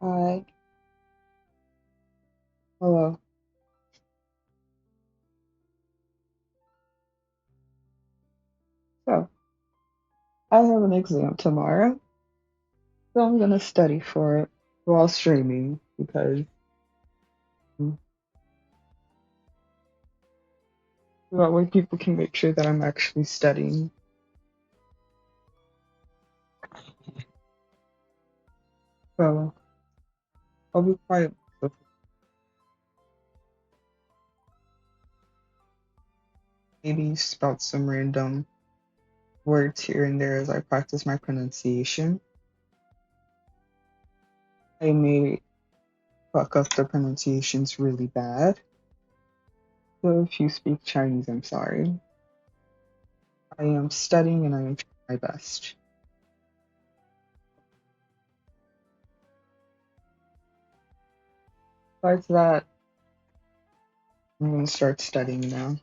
Hi, hello. So, I have an exam tomorrow, so I'm gonna study for it while streaming because that way people can make sure that I'm actually studying. So, I'll be quiet, so maybe spout some random words here and there as I practice my pronunciation. I may fuck up the pronunciations really bad, so if you speak Chinese, I'm sorry. I am studying and I am trying my best. Besides that, I'm gonna start studying now.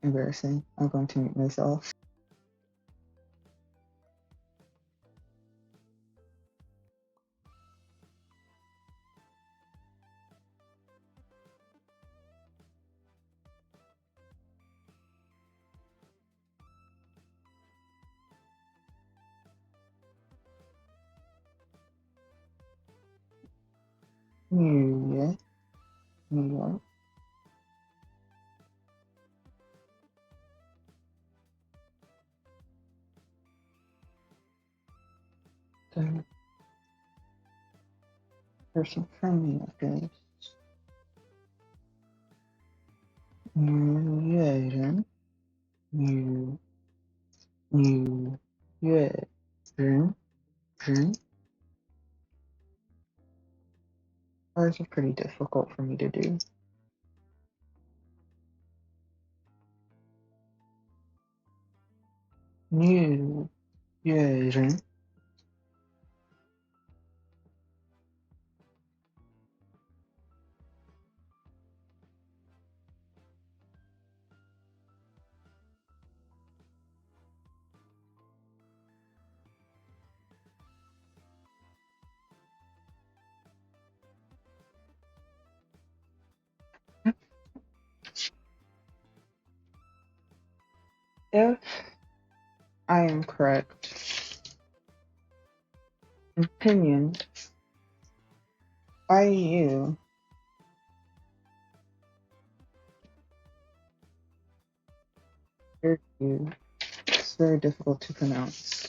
Embarrassing. I'm going to mute myself. New York, New York. The person from me, I guess. New Year, New, New Year, June. Ours are pretty difficult for me to do. New Year. If I am correct, opinion by you, you, it's very difficult to pronounce.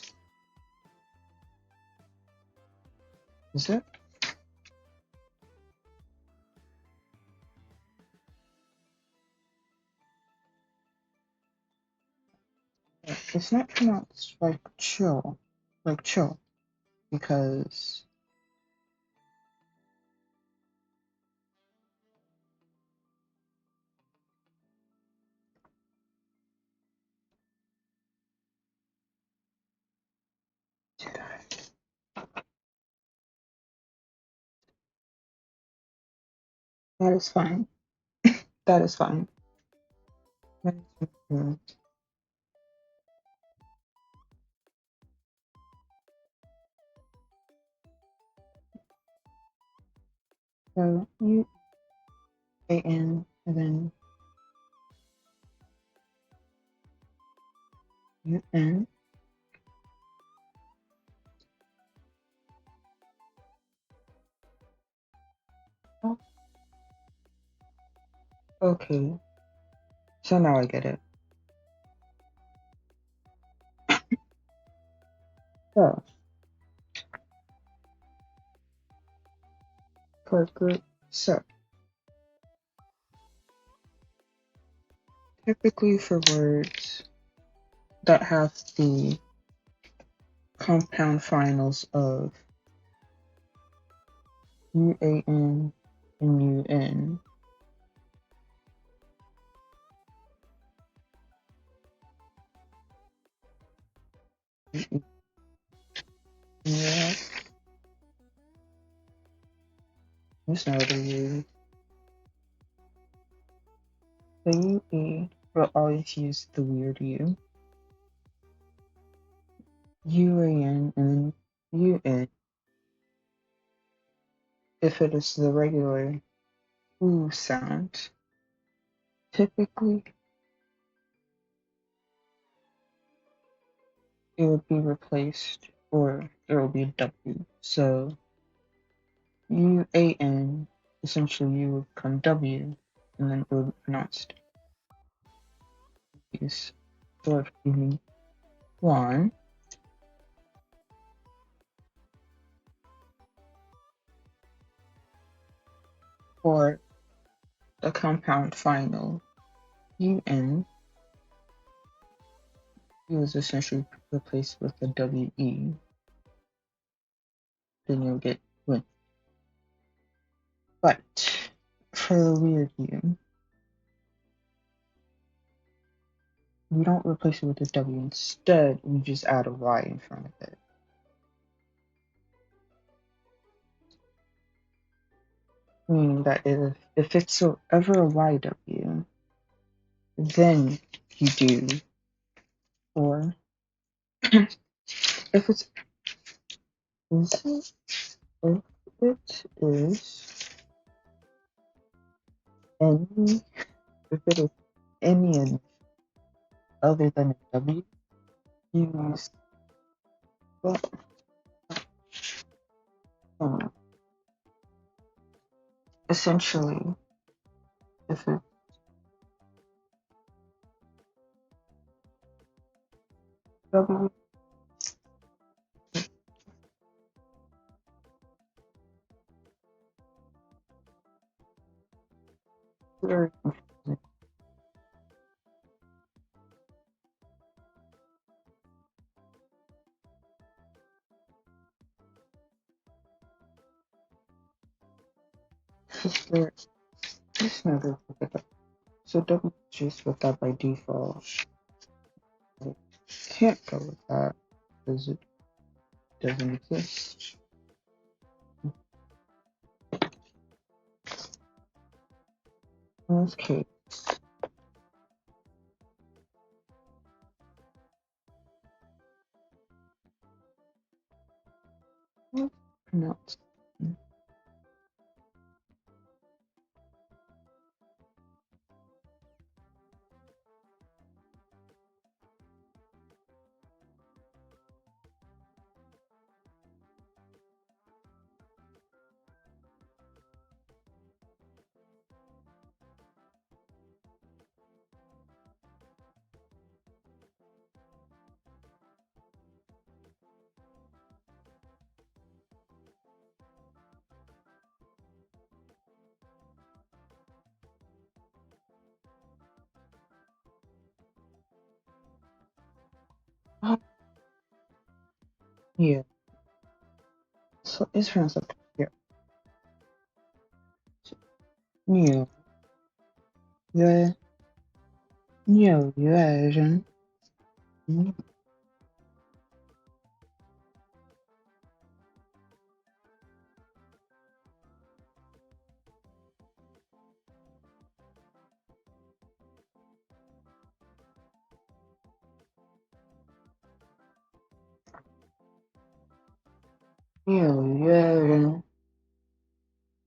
Is it? It's not pronounced like chill, because That is fine. That is fine. That is fine. So UAN and then UN. Oh, okay. So now I get it. So for group, so typically for words that have the compound finals of UAN and UN. Yeah, that's not what I use. The UE will always use the weird U. UAN and UN if it is the regular oo sound. Typically, it would be replaced or there will be a W. So UAN, essentially you would become W and then it would be pronounced is sort of unique one for the compound final UN. It was essentially replaced with a WE. Then you'll get win. But for the weird U, we don't replace it with a W. Instead, we just add a Y in front of it. Meaning that if it's ever a YW, then you do. Or if it's if it is any if it is any other than a W, you use well, essentially if it's W. Very confusing. There, just never look at so W is just with that by default. I can't go with that because it doesn't exist. In this case, let's pronounce. Yeah, so it's pronounced like here. New, 纽约人，嗯， Yeah, yeah,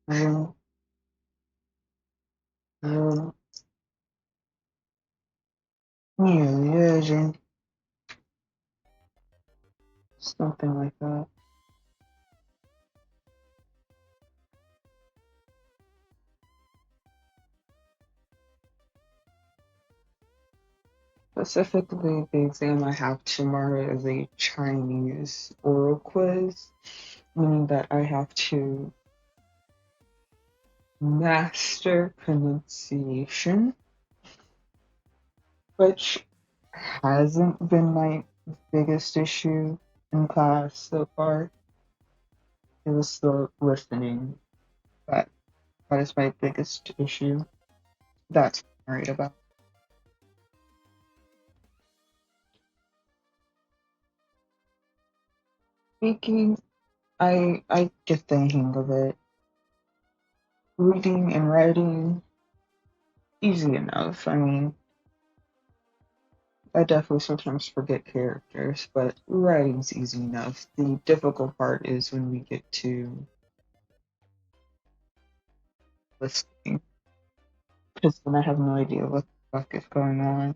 yeah, yeah, something like that. Specifically, the exam I have tomorrow is a Chinese oral quiz, meaning that I have to master pronunciation, which hasn't been my biggest issue in class so far. It was the listening. That that is my biggest issue. That's what I'm worried about. Speaking, I get the hang of it. Reading and writing, easy enough. I mean, I definitely sometimes forget characters, but writing's easy enough. The difficult part is when we get to listening, because then I have no idea what the fuck is going on.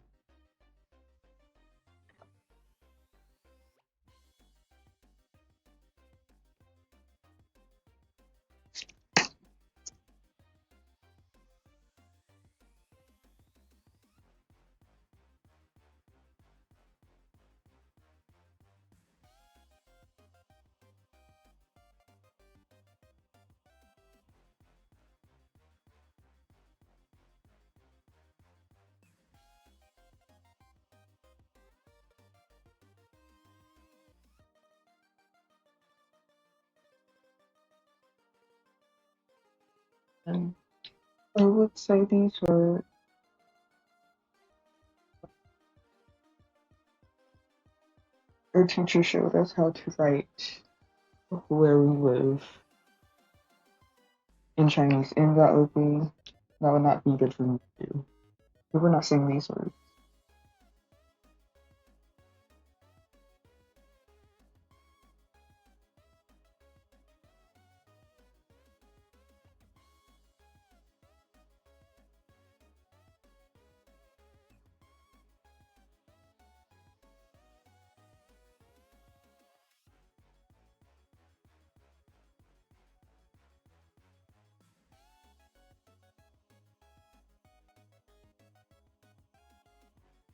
And I would say these were our teacher showed us how to write where we live in Chinese, and that would not be good for me to do. We were not saying these words.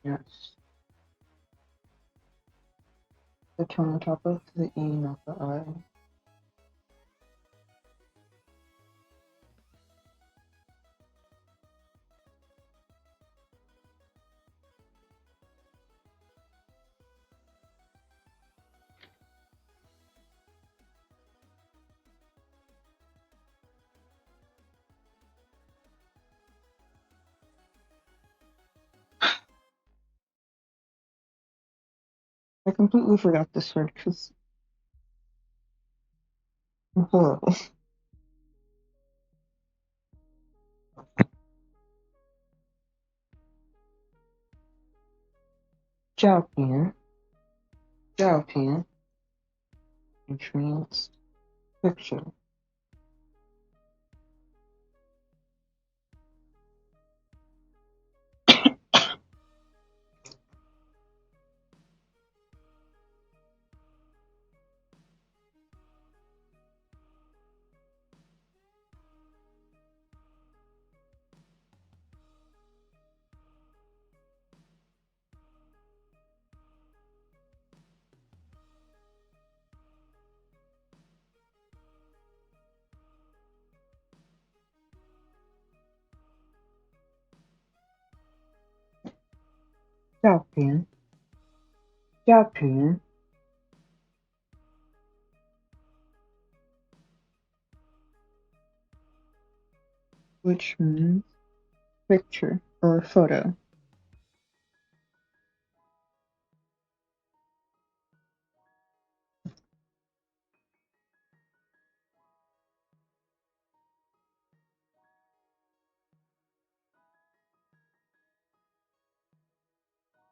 Yes. The tone on top of the E, not the I. I completely forgot this word because I'm horrible. 照片, 照片, which means picture. 照片, 照片, which means picture or photo.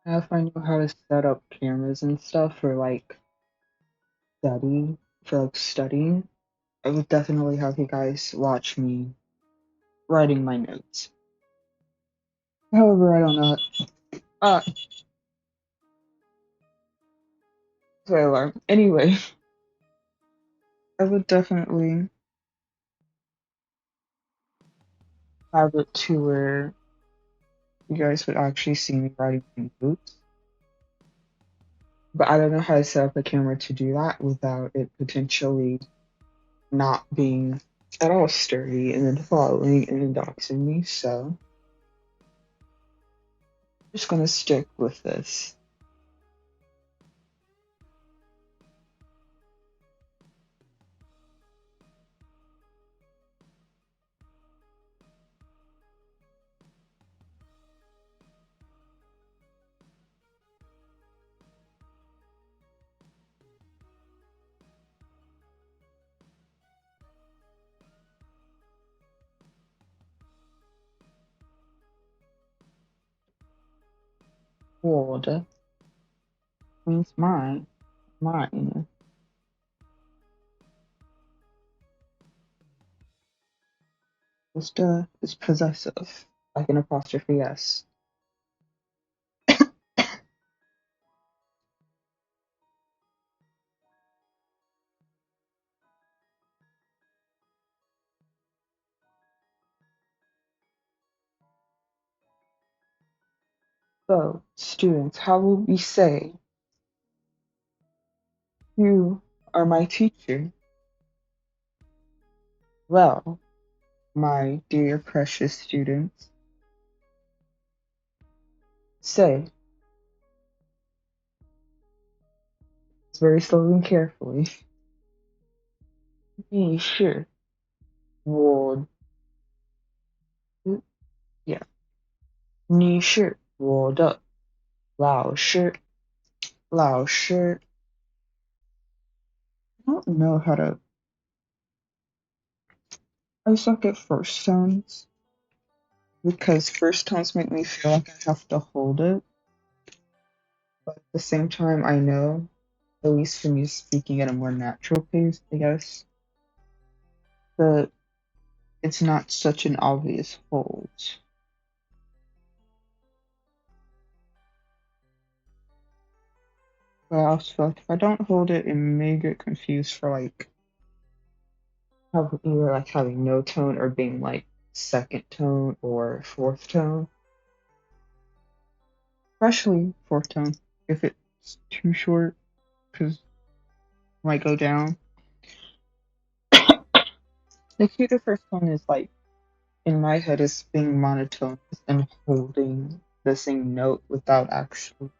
Now if I know how to set up cameras and stuff for like study for like studying, I would definitely have you guys watch me writing my notes. However, I don't know. Uh, sorry, alarm. Anyway, I would definitely have it to where you guys would actually see me writing my notes. But I don't know how to set up a camera to do that without it potentially not being at all sturdy and then following and then doxing me. So I'm just gonna stick with this. Ward means mine. Mine. Just is possessive, like an apostrophe S. So, students, how will we say, "You are my teacher"? Well, my dear precious students, say very slowly and carefully. 你是我 yeah. 你是我的老师。老师. I don't know how to. I suck at first tones because first tones make me feel like I have to hold it. But at the same time, I know, at least for me speaking at a more natural pace, I guess, that it's not such an obvious hold. But I also feel like if I don't hold it, it may get confused for like either like having no tone or being like second tone or fourth tone. Especially fourth tone if it's too short, because it might go down. The key to first tone is like in my head is being monotone and holding the same note without actually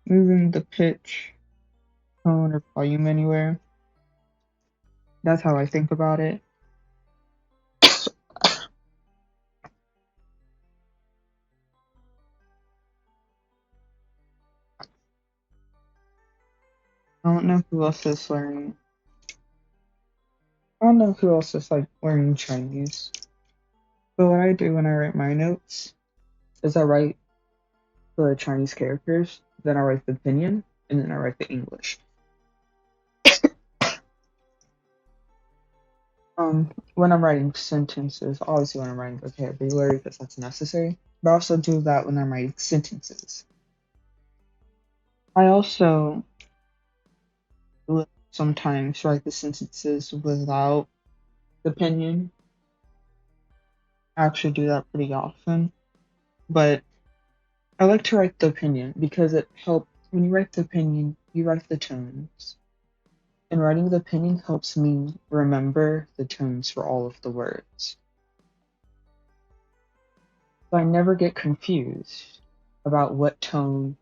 moving the pitch, tone, or volume anywhere. That's how I think about it. I don't know who else is learning. I don't know who else is like learning Chinese. But what I do when I write my notes is I write the Chinese characters, then I write the pinyin, and then I write the English. When I'm writing sentences, obviously when I'm writing vocabulary, because that's necessary, but I also do that when I'm writing sentences. I also will sometimes write the sentences without the pinyin. I actually do that pretty often, but I like to write the opinion because it helps. When you write the opinion, you write the tones. And writing the opinion helps me remember the tones for all of the words. So I never get confused about what tone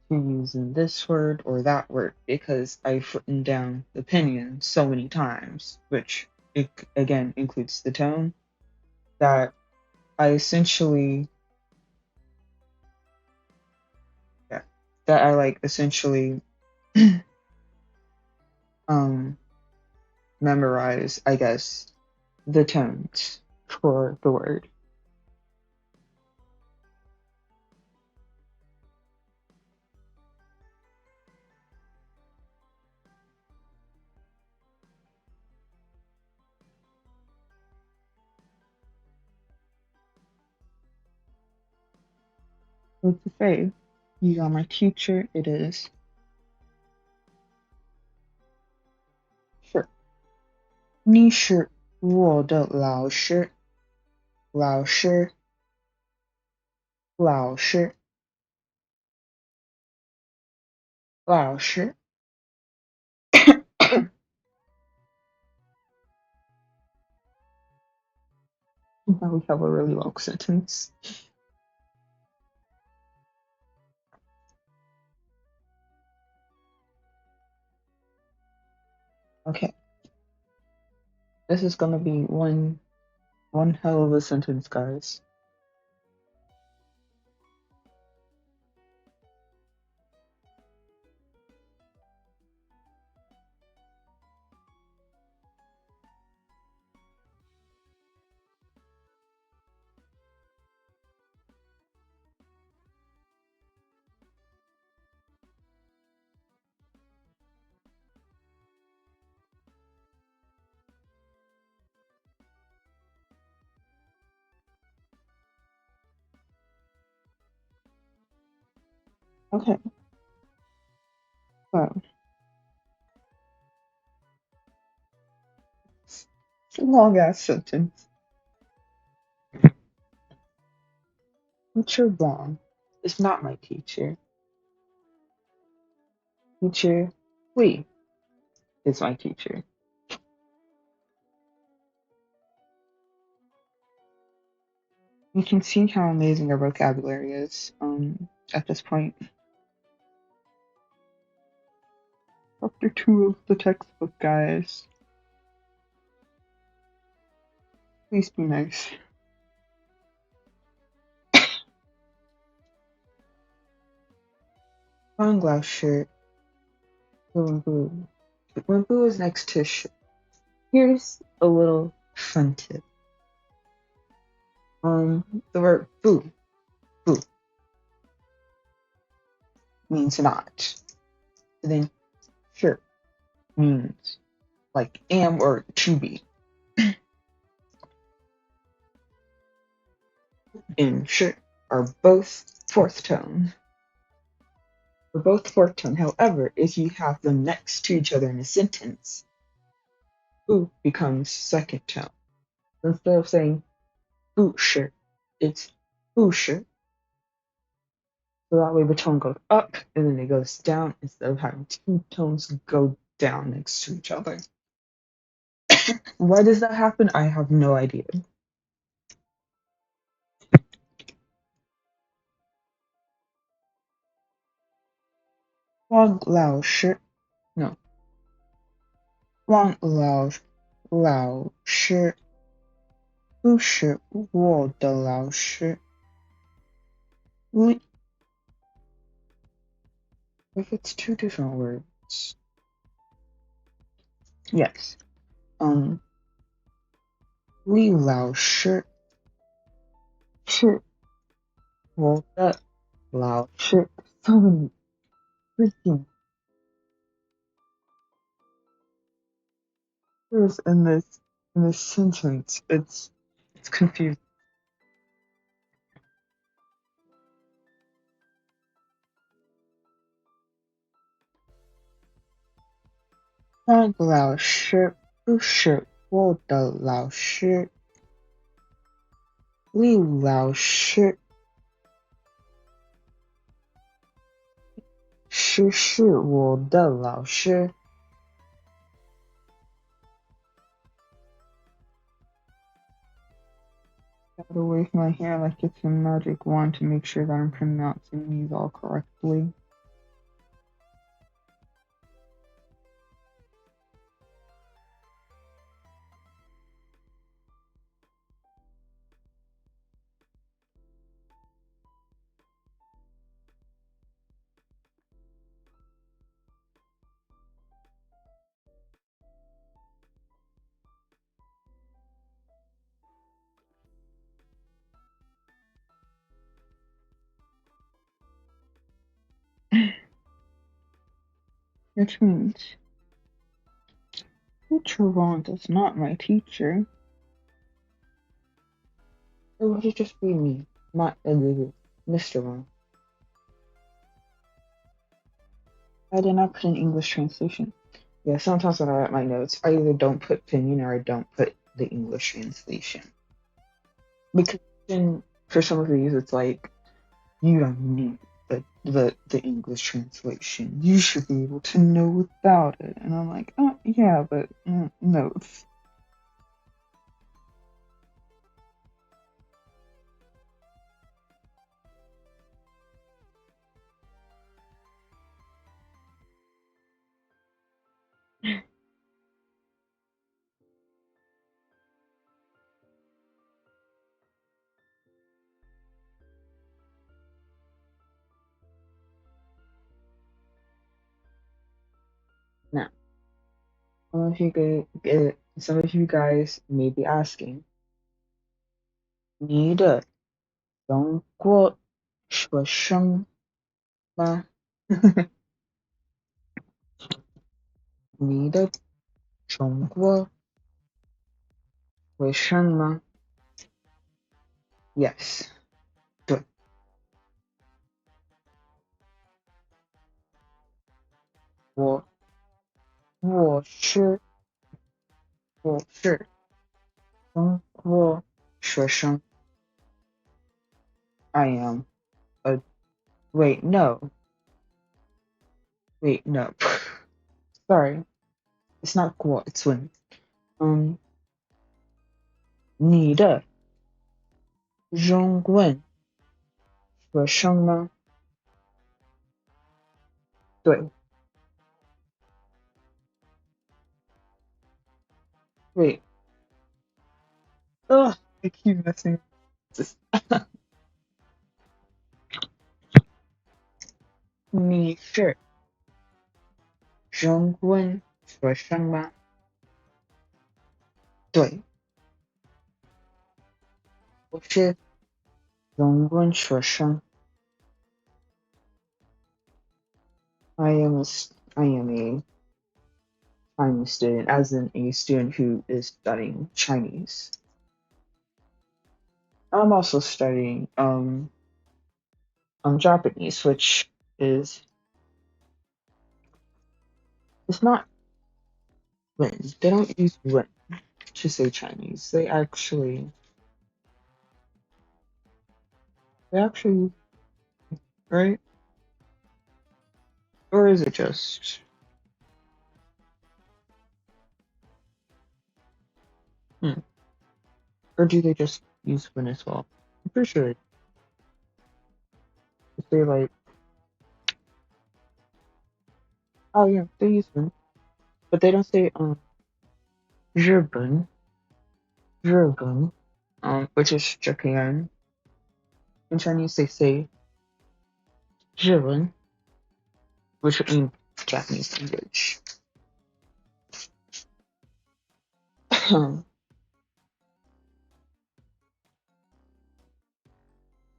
to use in this word or that word because I've written down the opinion so many times, which it, again includes the tone, that I essentially yeah, that I like essentially um memorize, I guess, the tones for the word. So to say, you are my teacher, it is 是。你是我的老师，老师，老师，老师。Now we have a really long sentence. Okay, this is gonna be one hell of a sentence, guys. Okay, so it's a long ass sentence. Teacher Wong is not my teacher. Teacher Lee is my teacher. You can see how amazing our vocabulary is at this point. Chapter 2 of the textbook, guys. Please be nice. 方老师 Boo Boo. When Boo is next to here's a little fun tip. The word boo, boo means not. And then sure means like am or to be. And sure are both fourth tone. They're both fourth tone. However, if you have them next to each other in a sentence, boo becomes second tone. Instead of saying 不是, it's 不是. So that way the tone goes up and then it goes down instead of having two tones go down next to each other. Why does that happen? I have no idea. 汪老师 no 汪老师不是我的老师 if it's two different words. Yes. 李老师是我的老师 so many freaking words in this sentence. It's confusing. 汪老师不是我的老师，李老师是我的老师。Gotta wave my hand like it's a magic wand to make sure that I'm pronouncing these all correctly. Which means Teacher Wand is not my teacher. It would just be me, not Mr. Wand. I did not put an English translation. Yeah, sometimes when I write my notes, I either don't put pinyin or I don't put the English translation. Because then for some of these, it's like, you don't need the English translation. You should be able to know without it. And I'm like, oh, yeah, but notes. Now, some of you guys may be asking, 你的中国学生吗？你的中国学生吗？ Yes. 对，我我是我是中国学生。I am a wait no wait no sorry, it's not 国 it's when 你的中文学生吗？对 wait I keep messing this 你是中文学生吗？对，我是中文学生。I am I am a Chinese student, as in a student who is studying Chinese. I'm also studying Japanese, which is it's not when they don't use when to say Chinese. They actually right? Or is it just hmm. Or do they just use when as well? I'm pretty sure they like oh yeah, they use when. But they don't say 日本 日本 which is Japan. In Chinese they say 日文 which in Japanese language.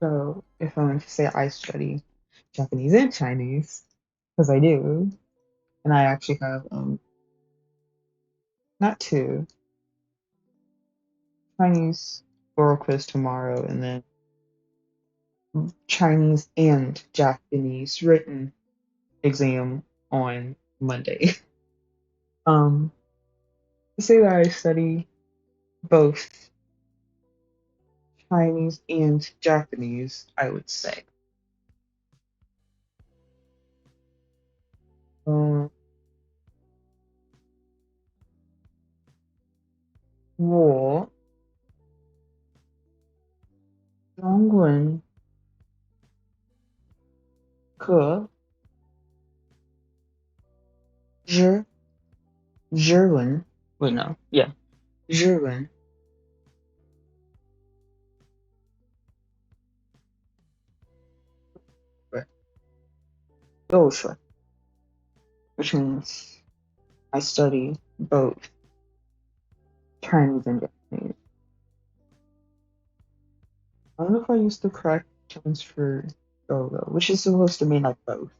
So if I want to say I study Japanese and Chinese, because I do, and I actually have not two Chinese oral quiz tomorrow, and then Chinese and Japanese written exam on Monday. um, to say that I study both Chinese and Japanese, I would say. Um, 我中文课日日文 wait no yeah 日文右手 which means I study both Chinese and Japanese. I don't know if I used the correct terms for Gogo, which is supposed to mean like both.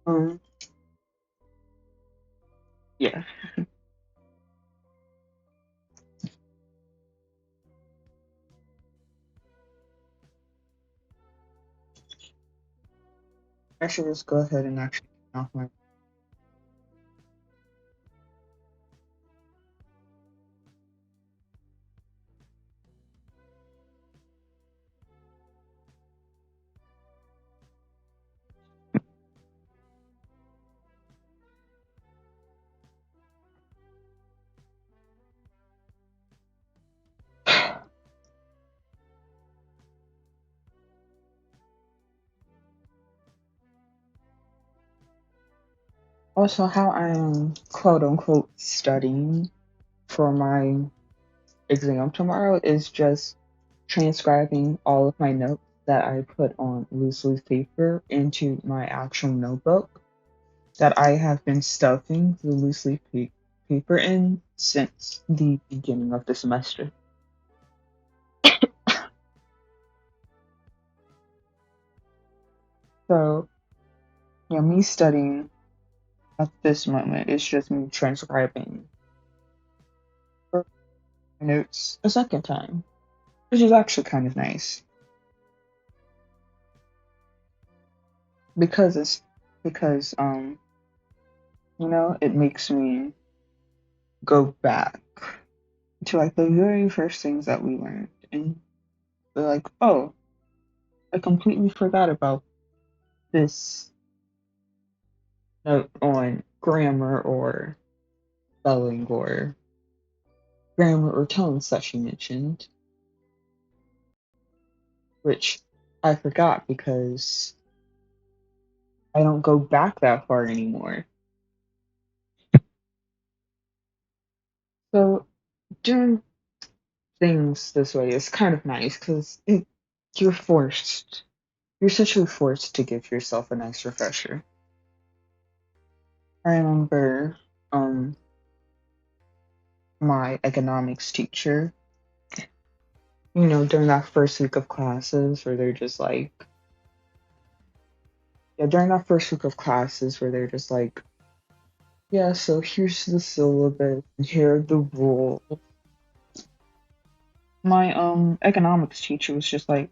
Um, yeah. I should just go ahead and actually off my also how I am quote unquote studying for my exam tomorrow is just transcribing all of my notes that I put on loose leaf paper into my actual notebook that I have been stuffing the loose leaf paper in since the beginning of the semester. So, yeah, me studying at this moment is just me transcribing my notes a second time, which is actually kind of nice because it makes me go back to like the very first things that we learned and they're like, oh, I completely forgot about this note on grammar or spelling or grammar or tones that she mentioned, which I forgot because I don't go back that far anymore. So doing things this way is kind of nice because you're forced, you're essentially forced to give yourself a nice refresher. I remember my economics teacher, during that first week of classes where they're just like, yeah, during that first week of classes where they're just like, yeah, so here's the syllabus, and here are the rules. My economics teacher was just like,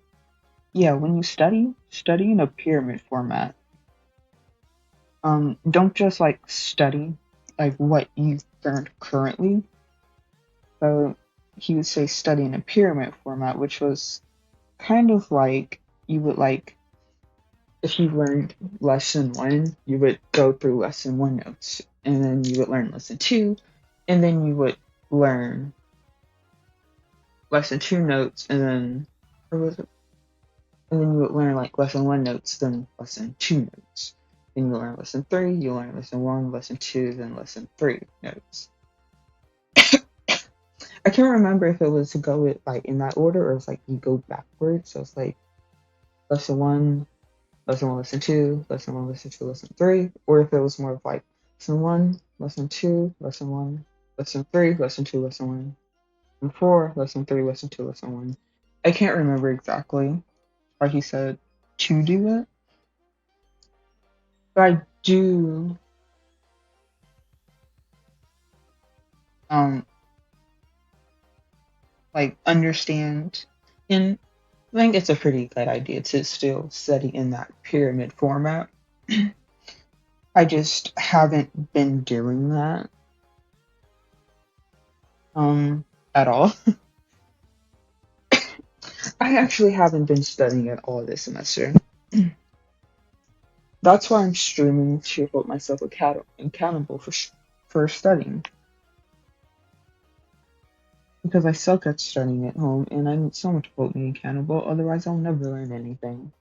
yeah, when you study in a pyramid format. Don't just like study like what you've learned currently. So he would say study in a pyramid format, which was kind of like you would like if you learned lesson one, you would go through lesson one notes, and then you would learn lesson two, and then you would learn lesson two notes, and then or was it? And then you would learn like lesson one notes, then lesson two notes. Then you learn lesson three, you learn lesson one, lesson two, then lesson three notes. I can't remember if it was to go with like in that order or it's like you go backwards. So it's like lesson one, lesson one, lesson two, lesson one, lesson two, lesson three, or if it was more of like lesson one, lesson two, lesson one, lesson three, lesson two, lesson one, and four, lesson three, lesson two, lesson one. I can't remember exactly why he said to do it, but I do um like understand and I think it's a pretty good idea to still study in that pyramid format. I just haven't been doing that at all. I actually haven't been studying at all this semester. That's why I'm streaming to hold myself accountable for studying because I suck at studying at home and I need someone to hold me accountable. Otherwise, I'll never learn anything.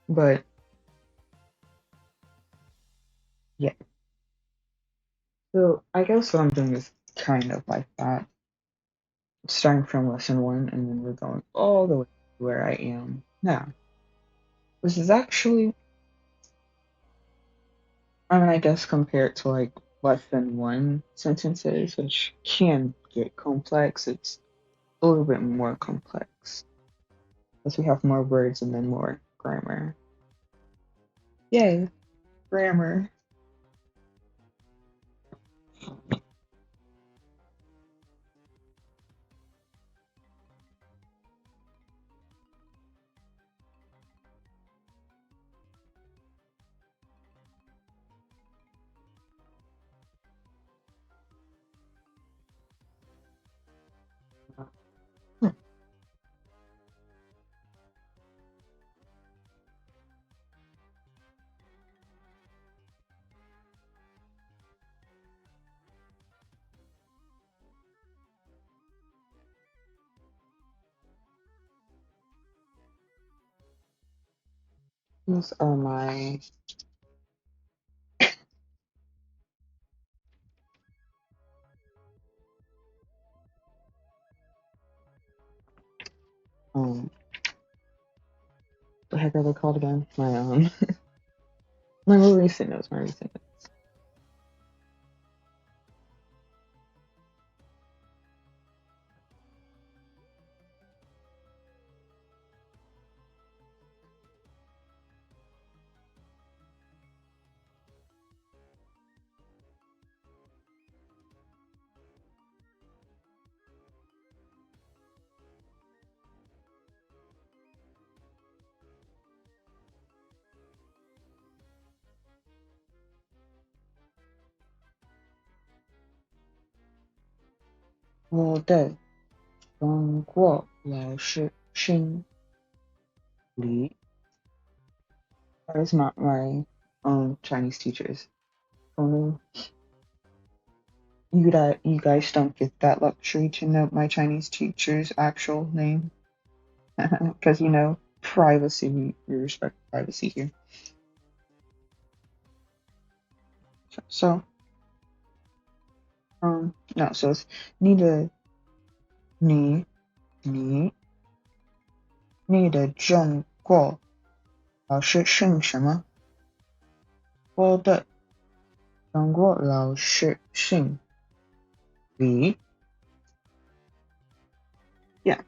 But yeah, so I guess what I'm doing is kind of like that. Starting from lesson one, and then we're going all the way to where I am now. This is actually, I mean, I guess compared to like lesson one sentences, which can get complex, it's a little bit more complex because we have more words and then more grammar. Yay, grammar. These are my the heck are they called again? My my more recent notes, my recent notes.我的中国老师姓李. That is not my Chinese teachers. Only you guys don't get that luxury to know my Chinese teacher's actual name. Because privacy, we respect privacy here. So no, so it's 你的中国老师姓什么？我的中国老师姓李. Yeah.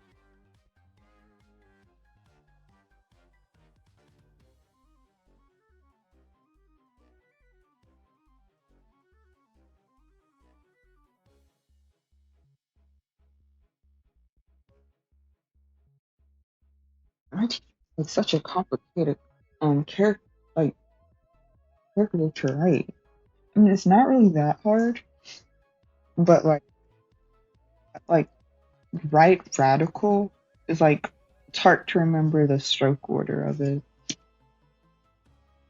It's such a complicated character, like character to write. I mean, it's not really that hard, but like right radical is like it's hard to remember the stroke order of it.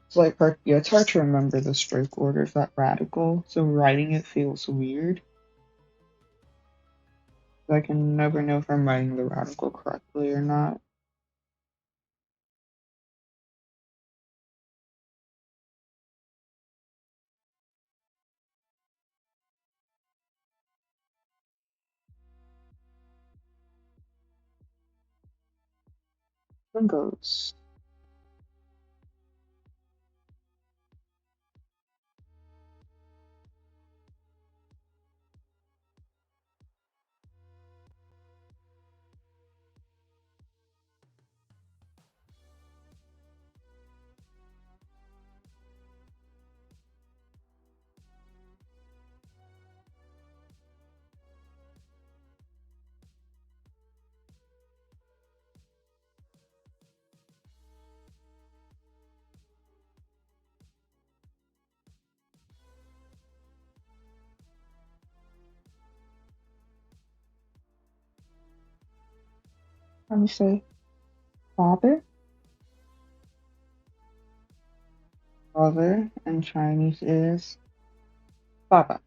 It's like hard, yeah, it's hard to remember the stroke order of that radical. So writing it feels weird. I can never know if I'm writing the radical correctly or not. Goes. Let me say father. Father in Chinese is baba.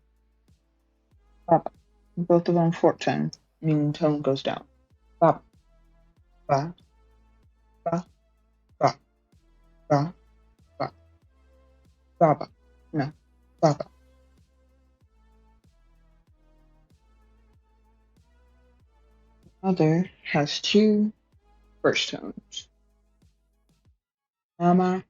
Baba. Both of them short tone, meaning tone goes down. Baba. Ba. Ba. Ba. Ba. Ba. Baba. No. Baba. Mother has two first tones. Mama.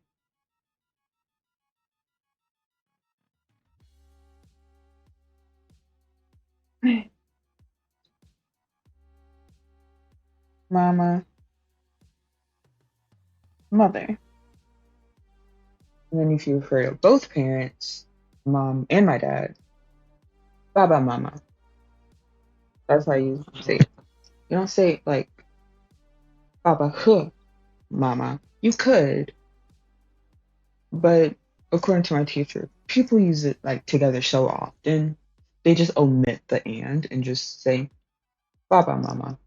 Mama. Mother. And then if you refer to both parents, mom and my dad, baba mama. That's how you say it. You don't say like baba huh mama. You could, but according to my teacher, people use it like together so often, they just omit the and just say baba mama,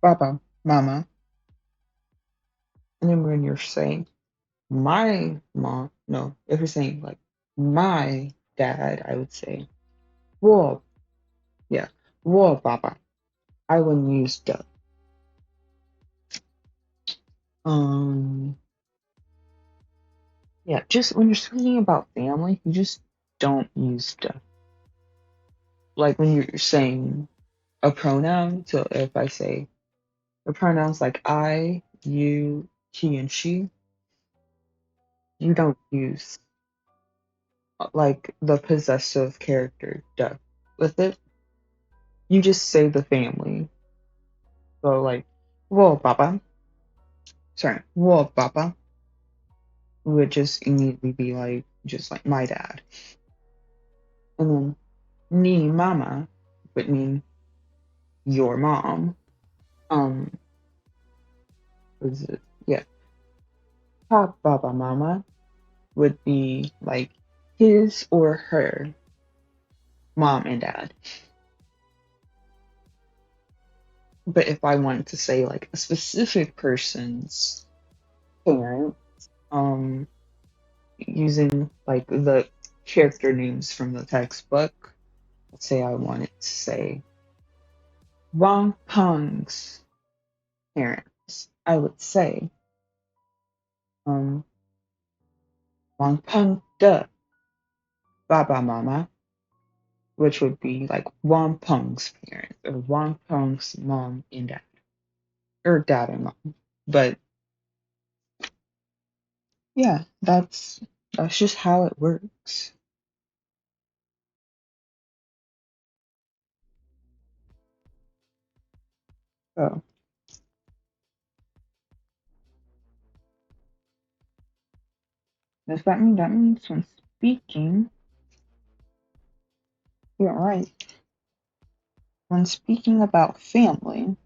baba mama. And then when you're saying my mom, no, if you're saying like my dad, I would say 我, yeah, 我 baba. I wouldn't use the. Um, Yeah, just when you're speaking about family, you just don't use stuff. Like when you're saying a pronoun, so if I say the pronouns like I, you, he, and she, you don't use like the possessive character duh with it. You just say the family. So like, well, papa, sorry, well, papa would just immediately be like, just like my dad. And then ni mama would mean your mom. Um, was it? Yeah, pa baba mama would be like his or her mom and dad. But if I wanted to say like a specific person's parent, um, using like the character names from the textbook, let's say I wanted to say Wang Peng's parents, I would say um Wang Peng de Baba Mama, which would be like Wang Peng's parents or Wang Peng's mom and dad or dad and mom. But yeah, that's just how it works. So does that mean when speaking, you're right. When speaking about family,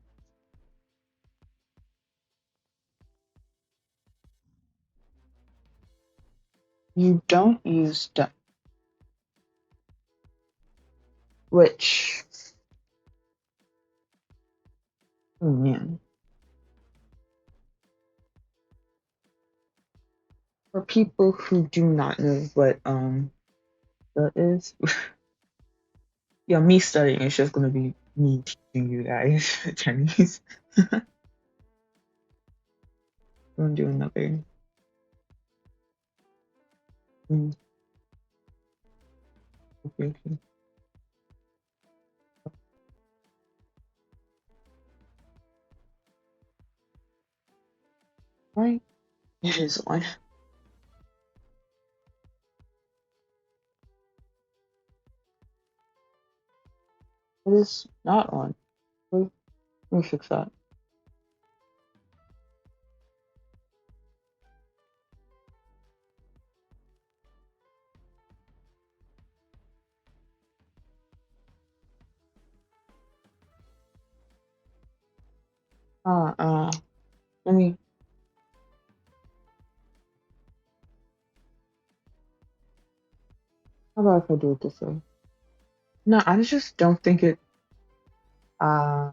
you don't use the, which, oh man, for people who do not know what that is, yeah, me studying is just gonna be me teaching you guys Chinese. I'm gonna do another. Mm, okay, okay. Right? It is on. It is not on. Wait, let me fix that. Uh, uh, let me. How about if I do it this way? No, I just don't think it. Uh,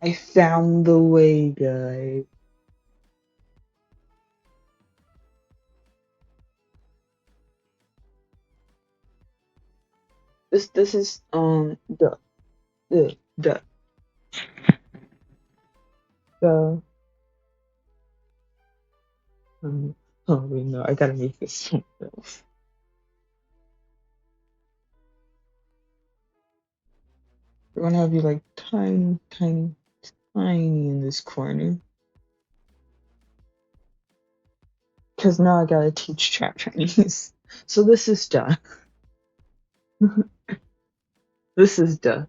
I found the way, guys. This is the the um, oh wait, no, I gotta make this something else. We're gonna have you like tiny, tiny, tiny in this corner. Cause now I gotta teach trap Chinese. So this is duh. This is duh,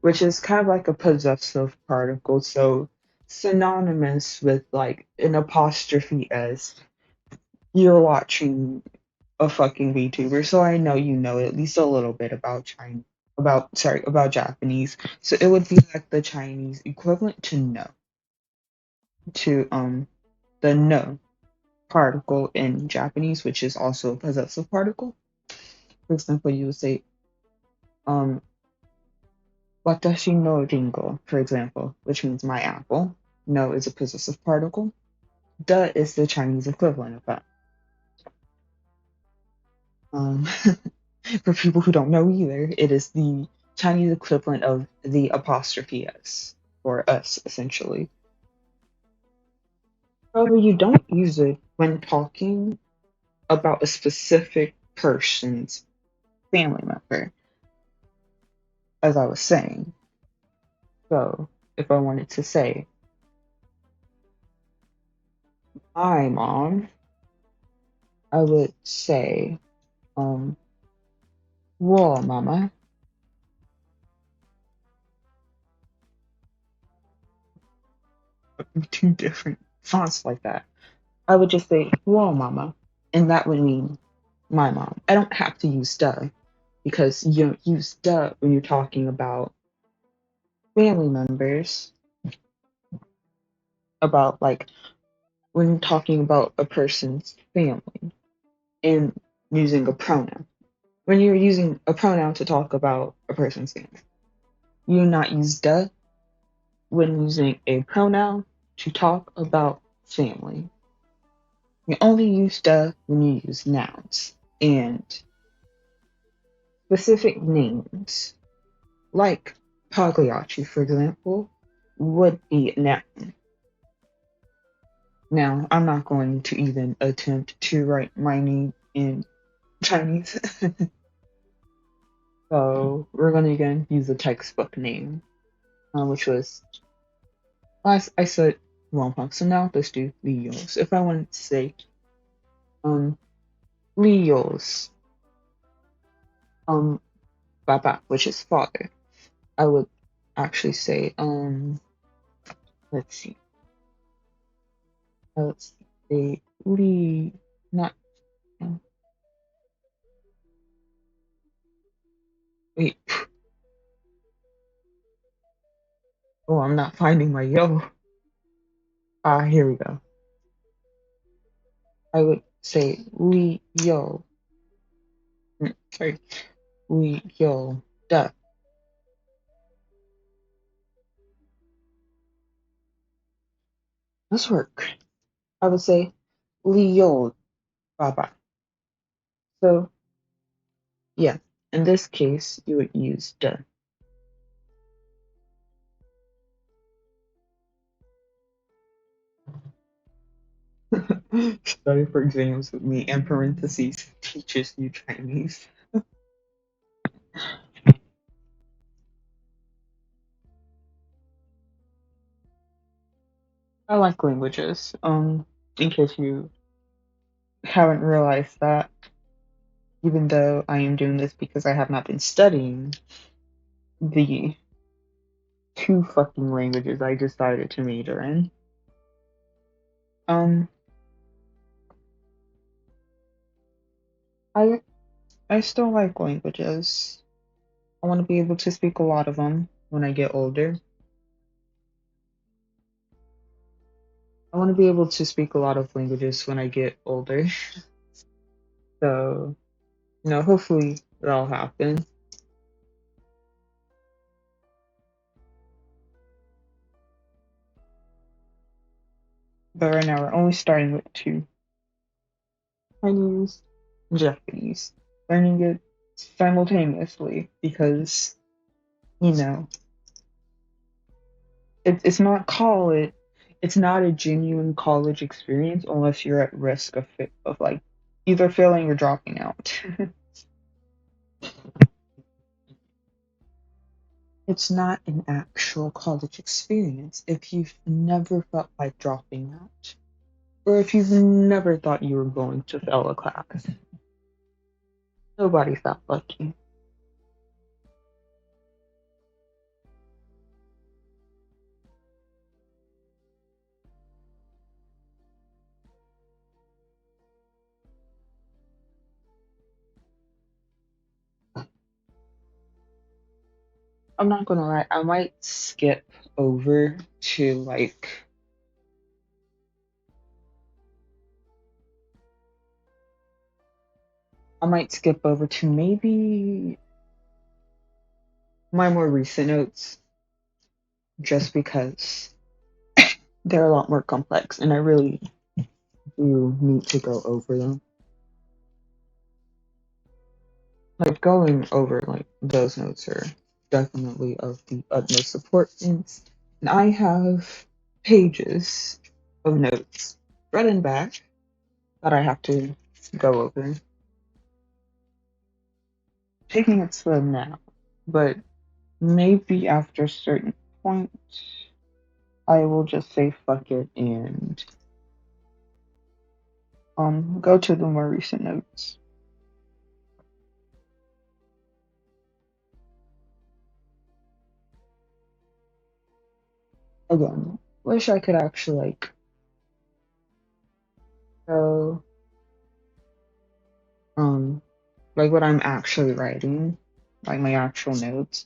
which is kind of like a possessive particle, so synonymous with like an apostrophe s. You're watching a fucking VTuber, so I know you know at least a little bit about China, about Japanese. So it would be like the Chinese equivalent to no, to the no particle in Japanese, which is also a possessive particle. For example, you would say um watashi no ringo, for example, which means my apple. No is a possessive particle. Da is the Chinese equivalent of that. Um, for people who don't know either, it is the Chinese equivalent of the apostrophe s, or us, essentially. However, you don't use it when talking about a specific person's family member, as I was saying. So, if I wanted to say, my mom, I would say, whoa, mama. Two different fonts like that. I would just say, whoa, mama. And that would mean my mom. I don't have to use duh because you don't use duh when you're talking about family members, about like when you're talking about a person's family and using a pronoun. When you're using a pronoun to talk about a person's family, you do not use duh when using a pronoun to talk about family. You only use duh when you use nouns and specific names, like Pagliacci, for example, would be a noun. Now, I'm not going to even attempt to write my name in Chinese, so we're going to again use the textbook name, which was, I said wrong, so now let's do Leos. If I wanted to say um, Leo's Baba, which is father, I would actually say let's see, let's say Lee, not wait. Oh, I'm not finding my yo. Here we go. I would say Lee yo. Sorry, Lee yo da. Let's work. I would say Lee yo Baba. So yeah, in this case, you would use da. Study for exams with me and parentheses teaches you Chinese. I like languages. In case you haven't realized that, even though I am doing this because I have not been studying the two fucking languages I decided to major in. Um, I I still like languages. I want to be able to speak a lot of them when I get older. I want to be able to speak a lot of languages when I get older. So, hopefully that'll happen. But right now we're only starting with two: Chinese and Japanese. Learning it simultaneously because, you know, it's not college. It's not a genuine college experience unless you're at risk of like either failing or dropping out. It's not an actual college experience if you've never felt like dropping out, or if you've never thought you were going to fail a class. Nobody felt lucky. I'm not gonna lie, I might skip over to like I might skip over to maybe my more recent notes just because they're a lot more complex and I really do need to go over them. Like going over like those notes are definitely of the utmost importance. And I have pages of notes front and back that I have to go over. Taking it slow now, but maybe after a certain point, I will just say fuck it and go to the more recent notes. Again, wish I could actually go um like what I'm actually writing, like my actual notes.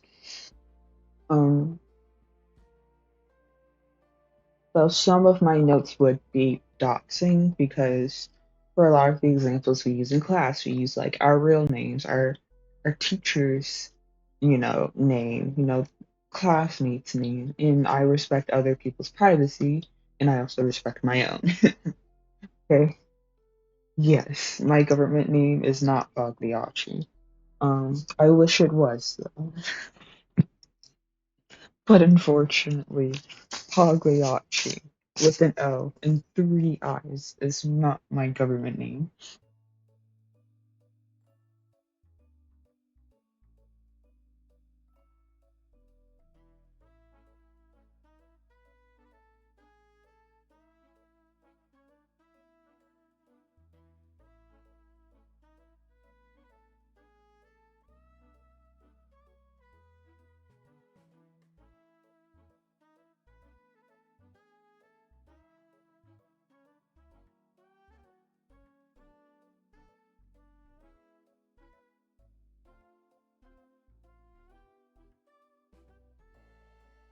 Um so some of my notes would be doxing because for a lot of the examples we use in class, we use like our real names, our teachers, name, classmates' name, and I respect other people's privacy, and I also respect my own. Okay. Yes, my government name is not Pagliacci. I wish it was though, but unfortunately, Pagliacci with an O and three I's is not my government name.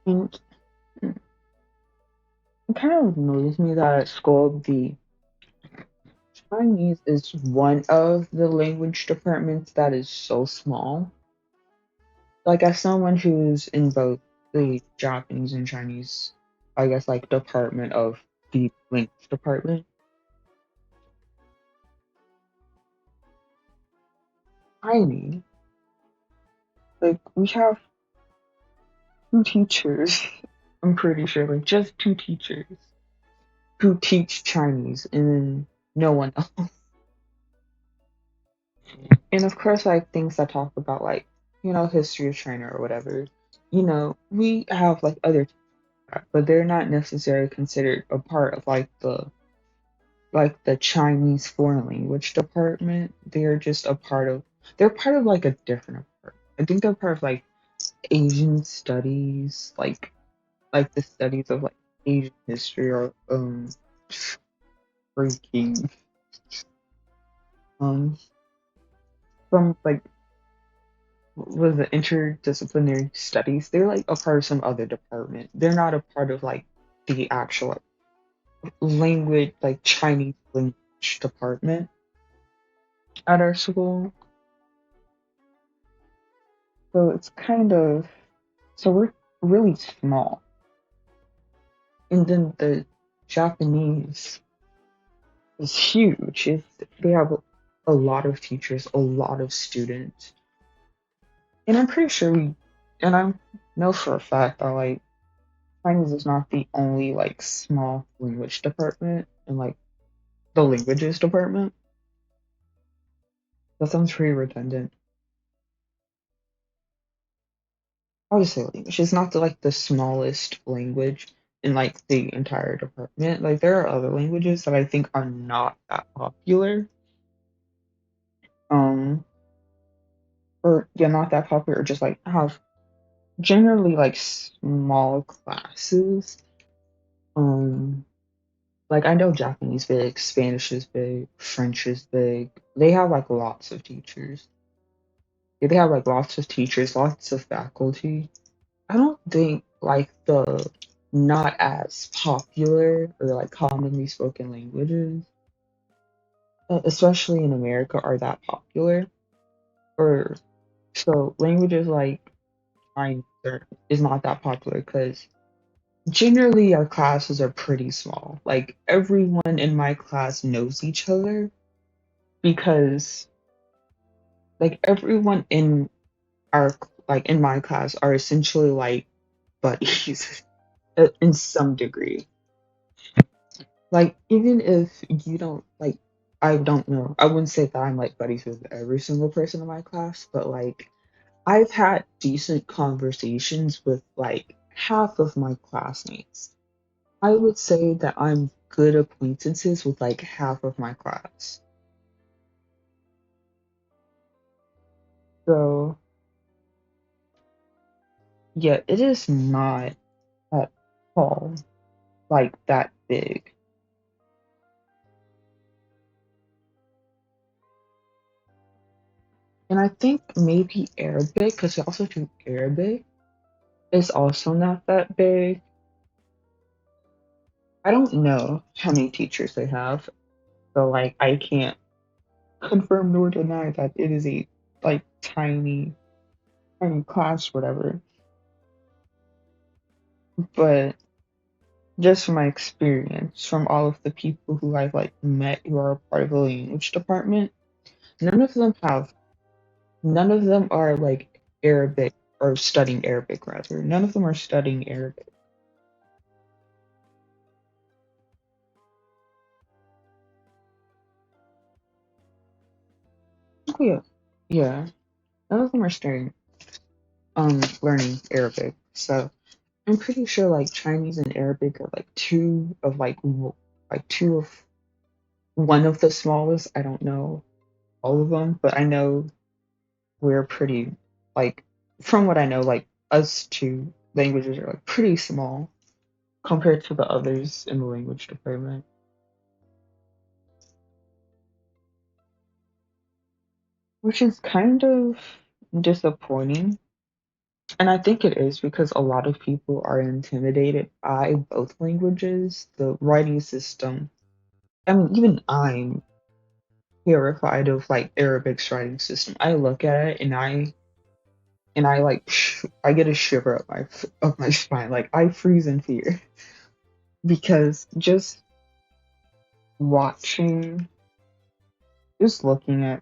And it kind of annoys me that at school the Chinese is one of the language departments that is so small. Like as someone who's in both the Japanese and Chinese, I guess like department of the language department, tiny. Like we have two teachers. I'm pretty sure, like just two teachers who teach Chinese, and then no one else. And of course, like things that talk about like history of China or whatever. We have like other, but they're not necessarily considered a part of like the Chinese foreign language department. They're just a part of. They're part of like a different part. I think they're part of like Asian studies, like the studies of like Asian history or freaking um from like was it interdisciplinary studies. They're like a part of some other department. They're not a part of like the actual language, like Chinese language department at our school. So it's kind of so we're really small. And then the Japanese is huge. They have a lot of teachers, a lot of students. And I'm pretty sure and I know for a fact that like Chinese is not the only like small language department in like the languages department. That sounds pretty redundant. I would say language is not the smallest language in like the entire department. Like there are other languages that I think are not that popular. Um, or yeah, not that popular, or just like have generally like small classes. Um, like I know Japanese big, Spanish is big, French is big. They have like lots of teachers. Yeah, they have like lots of teachers, lots of faculty. I don't think like the not as popular or like commonly spoken languages, especially in America, are that popular. Or so languages like Chinese is not that popular because generally our classes are pretty small. Like everyone in my class knows each other because like everyone in our like in my class are essentially like buddies in some degree. Like, even if you don't like, I don't know. I wouldn't say that I'm like buddies with every single person in my class, but like, I've had decent conversations with like half of my classmates. I would say that I'm good acquaintances with like half of my class. So, yeah, it is not at all like that big. And I think maybe Arabic, because I also do Arabic, is also not that big. I don't know how many teachers they have, so like I can't confirm nor deny that it is a like tiny class, whatever. But just from my experience, from all of the people who I've like met who are a part of the language department, none of them have none of them are like Arabic or studying Arabic rather. None of them are studying Arabic. Oh, yeah. Yeah. None of them are studying learning Arabic. So I'm pretty sure like Chinese and Arabic are like two of one of the smallest. I don't know all of them, but I know we're pretty like from what I know, like us two languages are like pretty small compared to the others in the language department, which is kind of disappointing. And I think it is because a lot of people are intimidated by both languages, the writing system. I mean, even I'm terrified of like Arabic's writing system. I look at it and I like I get a shiver up my spine. Like I freeze in fear because watching, just looking at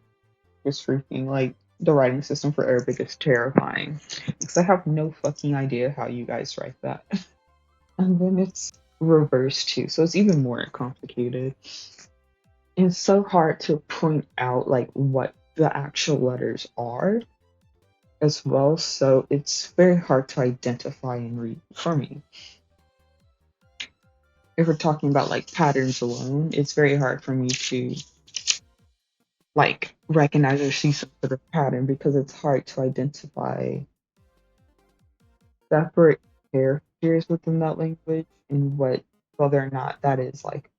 just freaking like the writing system for Arabic is terrifying because I have no fucking idea how you guys write that. And then it's reversed too, so it's even more complicated. And it's so hard to point out like what the actual letters are as well, so it's very hard to identify and read for me. If we're talking about like patterns alone, it's very hard for me to like recognize or see some sort of pattern because it's hard to identify separate characters within that language and whether or not that is like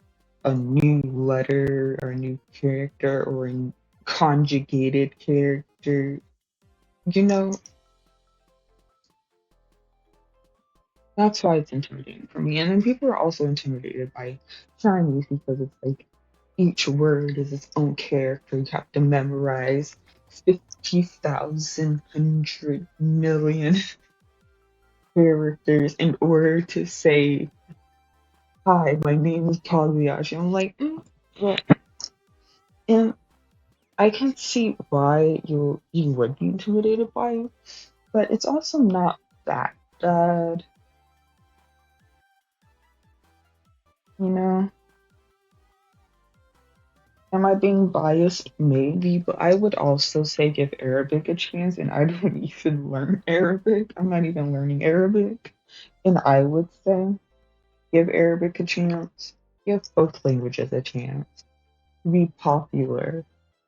a new letter or a new character or a conjugated character. You know, that's why it's intimidating for me. And then people are also intimidated by Chinese because it's like each word is its own character. You have to memorize 50,000 hundred million characters in order to say, "Hi, my name is Pagliacci." I'm like, yeah. And I can see why you would be intimidated by it, but it's also not that bad, you know? Am I being biased? Maybe, but I would also say give Arabic a chance, and I don't even learn Arabic. I'm not even learning Arabic. And I would say give Arabic a chance. Give both languages a chance. Be popular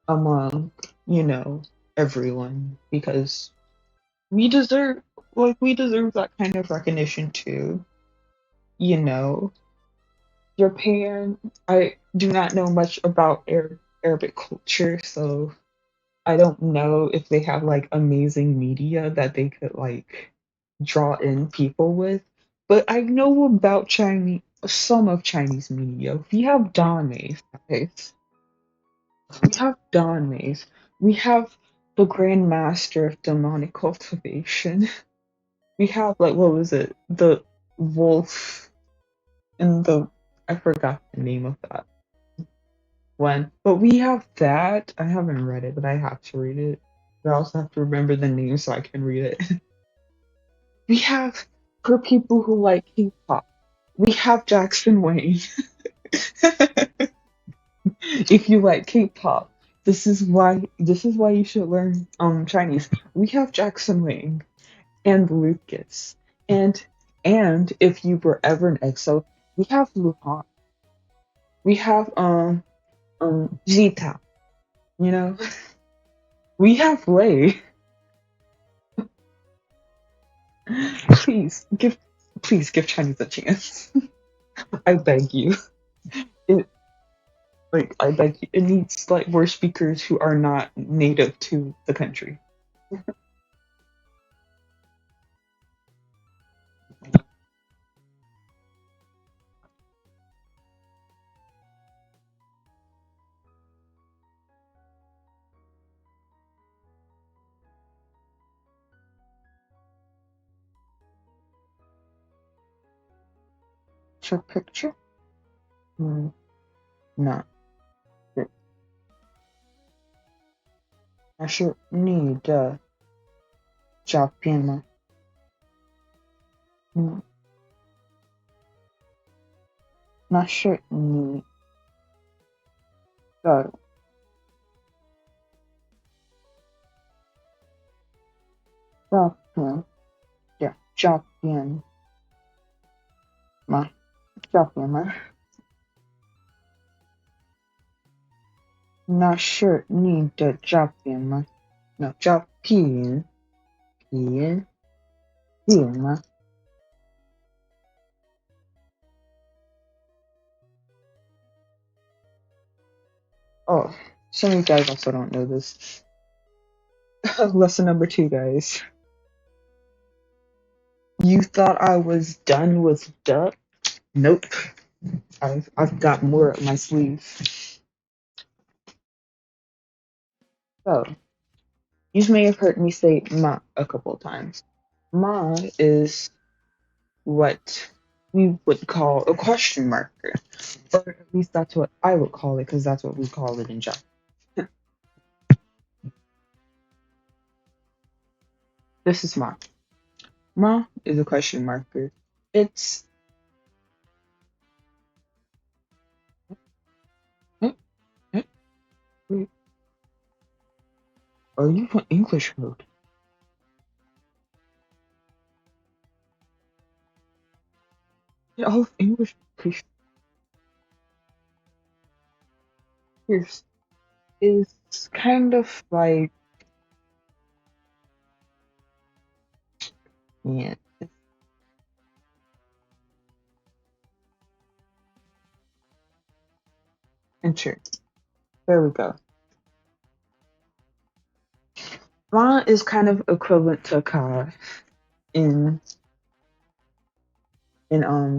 among, you know, everyone because we deserve we deserve that kind of recognition too. You know, Japan, I do not know much about Arabic culture, so I don't know if they have like amazing media that they could like draw in people with. But I know about Chinese, some of Chinese media. We have Danes, guys. We have Danes. We have the Grand Master of Demonic Cultivation. We have like what was it? The wolf and the I forgot the name of that one. But we have that. I haven't read it, but I have to read it. But I also have to remember the name so I can read it. We have for people who like K-pop. We have Jackson Wang. If you like K-pop, this is why you should learn Chinese. We have Jackson Wang and Lucas. And and if you were ever an EXO, we have Luhan. We have Zita, you know? We have Lay. Please give please give Chinese a chance. I beg you. It I beg you. It needs like more speakers who are not native to the country. Your picture? Mm, no. 那是你的照片吗？嗯，那是你的照片吗？照片吗？那是你的照片吗？ No, 照片吗？Oh, some of you guys also don't know this. Lesson number two, guys. You thought I was done with duck? Nope. I've got more up my sleeve. So, you may have heard me say ma a couple of times. Ma is what we would call a question marker. Or at least that's what I would call it, because that's what we call it in Japan. This is ma. Ma is a question marker. It's eh, eh, wait, are you on English mode? Get off English, please. Here's is kind of like yeah. Enter. There we go. Ma is kind of equivalent to ka in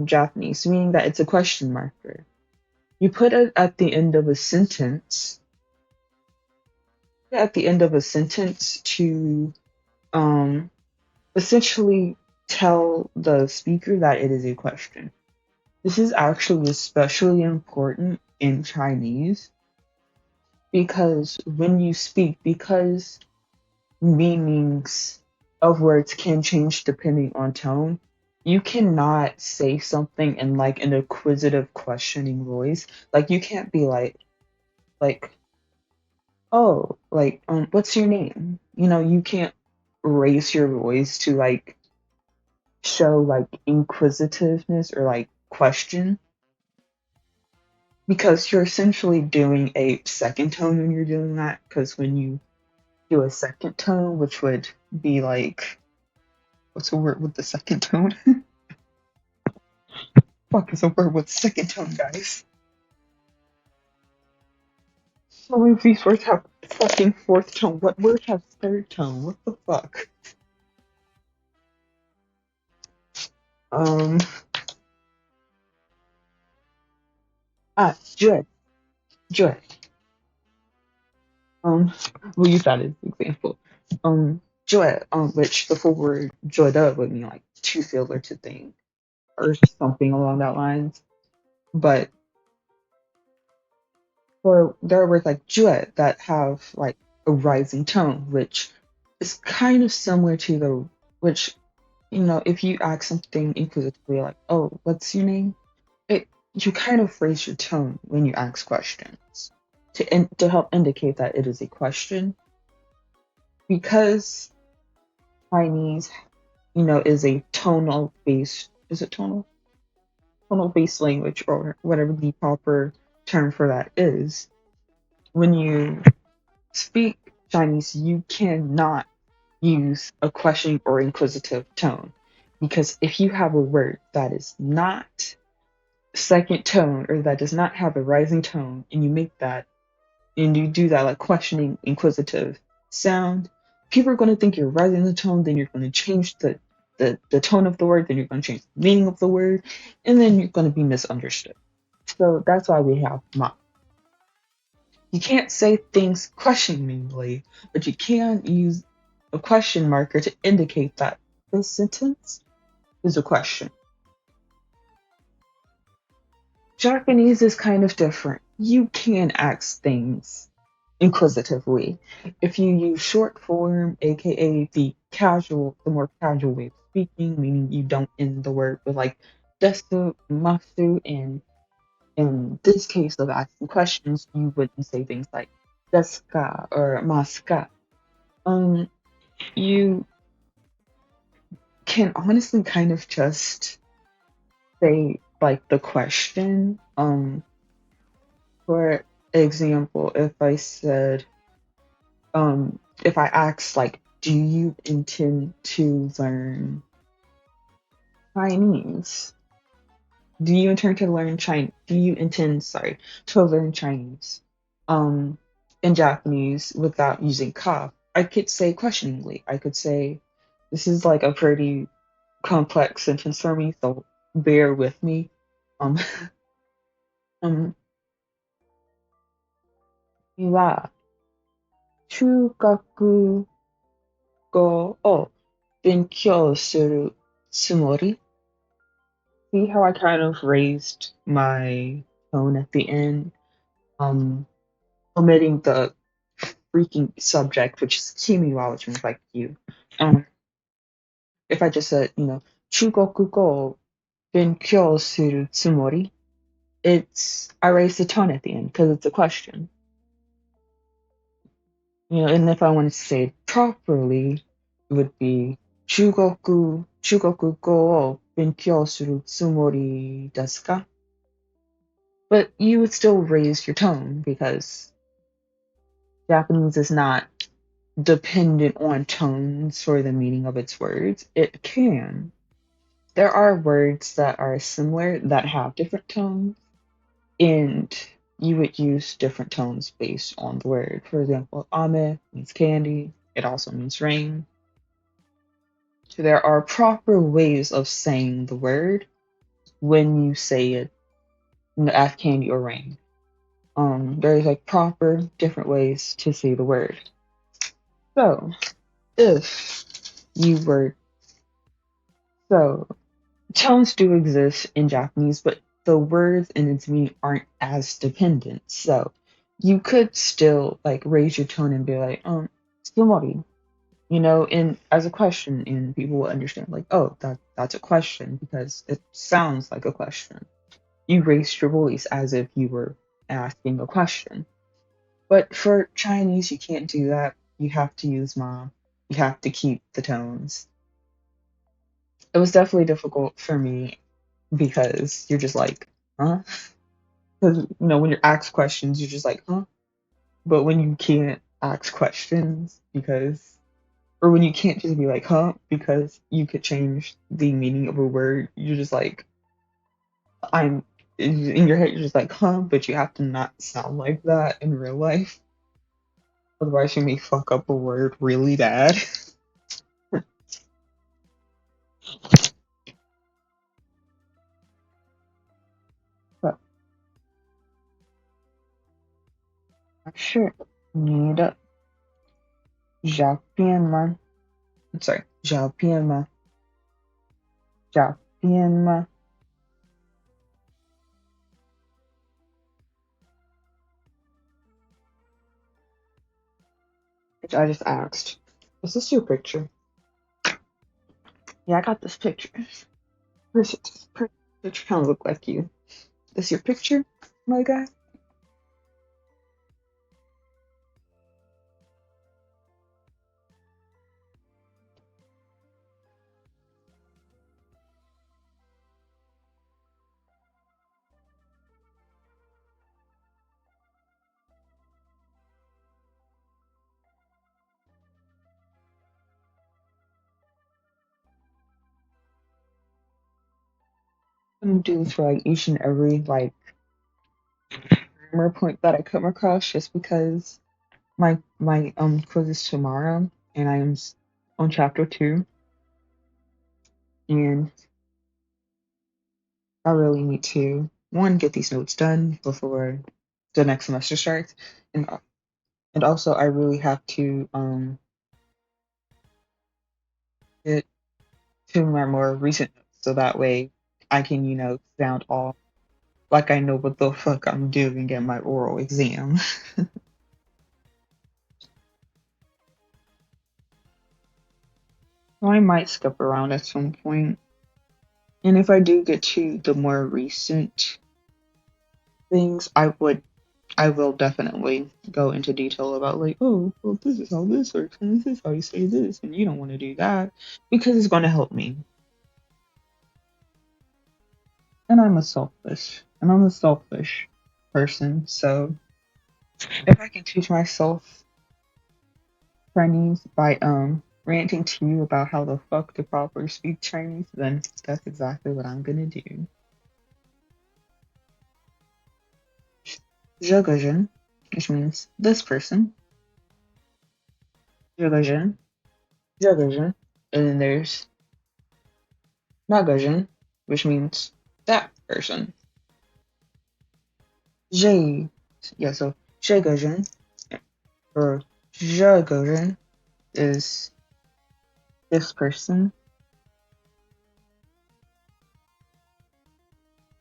Japanese, meaning that it's a question marker. You put it at the end of a sentence. At the end of a sentence to um essentially tell the speaker that it is a question. This is actually especially important in Chinese because when you speak, because meanings of words can change depending on tone. You cannot say something in like an inquisitive questioning voice. Like you can't be like, oh, like what's your name? You can't raise your voice to like show like inquisitiveness or like question because you're essentially doing a second tone when you're doing that because when you do a second tone, which would be like what's a word with the second tone? Fuck is a word with second tone, guys. So many of these words have fucking fourth tone. What word has third tone? What the fuck? Um, joy, joy. We'll use that as an example. Joy, which the full word joy would mean like to feel or to think or something along that lines. But for there are words like joy that have like a rising tone, which is kind of similar to the which if you ask something inquisitively like, "Oh, what's your name?" you kind of raise your tone when you ask questions to help indicate that it is a question because Chinese, is a tonal based. Is it tonal? Tonal based language or whatever the proper term for that is. When you speak Chinese, you cannot use a questioning or inquisitive tone because if you have a word that is not second tone or that does not have a rising tone and you make that and you do that like questioning inquisitive sound, people are going to think you're rising the tone, then you're going to change the tone of the word, then you're going to change the meaning of the word, and then you're going to be misunderstood. So that's why we have ma. You can't say things questioningly, but you can use a question marker to indicate that this sentence is a question. Japanese is kind of different. You can ask things inquisitively. If you use short form, aka the more casual way of speaking, meaning you don't end the word with like desu, masu, and in this case of asking questions, you wouldn't say things like desu ka or masu ka. Um, you can honestly kind of just say like the question. For example, if I asked like, do you intend to learn Chinese? Do you intend to learn Chinese? Do you intend, sorry, to learn Chinese? Um, in Japanese without using ka, I could say questioningly. I could say, this is like a pretty complex sentence for me, so bear with me. Um, um, は中学語を勉強するつもり? See how I kind of raised my tone at the end, um, omitting the freaking subject, which is kimiwa, which means like you. Um, if I just said, 中国語を勉強するつもり, I raised the tone at the end because it's a question. And if I wanted to say it properly, it would be 中国語を勉強するつもりですか? But you would still raise your tone because Japanese is not dependent on tones for the meaning of its words. It can. There are words that are similar that have different tones, and you would use different tones based on the word. For example, ame means candy. It also means rain. So there are proper ways of saying the word when you say it as candy or rain. There's like proper different ways to say the word. So if you were so tones do exist in Japanese, but the words and its meaning aren't as dependent. So you could still like raise your tone and be like, tsumori, and as a question, and people will understand like, oh, that's a question because it sounds like a question. You raised your voice as if you were asking a question. But for Chinese, you can't do that. You have to use ma. You have to keep the tones. It was definitely difficult for me because you're just like, huh? Because, when you're asked questions, you're just like, huh? But when you can't ask questions or when you can't just be like, huh? Because you could change the meaning of a word, you're just like, in your head, you're just like, huh? But you have to not sound like that in real life. Otherwise, you may fuck up a word really bad. But sure, need Japan sorry, Japan Japan which I just asked. Is this your picture? Yeah, I got this picture. This picture kind of look like you. This your picture, my guy? I'm gonna do this for like each and every like grammar point that I come across, just because my quiz is tomorrow, and on chapter 2, and I really need to one get these notes done before the next semester starts, and and also I really have to get to my more recent notes so that way I can sound all like I know what the fuck I'm doing in my oral exam. So I might skip around at some point. And if I do get to the more recent things, I will definitely go into detail about like, oh, well, this is how this works, and this is how you say this, and you don't want to do that because it's going to help me. And I'm a selfish person. So if I can teach myself Chinese by ranting to you about how the fuck to properly speak Chinese, then that's exactly what I'm gonna do. 这个人, which means this person. 这个人, 这个人, and then there's 那个人, which means that person. 这, yeah, so 这个人 or 这个人 is this person.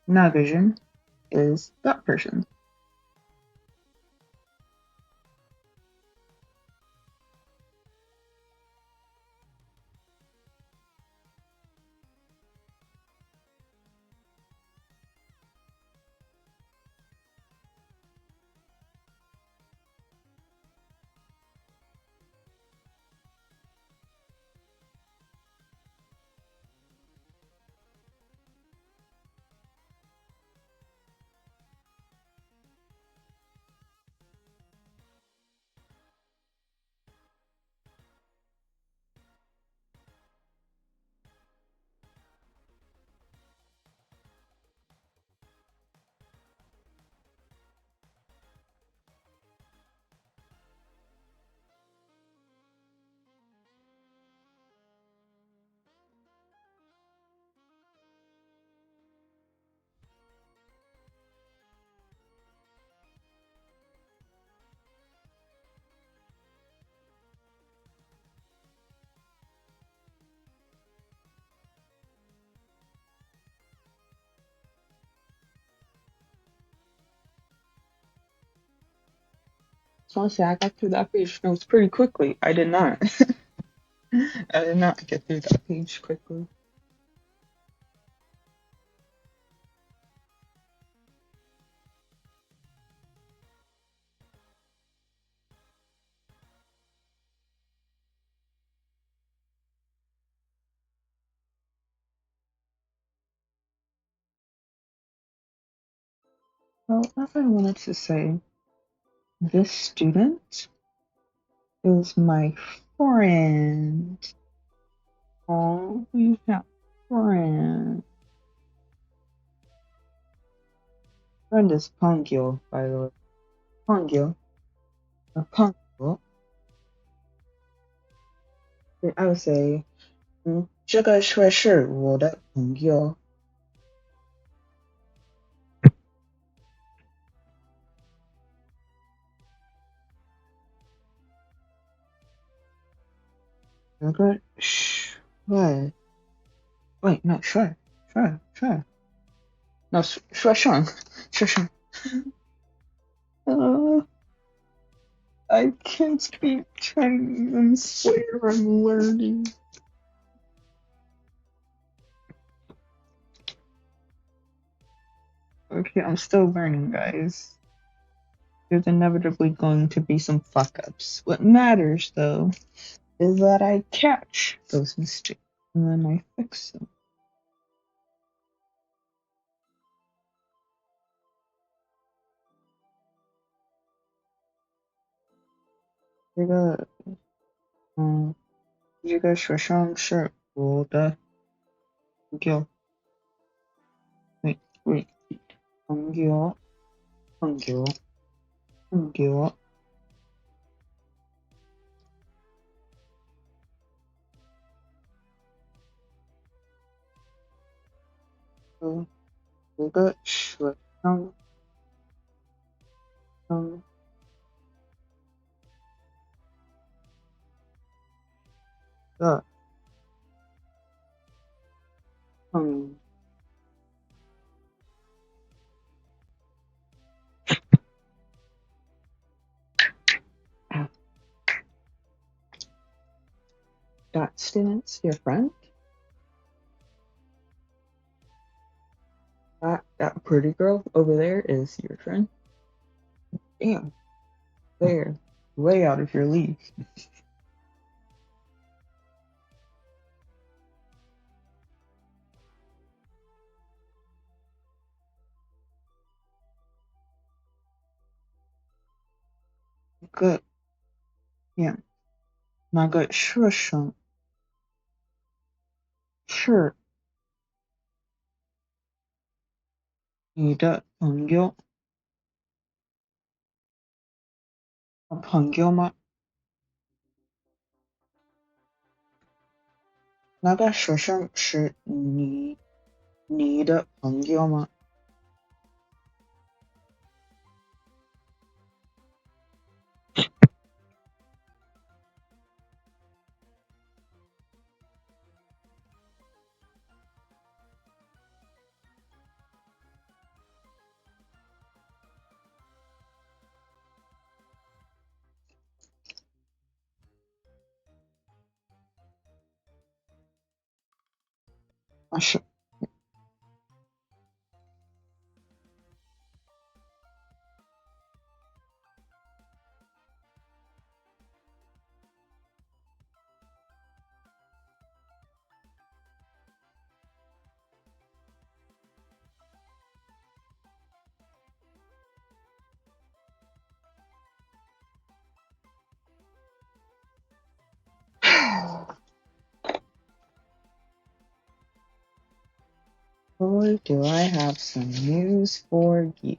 那个人 is that person. So honestly, I got through that page notes pretty quickly. I did not. I did not get through that page quickly. Well, as I wanted to say, this student is my friend. Oh, he's not friend. Friend is Pongyo, by the way. Pongyo. Or Pongyo. I would say, 这个是我的朋友. Wait, no, 帅. No, 说唱. Uh, I can't speak Chinese and swear I'm learning. Okay, I'm still learning, guys. There's inevitably going to be some fuck ups. What matters, though, is that I catch those mistakes and then I fix them.这个，这个学生是我的朋友，对，朋友，呃，这个生的朋 that student's your friend? That pretty girl over there is your friend? Damn, there, way out of your league. Good, yeah. 那个学生是你的朋友吗？那个学生是你的朋友吗？啊是。Boy, do I have some news for you.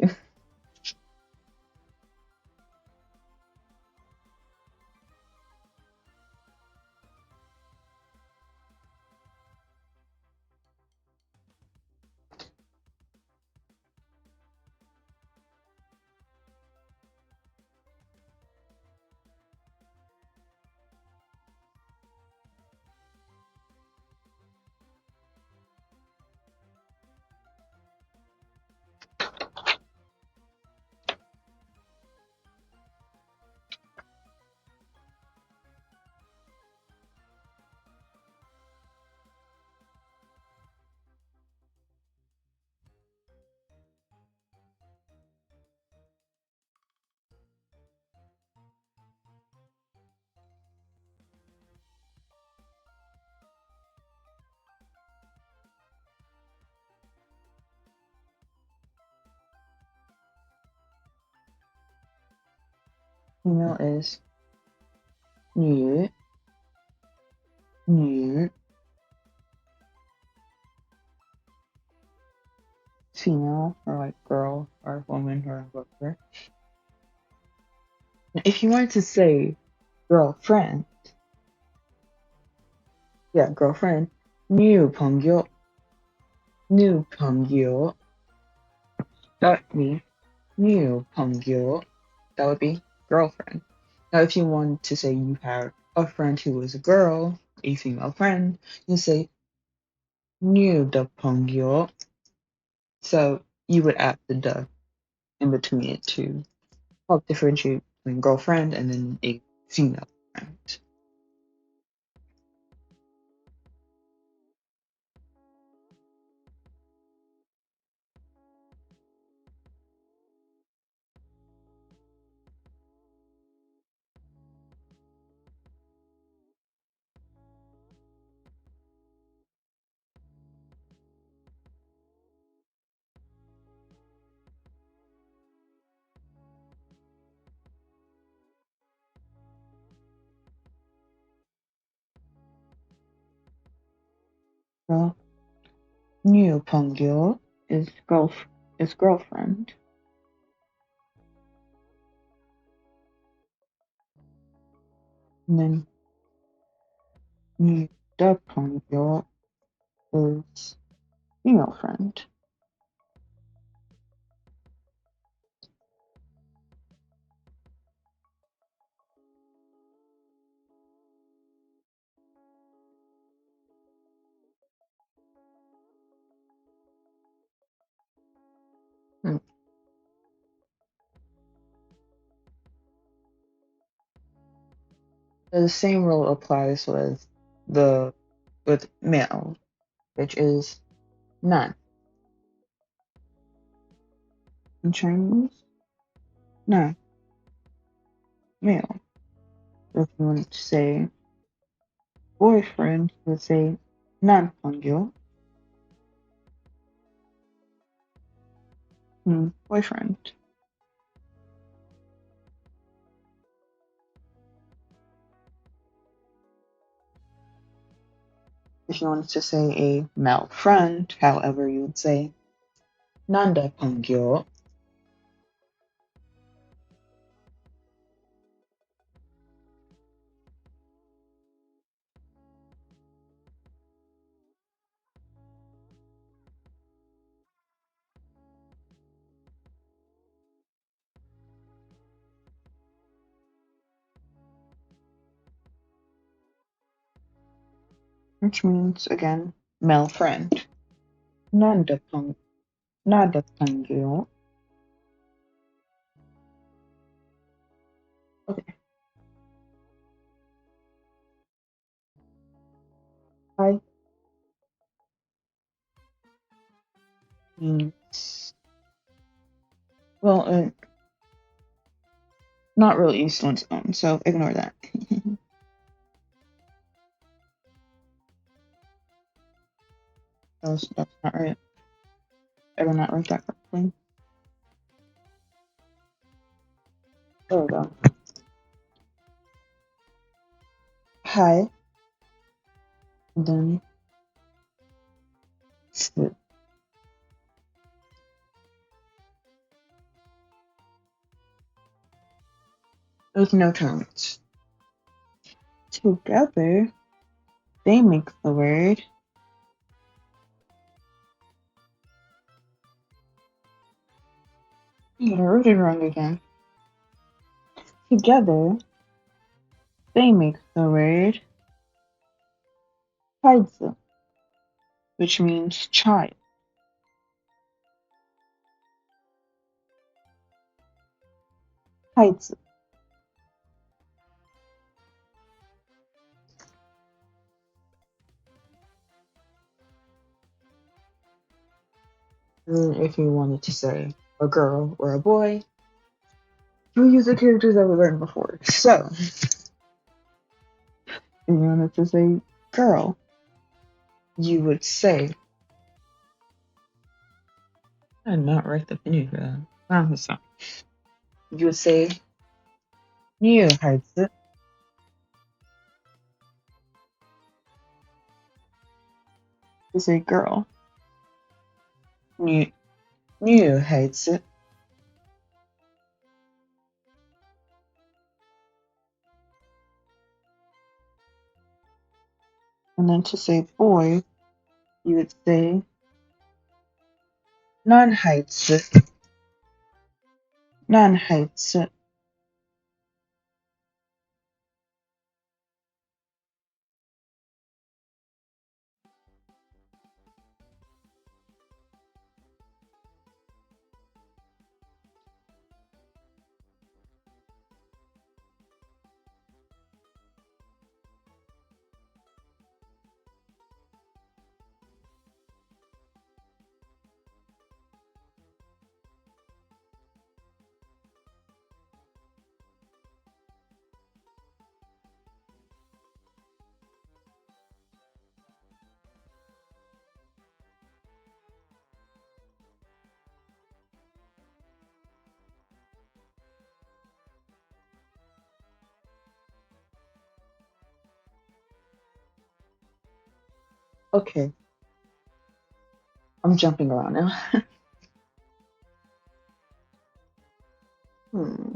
Email is 女 female or like girl or woman or whatever. If you wanted to say girlfriend, yeah, girlfriend, new 朋友, that would be new 朋友, that would be girlfriend. Now, if you want to say you have a friend who is a girl, a female friend, you say new 的朋友. So you would add the "的" in between it to help differentiate between girlfriend and then a female friend. Well, New Pongyo is girlfriend. And then New Pongyo is female friend. Hmm. The same rule applies with male, which is nan. In Chinese, nan, male. So if you want to say boyfriend, you would say nan pongyo, boyfriend. If you wanted to say a male friend, however, you would say nanda pongyo. Which means again male friend. Nanda pong nada pongyo. Okay. Hi means well, not really East one's own, so ignore that. That's not right. I did not write that correctly. There we go. Hi, then sit. With no terms. Together, they make the word. I wrote it wrong again. Together, they make the word "haizi," which means child. Haizi. If you wanted to say a girl or a boy, you use the characters that we learned before. So, if you wanted to say girl, you would say, I did not write the menu for that. So you would say 女孩子. To say girl. 女孩子. And then to say boy, you would say 男孩子. 男孩子. Okay. I'm jumping around now. Hmm.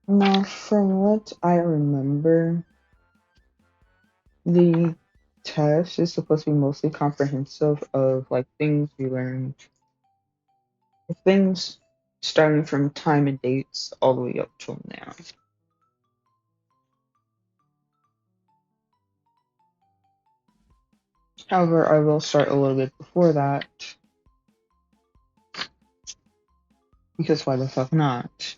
Now, from what I remember, the test is supposed to be mostly comprehensive of like things we learned, things starting from time and dates all the way up till now. However, I will start a little bit before that because why the fuck not?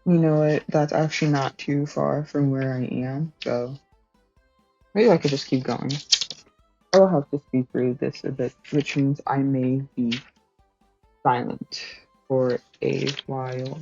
You know what? That's actually not too far from where I am, so maybe I could just keep going. I will have to speed through this a bit, which means I may be silent for a while.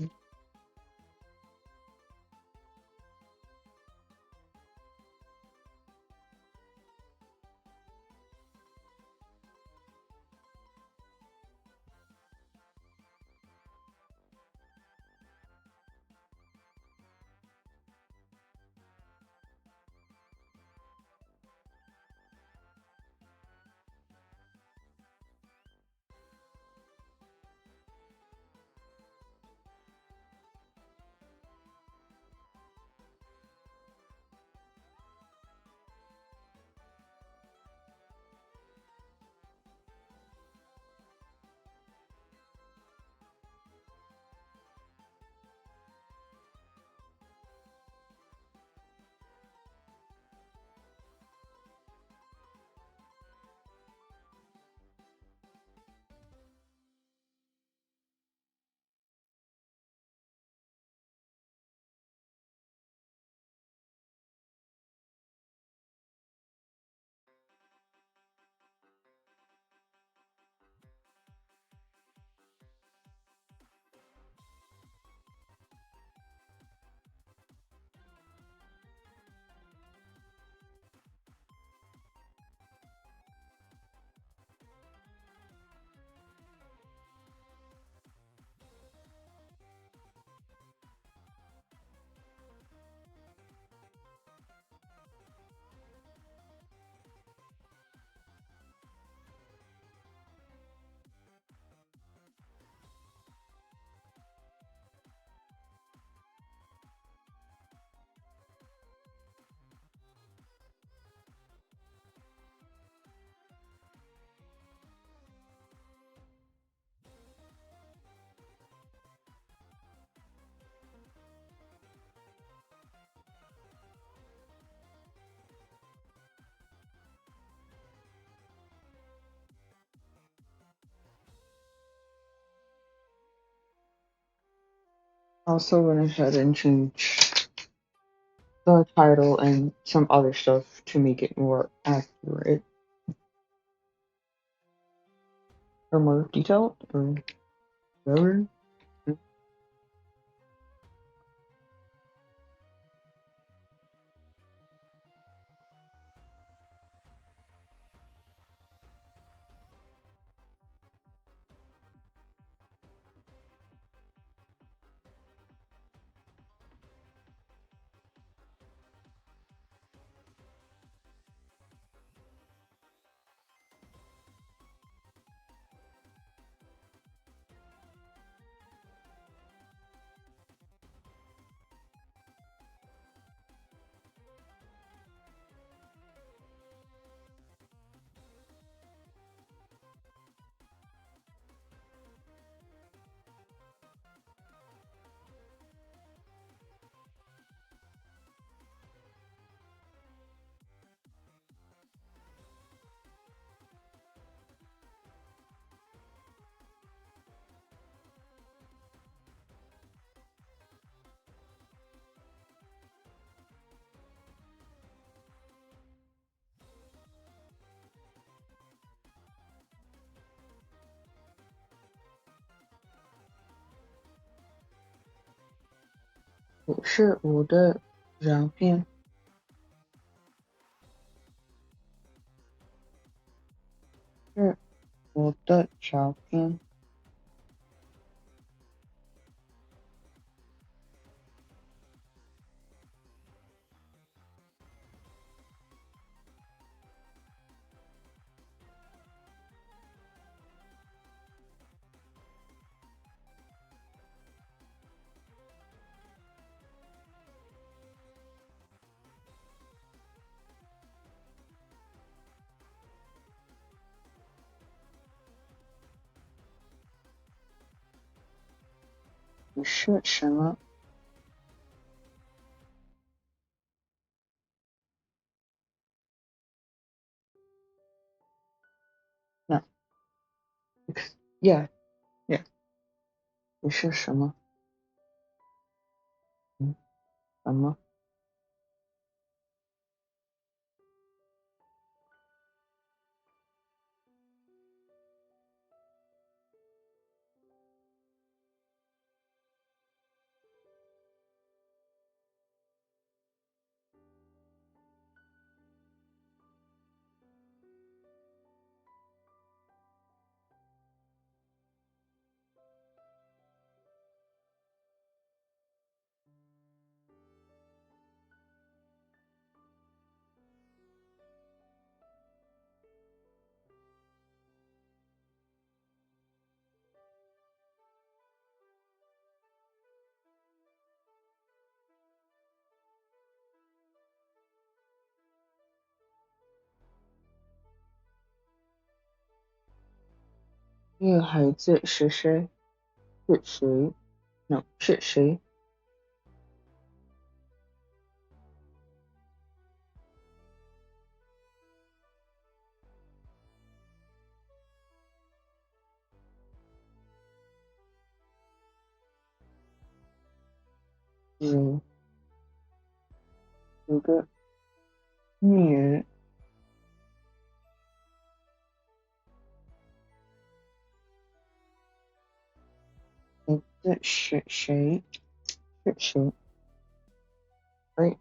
Also went ahead and changed the title and some other stuff to make it more accurate or more detailed or whatever. 我是我的照片，是我的照片。你是什么？那 yeah yeah，你是什么？嗯，什么？这个孩子是谁？是谁？No，是谁？有有个女人，孩子是谁？是谁？哎，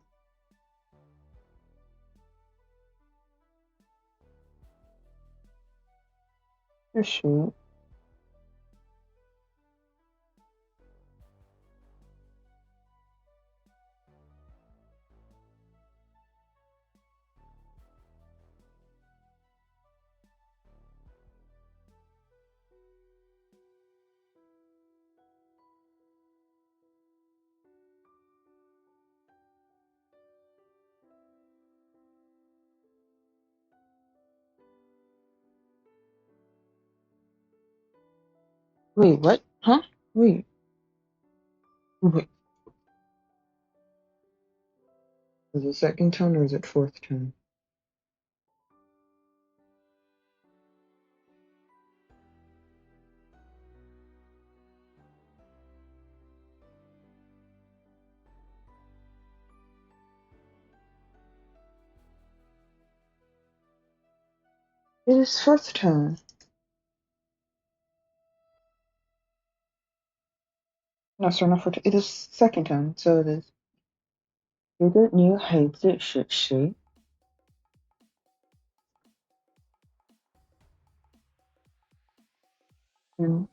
是谁？Wait, what? Huh? Wait, wait. Is it second tone or is it fourth tone? It is fourth tone. No, sorry, not fourth tone. It is second tone. So it is. 这个女孩子是谁？嗯，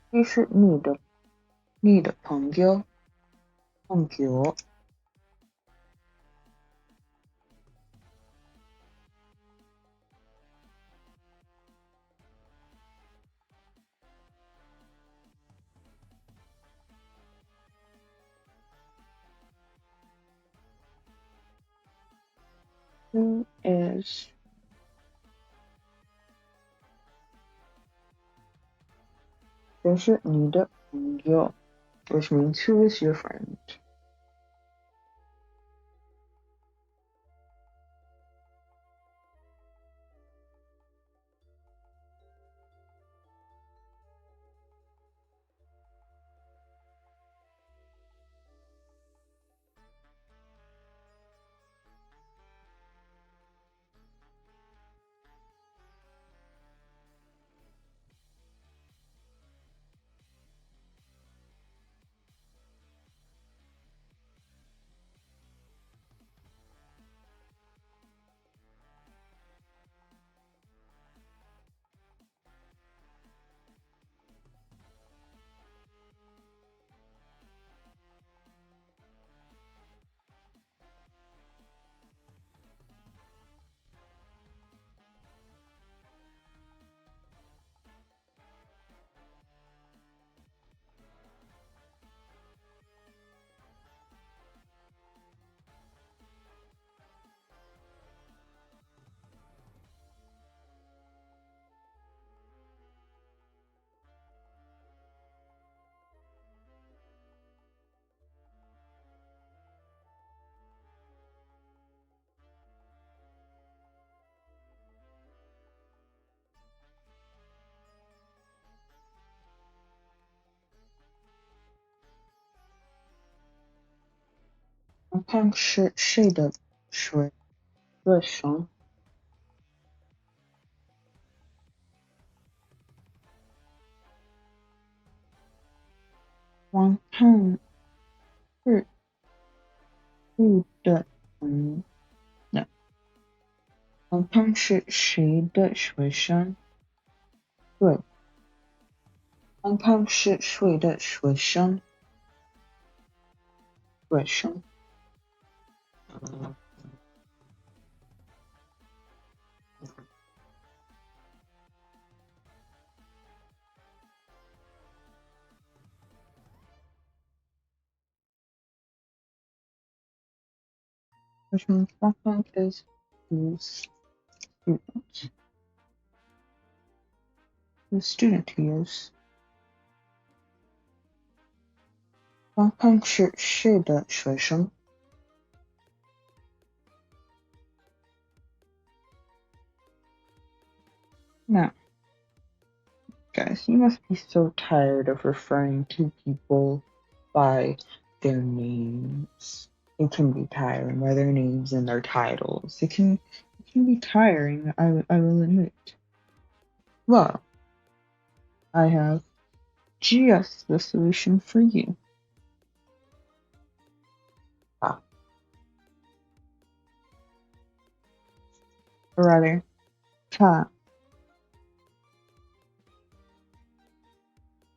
你是你的朋友，朋友。Who is 这是你的朋友，which means who is your friend？王胖是谁的学生？王胖是谁的嗯，那王胖是谁的学生？对，王胖是谁的学生？学生。Which means one point is whose student. The student he is. 王胖是谁的学生？Now, guys, you must be so tired of referring to people by their names. It can be tiring by their names and their titles. It can be tiring, I will admit. Well, I have just the solution for you. Ah, or rather, ta.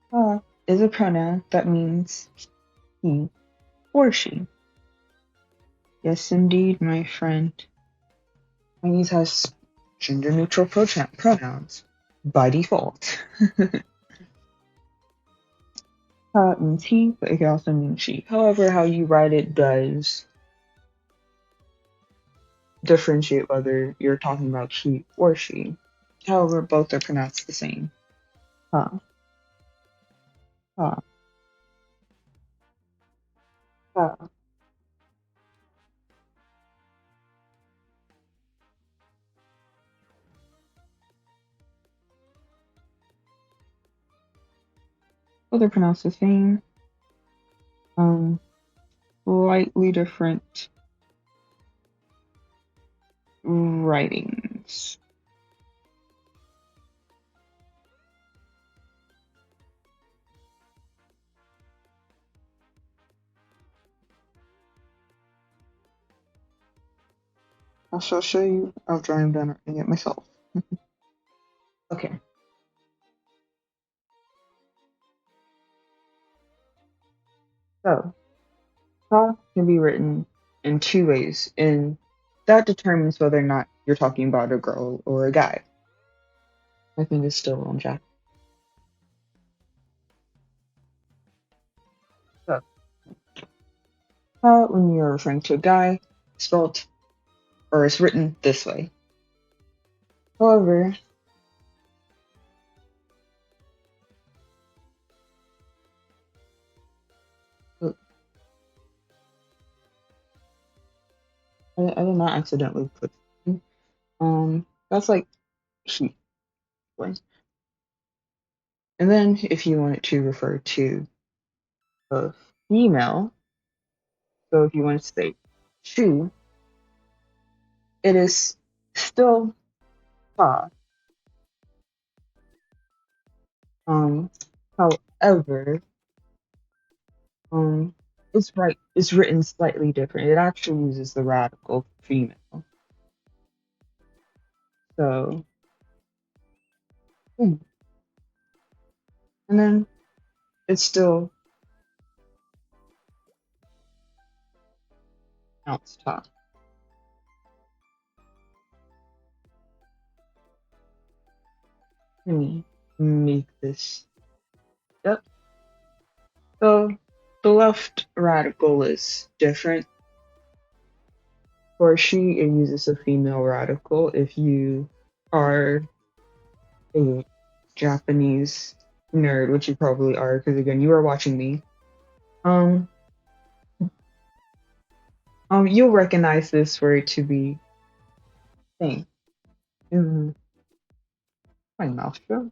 Ta is a pronoun that means he or she. Yes, indeed, my friend. Chinese has gender neutral pronouns by default. Means he, but it can also mean she. However, how you write it does differentiate whether you're talking about he or she. However, both are pronounced the same. Ha, ha, ha. Both are pronounced the same. Slightly different writings. I'll show you. I'll try and done writing it myself. Okay. So, ta can be written in two ways, and that determines whether or not you're talking about a girl or a guy. I think it's still on Jack. So, ta, when you're referring to a guy, spelled or is written this way. However, I did not accidentally put. That's like he. When. And then if you want it to refer to a female, so if you want to say she, it is still ta. However, um, it's written slightly different. It actually uses the radical female. So, and then it's still pronounced ta. Let me make this. Yep. So the left radical is different. For she, it uses a female radical. If you are a Japanese nerd, which you probably are, because again, you are watching me. Um, you'll recognize this word to be thing in my nostril.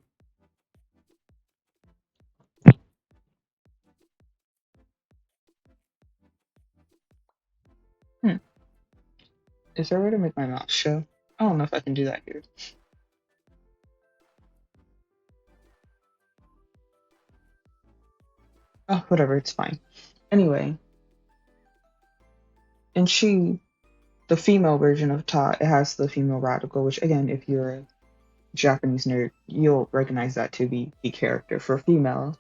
Is there a way to make my mouth show? I don't know if I can do that here. Oh, whatever, it's fine. Anyway, and she, the female version of Ta, it has the female radical, which again, if you're a Japanese nerd, you'll recognize that to be the character for female,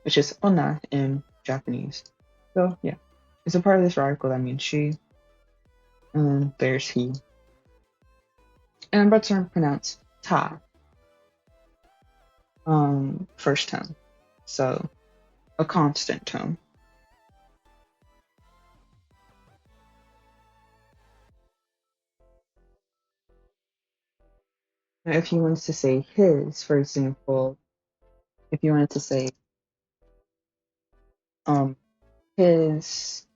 which is Onna in Japanese. So yeah, it's a part of this radical that means she, and then there's he. And I'm about to pronounce Ta, first tone. So a constant tone. Now, if you wanted to say his, for example, if you wanted to say um his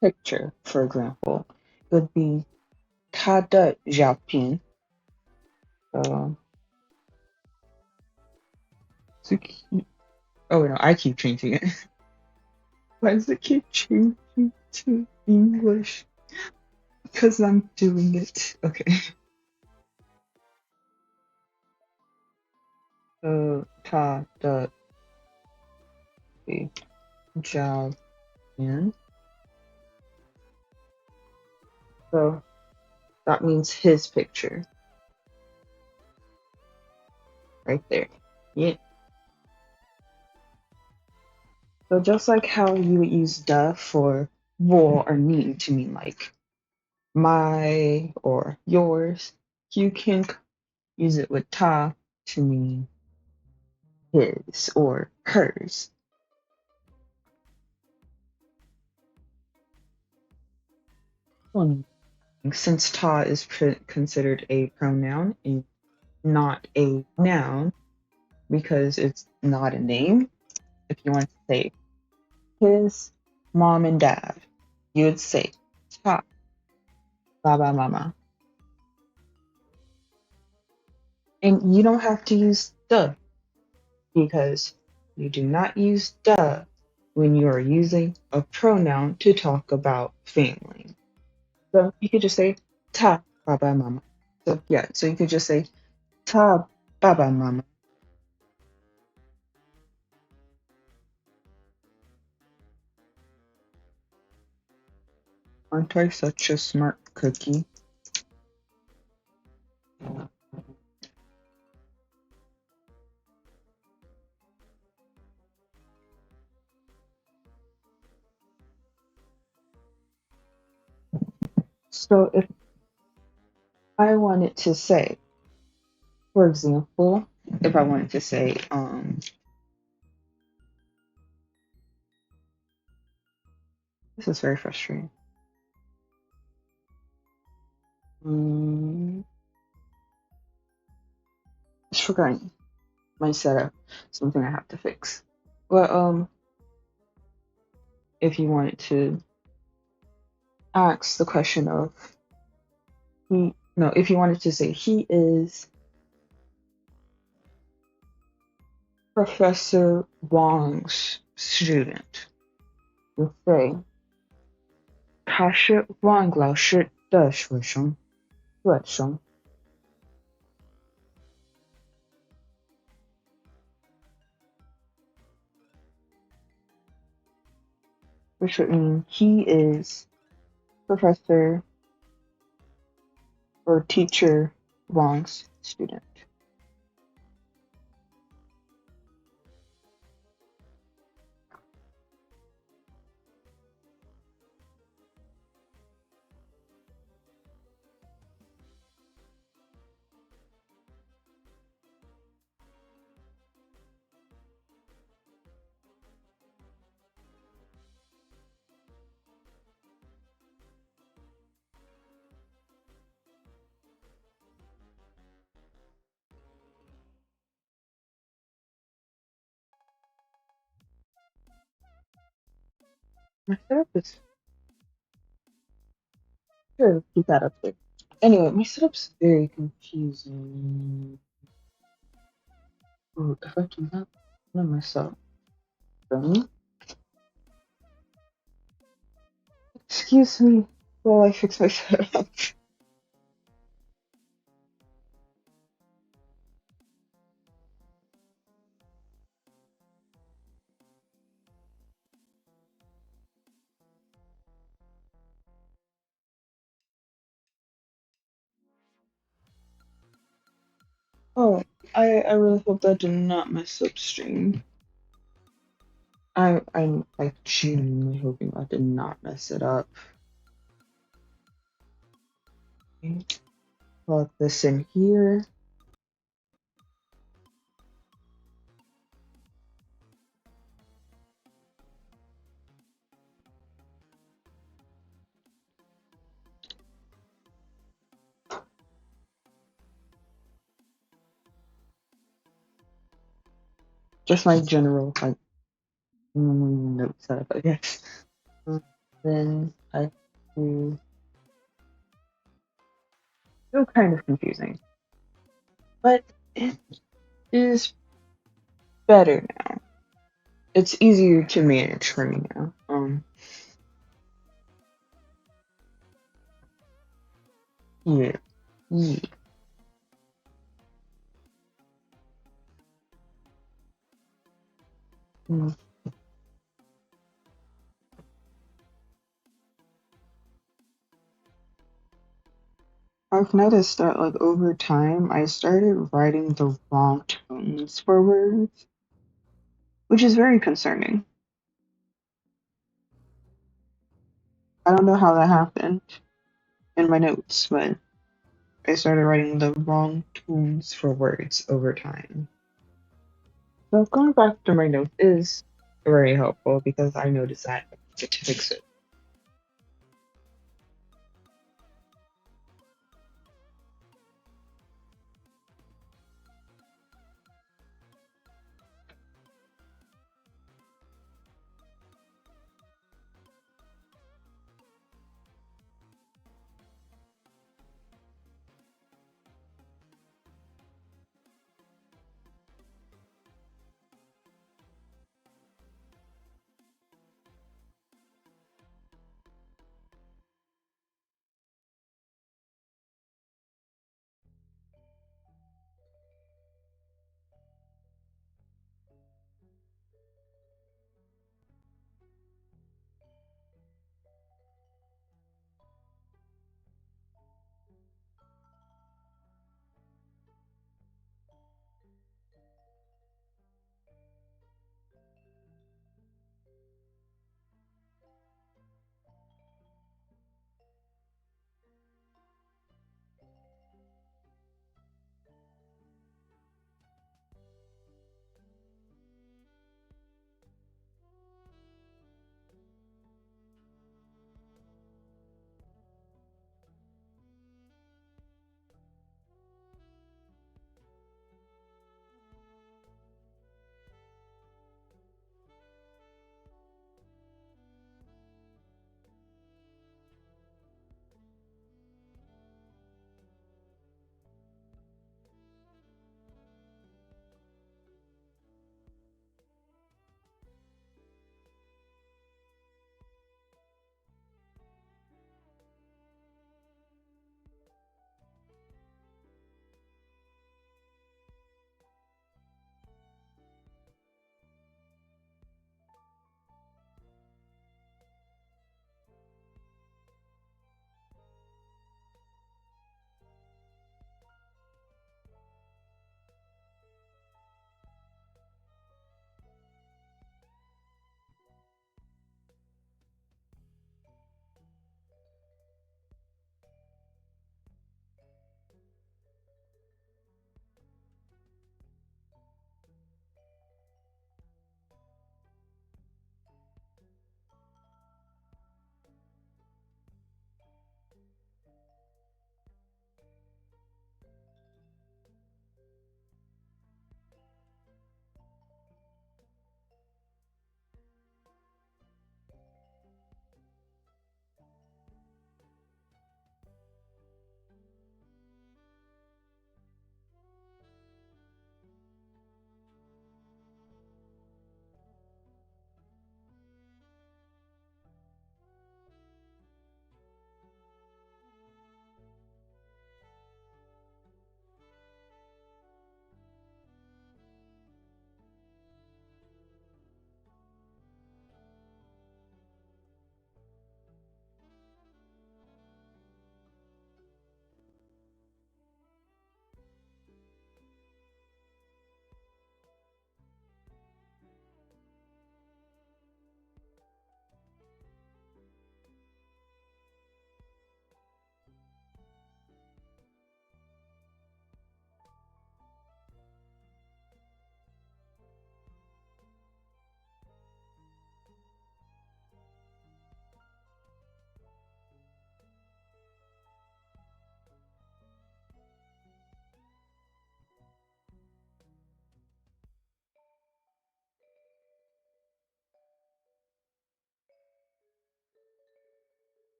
picture, for example, it would be 他的照片. So, oh no, I keep changing it. Why does it keep changing to English? Because I'm doing it. Okay. So, 他的照片. So that means his picture. Right there. Yeah. So just like how you would use "的" for "我" or "你" to mean like my or yours, you can use it with "ta" to mean his or hers. Since "ta" is considered a pronoun and not a noun because it's not a name, if you want to say his mom and dad, you would say "ta baba mama." And you don't have to use "the" because you do not use "the" when you are using a pronoun to talk about family. So you could just say "ta baba mama." So yeah, so you could just say "ta baba mama." Aren't I such a smart cookie? So if I wanted to say, for example, if I wanted to say, this is very frustrating. Just forgotten my setup. Something I have to fix. Well, if you wanted to ask the question of if you wanted to say he is Professor Wang's student, you say 他是王老师的学生. Which would mean he is Professor or Teacher Wang's student. My setup is sure keep that up there. Anyway, my setup's very confusing. Ooh, if I do that, I myself. Excuse me. Well, I fixed my setup. Oh, I really hope that did not mess up stream. I'm like genuinely hoping that did not mess it up. Plug this in here. Just my general like note setup, I guess. Then I do still kind of confusing, but it is better now. It's easier to manage for me now. Yeah, yeah. Mm. I've noticed that like over time, I started writing the wrong tones for words, which is very concerning. I don't know how that happened in my notes, but I started writing the wrong tones for words over time. So going back to my notes is very helpful because I noticed that I needed to fix it.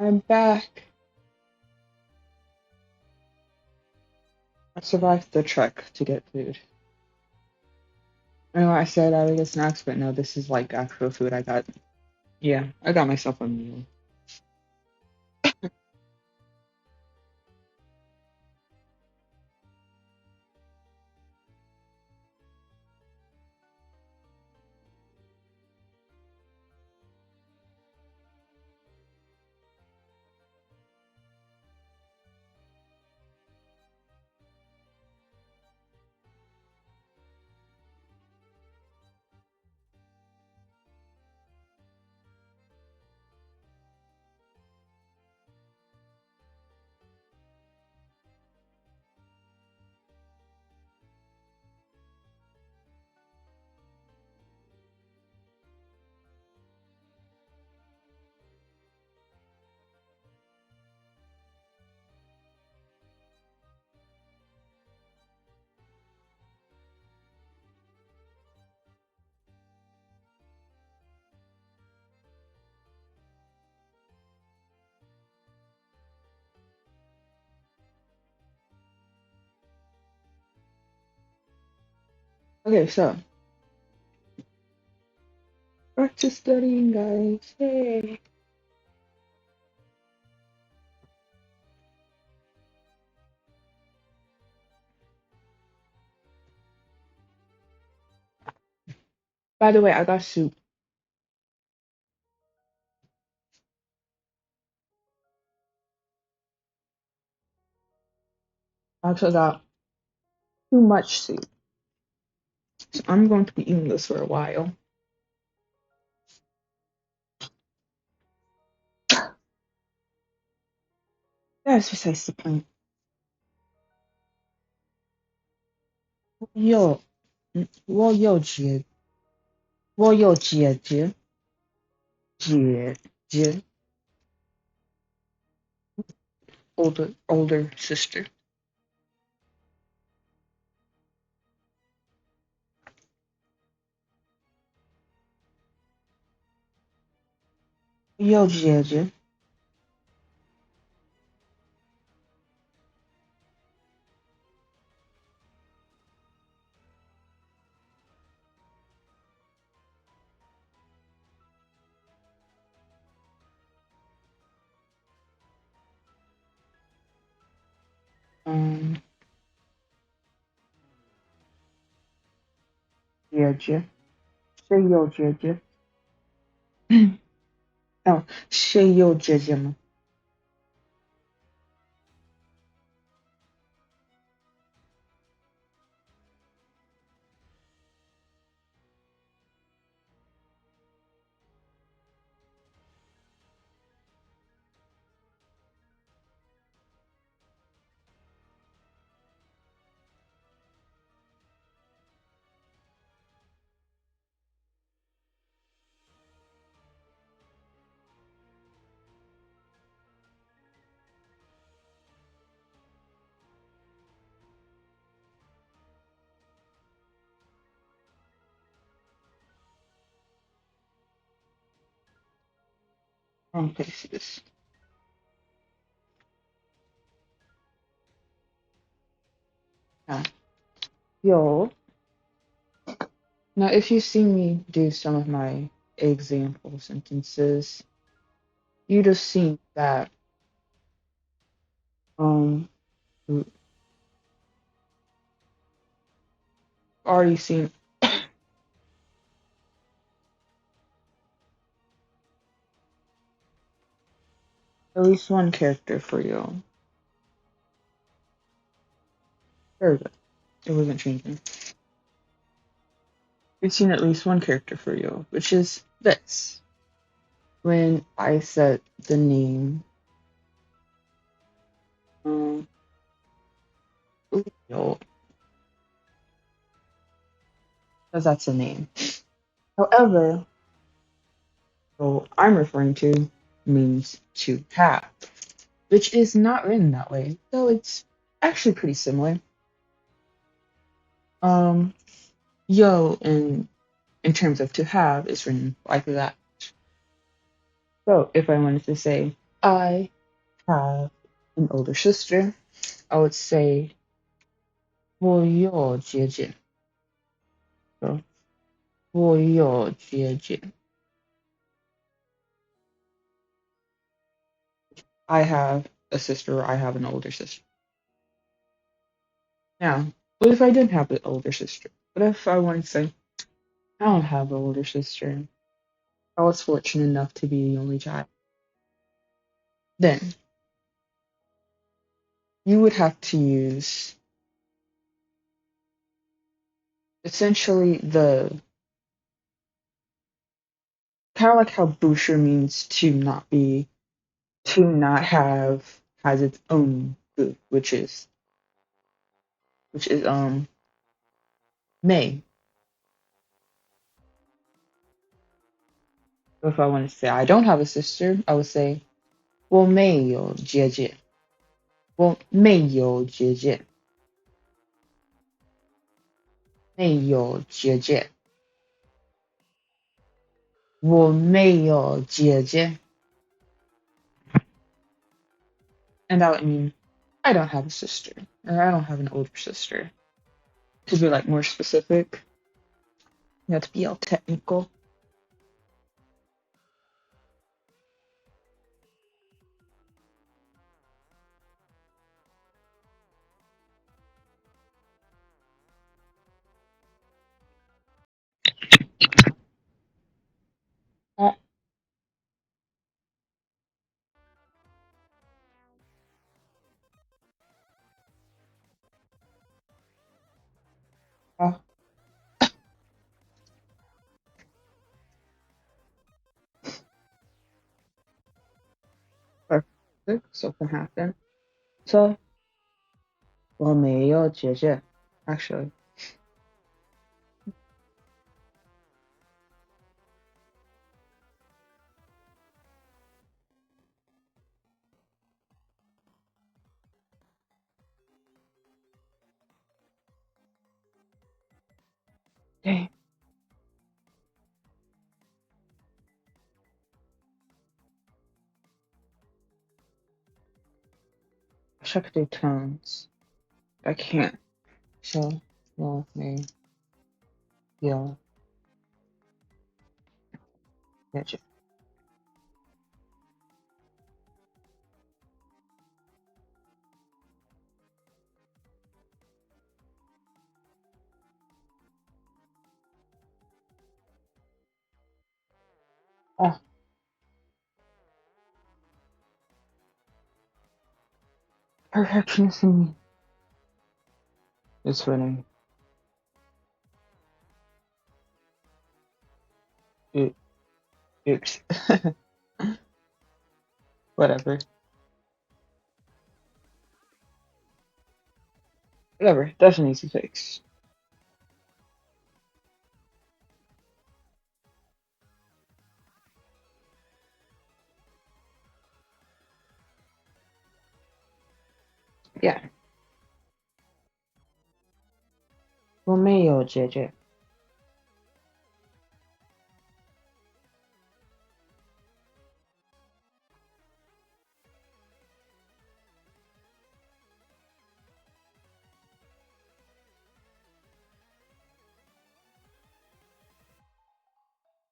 I'm back. I survived the trek to get food. I know I said I would get snacks, but no, this is like actual food I got. Yeah, I got myself a meal. Okay, so back to studying, guys. Yay. By the way, I got soup. I actually got too much soup. So I'm going to be eating this for a while. That's besides the point. Yo, 我有姐姐，older sister. 有姐姐，嗯，姐姐，谁有姐姐？哦，谁有姐姐吗？Wrong places. Ah, yo. Now, if you see me do some of my example sentences, you'd have seen that um already seen at least one character for you. There we go. It wasn't changing. We've seen at least one character for you, which is this. When I said the name um Leo, because that's a name. However, what I'm referring to means to have, which is not written that way, though it's actually pretty similar. Um, yo in terms of to have is written like that. So if I wanted to say I have an older sister. I would say 我有姐姐. So 我有姐姐. I have a sister. I have an older sister. Now, what if I didn't have an older sister? What if I wanted to say, I don't have an older sister. I was fortunate enough to be the only child. Then you would have to use essentially the kind of like how Boucher means to not have has its own group, which is May. If I want to say I don't have a sister, I would say 我没有姐姐. 我没有姐姐.我没有姐姐. And that would mean I don't have a sister, or I don't have an older sister. To be like more specific, you have to be all technical. Uh, uh, Perfect. So can happen. So 我没有姐姐. Actually, dang, I wish I could do tones. I can't. So 我没有姐姐. Oh, perfectionist in me. It's funny. It, oops. Whatever. Whatever. That's an easy fix. Yeah. 我没有姐姐.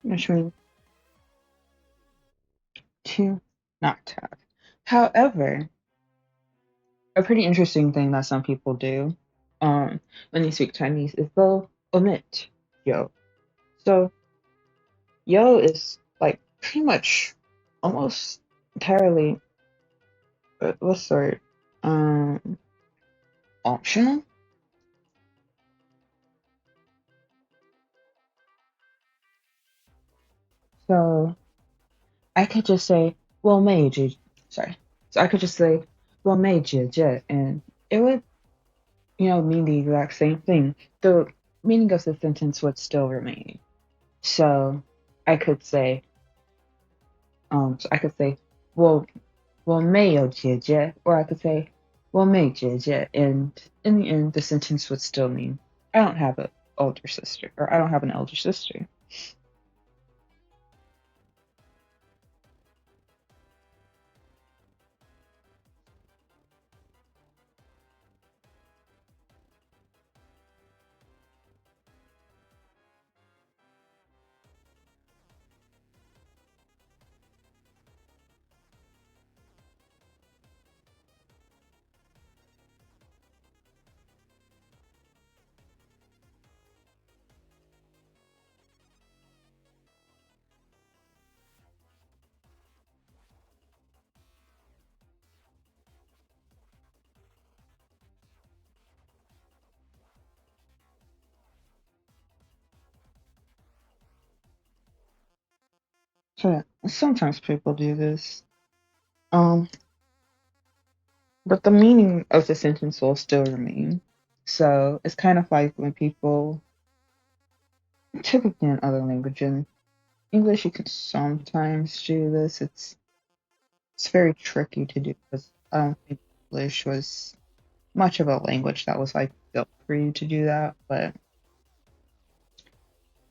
Which means to not have. However, a pretty interesting thing that some people do when they speak Chinese is they'll omit yo. So yo is like pretty much almost entirely what's the word? Optional. So I could just say 我妹姐 sorry. So I could just say 我妹姐姐 and it would mean the exact same thing. The meaning of the sentence would still remain. So I could say, so I could say, well, 我没有姐姐, or I could say, 我没姐姐, and in the end, the sentence would still mean, I don't have an older sister, or I don't have an elder sister. So yeah, sometimes people do this. Um, but the meaning of the sentence will still remain. So it's kind of like when people, typically in other languages, English, you can sometimes do this. It's very tricky to do because I don't think English was much of a language that was like built for you to do that. But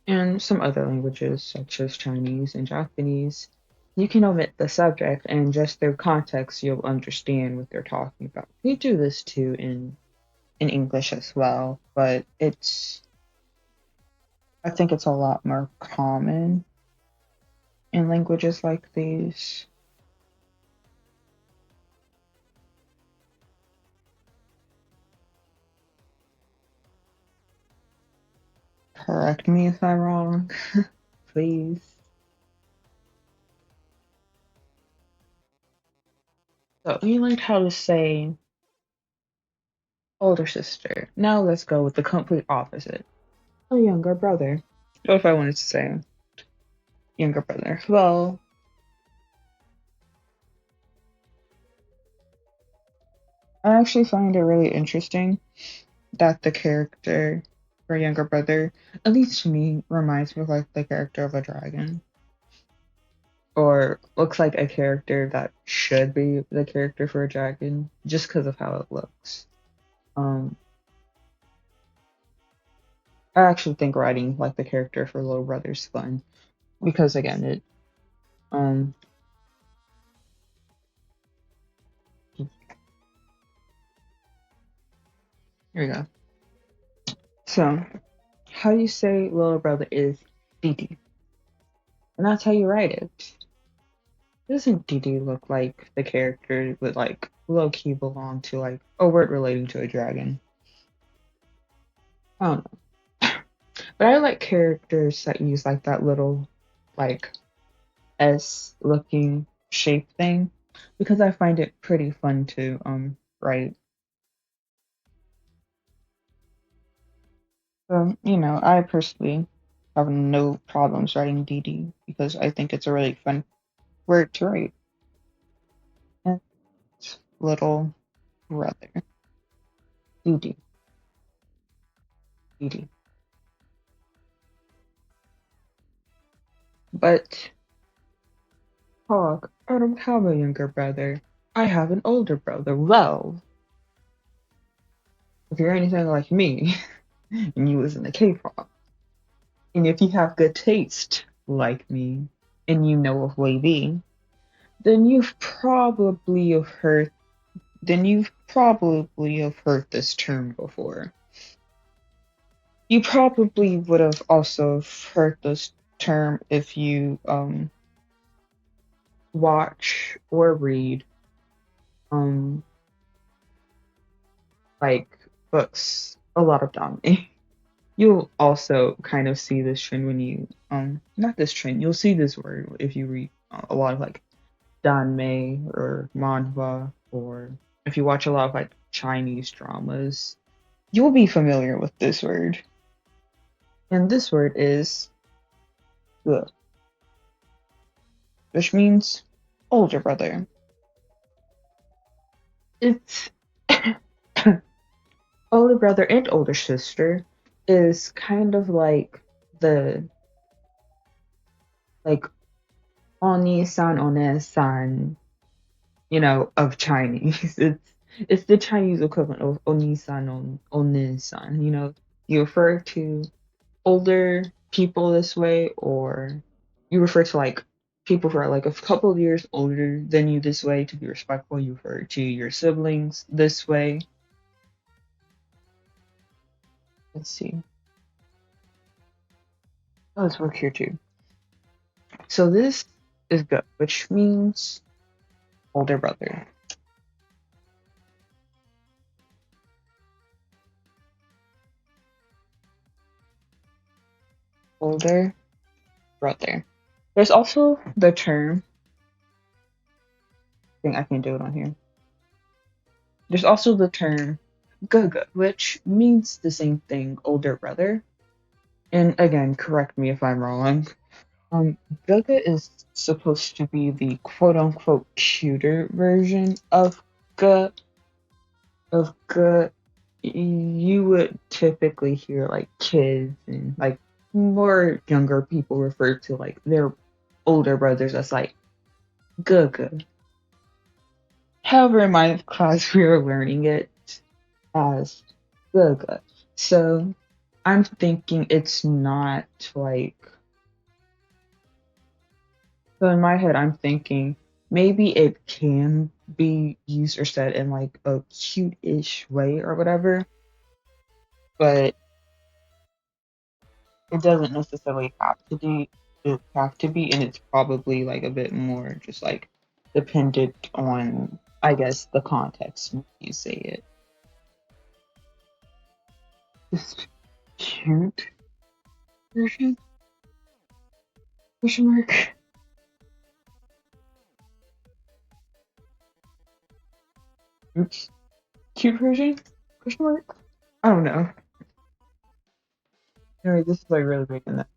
in some other languages, such as Chinese and Japanese, you can omit the subject and just through context you'll understand what they're talking about. We do this too in English as well, but I think it's a lot more common in languages like these. Correct me if I'm wrong, please. So we learned how to say older sister. Now let's go with the complete opposite. A younger brother. What if I wanted to say younger brother? Well, I actually find it really interesting that the character for younger brother, at least to me, reminds me of like the character of a dragon. Or looks like a character that should be the character for a dragon, just because of how it looks. Um, I actually think writing like the character for little brother's fun because again, it um here we go. So how you say little brother is Didi, and that's how you write it. Doesn't Didi look like the character would like low key belong to like a word relating to a dragon? I don't know. But I like characters that use like that little like S looking shape thing because I find it pretty fun to write. I personally have no problems writing DD because I think it's a really fun word to write. And it's little brother. DD. DD. But Hog, I don't have a younger brother. I have an older brother. Well, if you're anything like me and you listen to K-pop, and if you have good taste like me and you know of Wavy, then you've probably have heard this term before. You probably would have also heard this term if you watch or read um like books a lot of Domini. You'll also kind of see this trend when you not this trend, you'll see this word if you read a lot of like danmei or manhwa, or if you watch a lot of like Chinese dramas, you'll be familiar with this word. And this word is "ge," which means older brother. It's older brother and older sister is kind of like the like oni-san, one-san, of Chinese. It's the Chinese equivalent of oni-san, one-san. You refer to older people this way, or you refer to like people who are like a couple of years older than you this way to be respectful. You refer to your siblings this way. Let's see. Oh, let's work here too. So this is good, which means older brother. Older brother. There's also the term, I think I can do it on here. There's also the term gaga, which means the same thing, older brother. And again, correct me if I'm wrong. Um, Gaga is supposed to be the quote unquote cuter version of G G. You would typically hear like kids and like more younger people refer to like their older brothers as like Gaga. However, in my class, we are learning it as Gaga. So I'm thinking it's not like, so in my head, I'm thinking maybe it can be used or said in like a cute-ish way or whatever, but it doesn't necessarily have to be, and it's probably like a bit more just like dependent on, I guess, the context when you say it. Just cute version? Question mark. Oops. Cute version? Question mark. I don't know. Anyway, this is like really big and that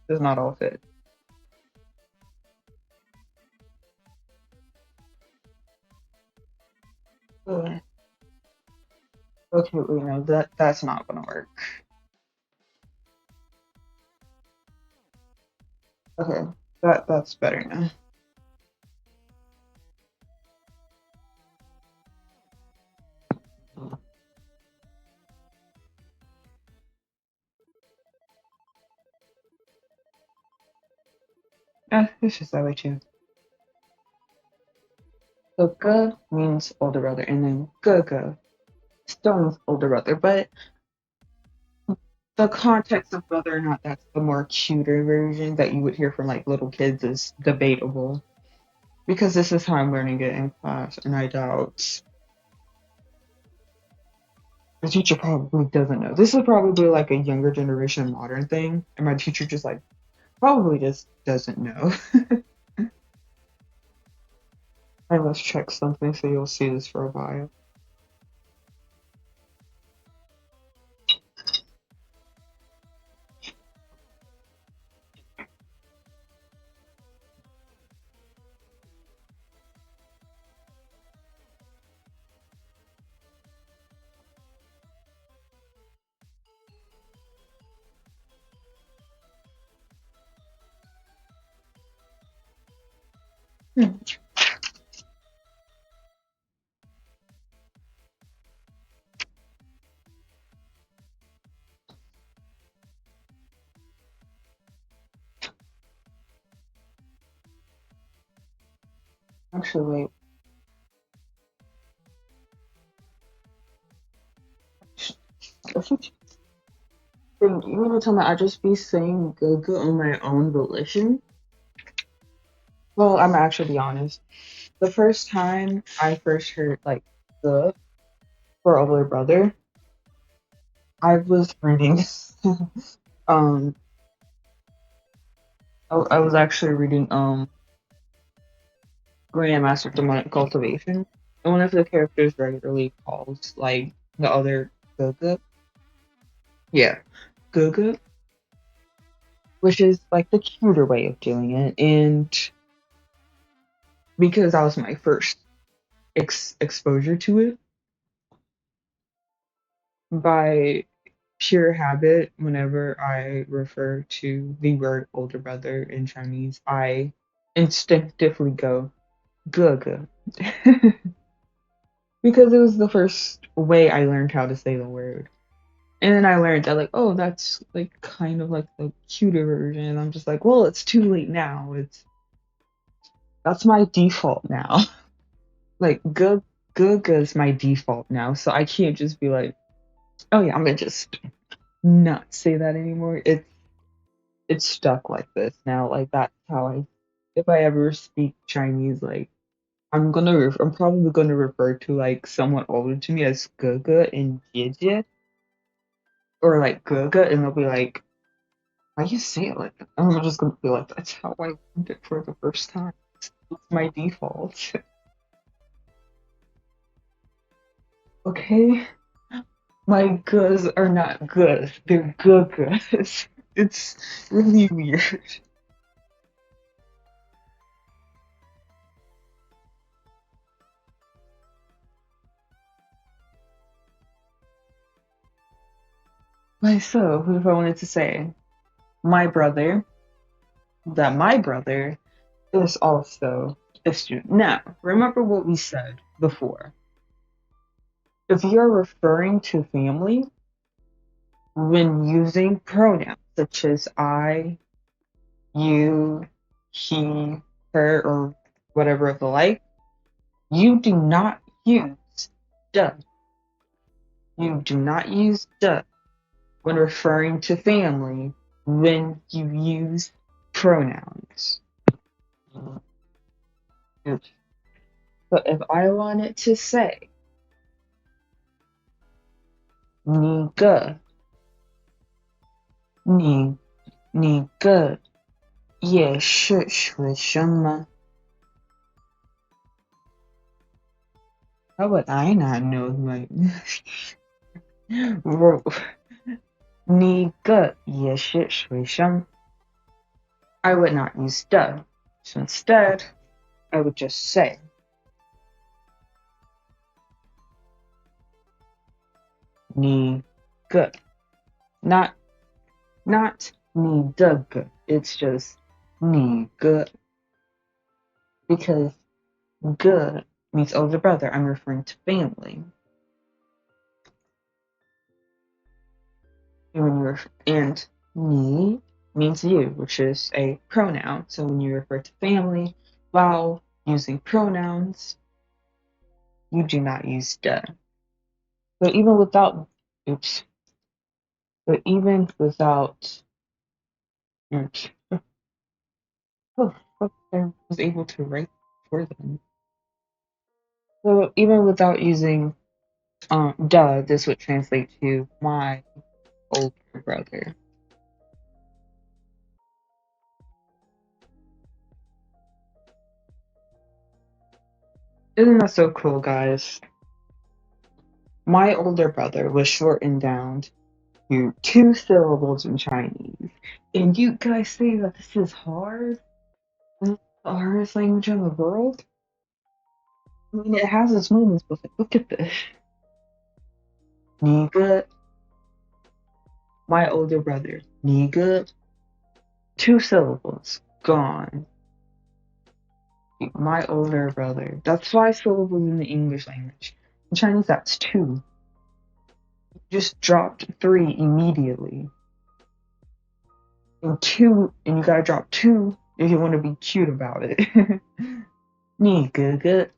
does not all fit. Ugh. Okay, wait, no, that's not gonna work. Okay, that's better now. It's just that way too. So G means older brother, and then G still means older brother, but the context of whether or not that's the more cuter version that you would hear from like little kids is debatable. Because this is how I'm learning it in class, and I doubt the teacher probably doesn't know. This is probably like a younger generation modern thing, and my teacher just like probably just doesn't know. I must check something so you'll see this for a while. Hmm. Actually, wait. You mean to tell me I just be saying Gaga on my own volition? Well, I'm actually be honest. The first time I first heard like the for older brother, I was reading um I was actually reading Grandmaster Demonic Cultivation. And one of the characters regularly calls like the other Gaga. Yeah. Gaga, which is like the cuter way of doing it. And because that was my first exposure to it, by pure habit, whenever I refer to the word older brother in Chinese, I instinctively go Gaga. Because it was the first way I learned how to say the word. And then I learned that like, oh, that's like kind of like the cuter version. And I'm just like, well, it's too late now. It's That's my default now. Like Gaga is my default now. So I can't just be like, oh yeah, I'm gonna just not say that anymore. It's stuck like this now. Like that's how I if I ever speak Chinese, like I'm probably gonna refer to like someone older to me as Gaga and Jie or like Gaga, and they'll be like, "Why you say it like that?" And I'm just gonna be like, "That's how I learned it for the first time. It's my default." Okay, my goods are not good. They're good goods. It's really weird. Myself, if I wanted to say, my brother, that my brother is also a student. Now, remember what we said before. If you're referring to family when using pronouns such as I, you, he, her, or whatever of the like, you do not use the. You do not use the when referring to family when you use pronouns. So if I wanted to say 你个也是学生吗? How would I not know who I 你个也是学生? I would not use the. So instead, I would just say 你个. Not 你的个. It's just 你个. Because 个 means older brother. I'm referring to family. And 你 means you, which is a pronoun. So when you refer to family while using pronouns, you do not use the. But even without, oops. But even without, oops. Oh, fuck, I was able to write for them. So even without using duh, this would translate to my older brother. Isn't that so cool, guys? My older brother was shortened down to 2 syllables in Chinese. And you guys say that this is hard? This is the hardest language in the world? I mean, it has its moments, but look at this. 你个, my older brother. 你个, 2 syllables, gone. My older brother. That's 5 syllables in the English language. In Chinese, that's 2. You just dropped 3 immediately. And 2, and you gotta drop 2 if you want to be cute about it. 你哥哥.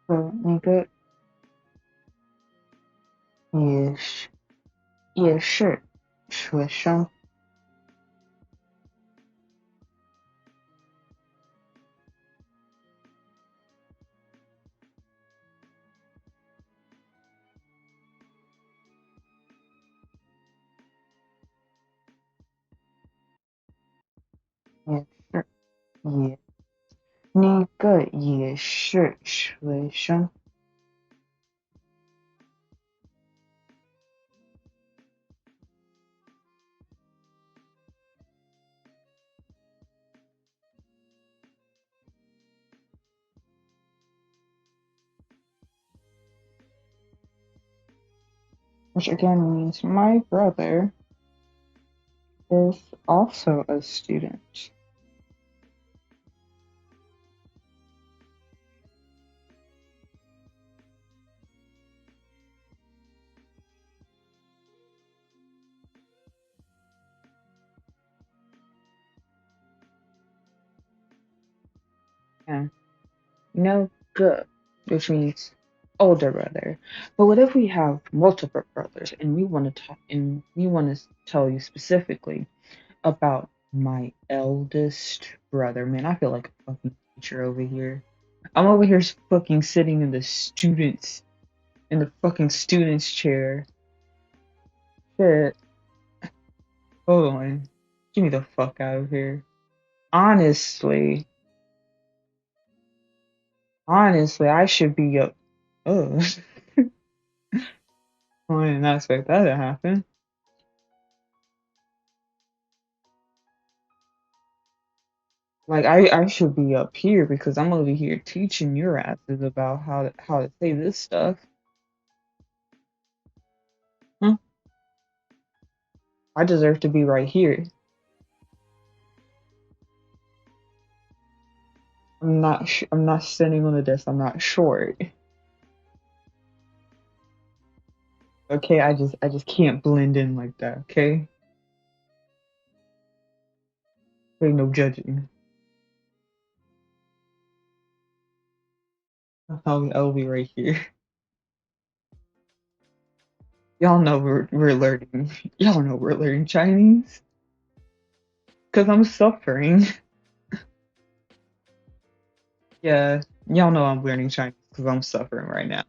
So 你个也是学生. Which again means my brother is also a student. Yeah. No good, which means older brother. But what if we have multiple brothers and we want to talk and we want to tell you specifically about my eldest brother? Man, I feel like a fucking teacher over here. I'm over here fucking sitting in the fucking student's chair. Shit. Hold on. Get me the fuck out of here. Honestly, I should be up. Oh, I did not expect that to happen. Like I should be up here because I'm over here teaching your asses about how to say this stuff. Huh? I deserve to be right here. I'm not sitting on the desk. I'm not short. Okay, I just can't blend in like that. Okay, ain't no judging. I'll be right here. Y'all know we're learning. Y'all know we're learning Chinese because I'm suffering. Yeah, y'all know I'm learning Chinese because I'm suffering right now.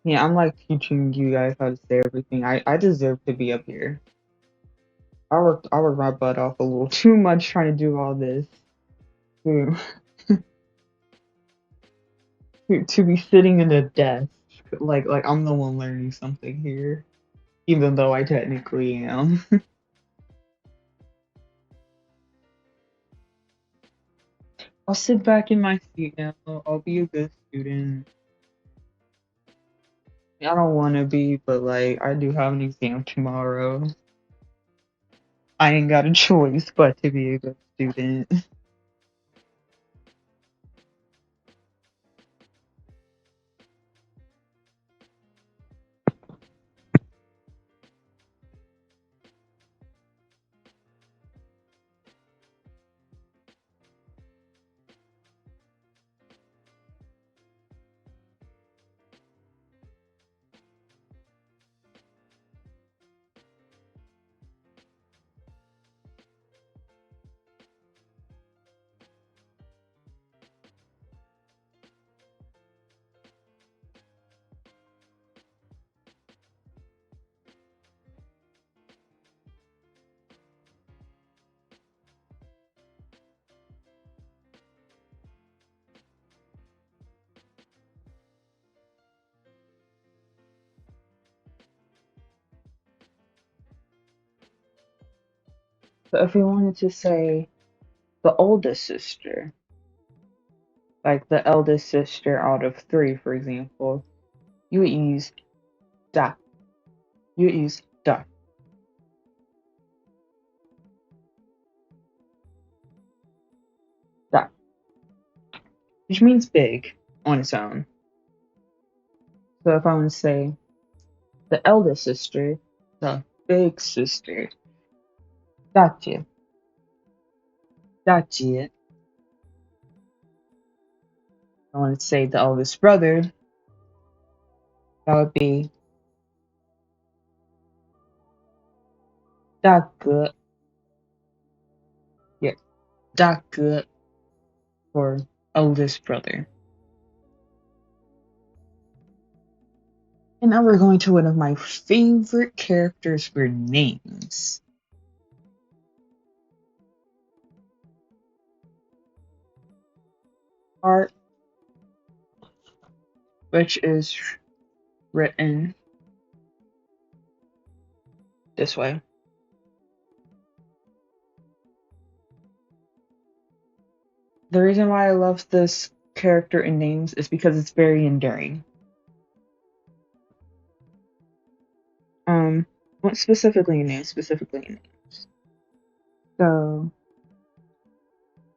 Yeah, I'm like teaching you guys how to say everything. I deserve to be up here. I worked my butt off a little too much trying to do all this. To, to be sitting in a desk. Like I'm the one learning something here. Even though I technically am. I'll sit back in my seat now. I'll be a good student. I don't want to be, but like I do have an exam tomorrow. I ain't got a choice but to be a good student. So if we wanted to say the oldest sister, like the eldest sister out of three, for example, you would use da. You would use da. Da. Which means big on its own. So if I want to say the eldest sister, the big sister, 大姐, 大姐. I want to say the eldest brother, that would be 大哥. Yeah, 大哥 for eldest brother. And now we're going to one of my favorite characters for names. Art, which is written this way. The reason why I love this character in names is because it's very enduring. What specifically in names? Specifically in names. So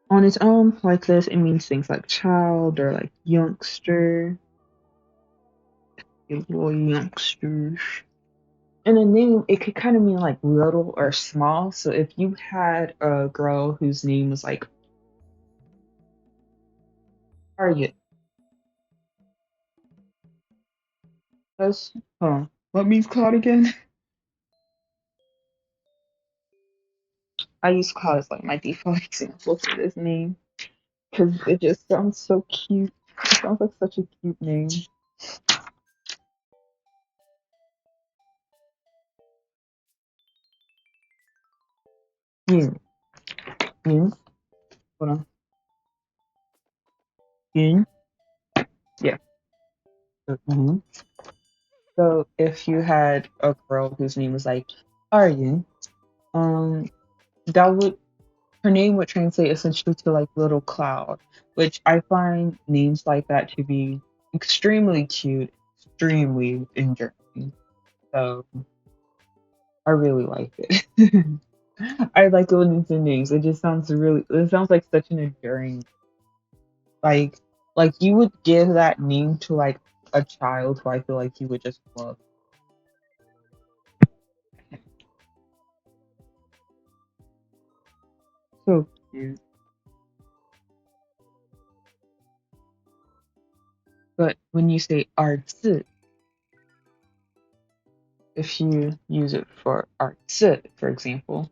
on its own, like this, it means things like child or like youngster, little youngsters. In a name, it could kind of mean like little or small. So if you had a girl whose name was like Target, that's what means Cloud again? I use Cloud as like my default example for this name because it just sounds so cute. It sounds like such a cute name. Yeah. Yin. Hold on. Yin. Yeah. Mhm. So if you had a girl whose name was like Aryan, um, that would her name would translate essentially to like little cloud, which I find names like that to be extremely cute, extremely endearing. So I really like it. I like it when it's in names. It just sounds really. It sounds like such an endearing, like you would give that name to like a child who I feel like you would just love. So cute. But when you say arts, if you use it for arts, for example,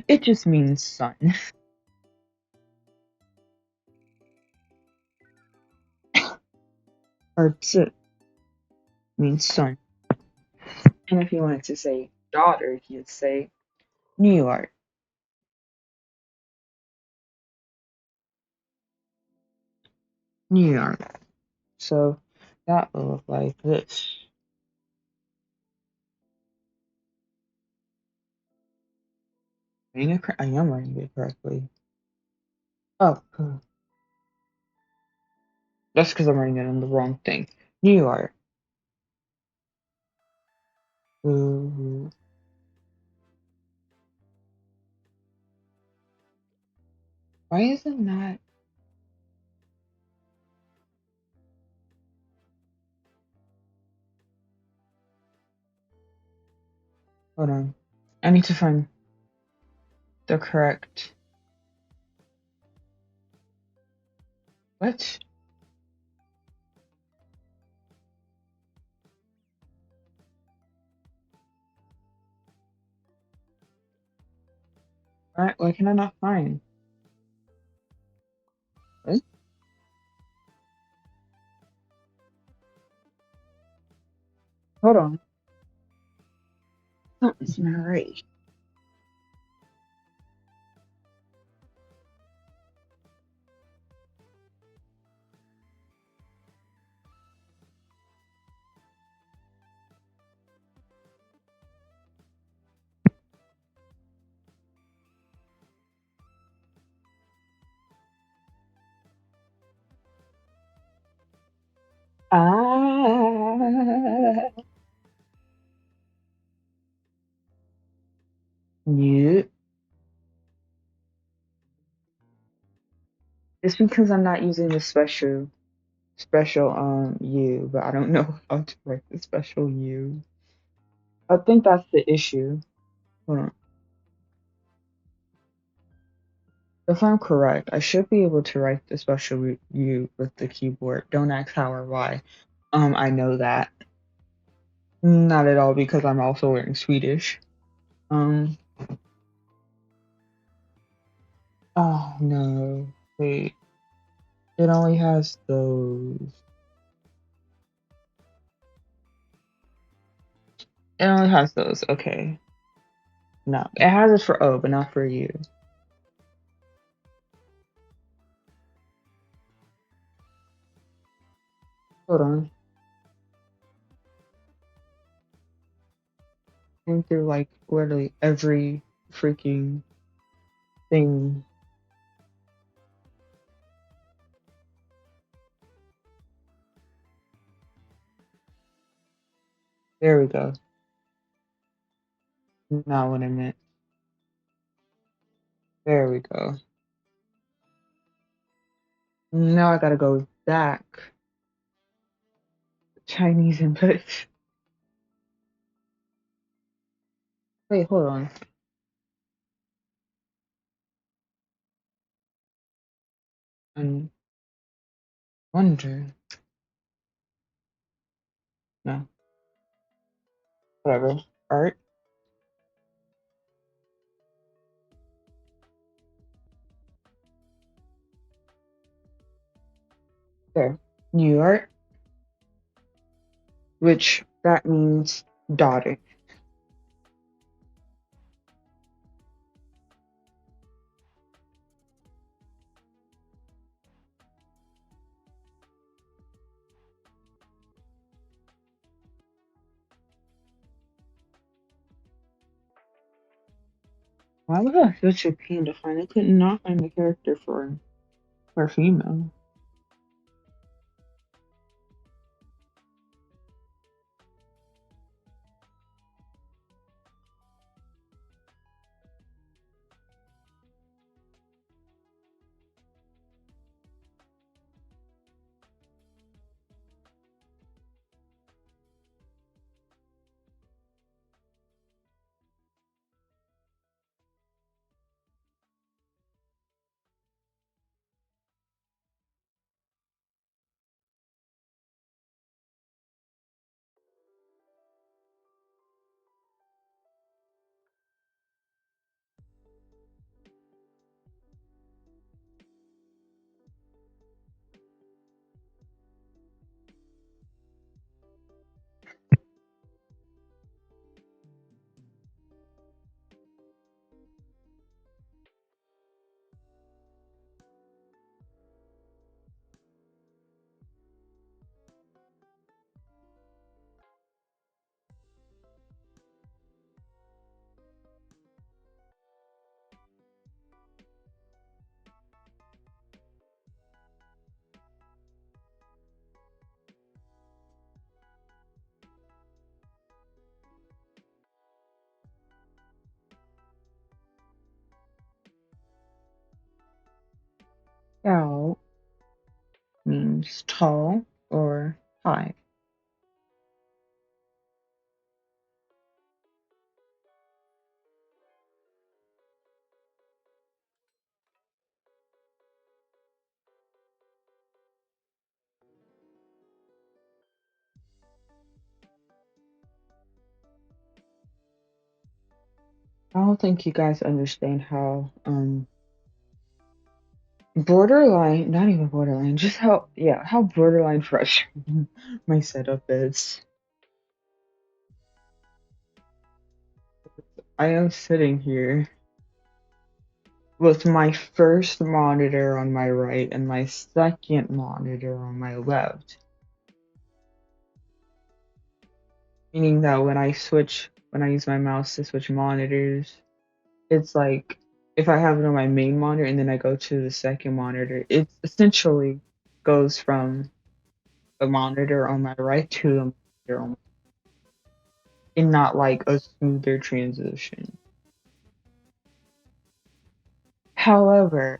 it just means sun. Arts means sun. And if you wanted to say daughter, you'd say New York, New York. So that will look like this. I am writing it correctly. Oh, that's because I'm writing it on the wrong thing. New York. Ooh. Why isn't that? Hold on. I need to find the correct. What? Why can I not find? What? Hold on. Something's not right. Ah. Yeah. It's because I'm not using the special U, but I don't know how to write the special U. I think that's the issue. Hold on. If I'm correct, I should be able to write the special U with the keyboard. Don't ask how or why. I know that. Not at all because I'm also learning Swedish. Um, oh no. Wait. It only has those. It only has those. Okay. No. It has it for O, but not for U. Hold on. Went through like literally every freaking thing. There we go. Not what I meant. There we go. Now I gotta go back. Chinese input. Wait, hold on. I wonder. No, whatever. Art. There. New York, which that means daughter. Why was I such a pain to find? I could not find the character for female. Tall means tall or high. I don't think you guys understand how borderline, not even borderline, just how borderline frustrating my setup is. I am sitting here with my first monitor on my right and my second monitor on my left. Meaning that when I use my mouse to switch monitors, it's like if I have it on my main monitor and then I go to the second monitor, it essentially goes from the monitor on my right to the monitor on my, and not like a smoother transition. However,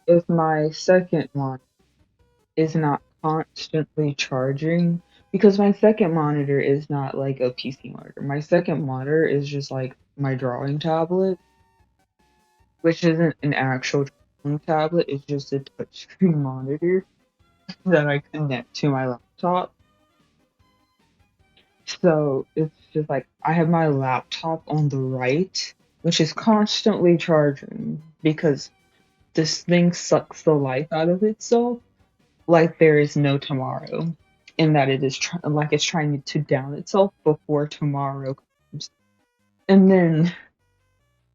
if my second monitor is not constantly charging, because my second monitor is not like a PC monitor. My second monitor is just like my drawing tablet, which isn't an actual drawing tablet, it's just a touchscreen monitor that I connect to my laptop. So it's just like I have my laptop on the right, which is constantly charging because this thing sucks the life out of itself like there is no tomorrow, in that it is like it's trying to down itself before tomorrow comes. And then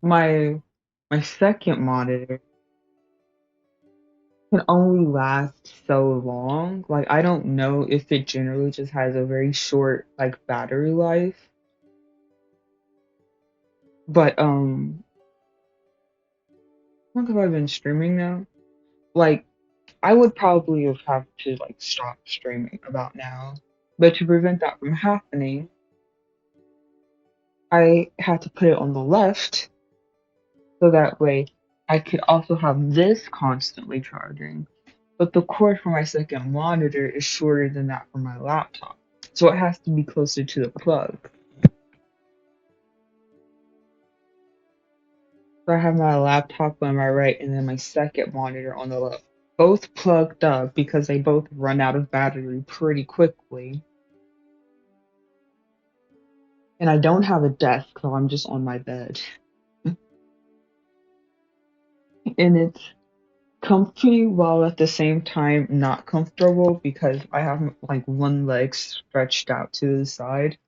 my my second monitor can only last so long. Like I don't know if it generally just has a very short like battery life. But how long have I been streaming now? Like I would probably have to like stop streaming about now. But to prevent that from happening, I had to put it on the left so that way I could also have this constantly charging. But the cord for my second monitor is shorter than that for my laptop. So it has to be closer to the plug. So I have my laptop on my right and then my second monitor on the left. Both plugged up because they both run out of battery pretty quickly. And I don't have a desk, so I'm just on my bed. And it's comfy while at the same time not comfortable because I have like one leg stretched out to the side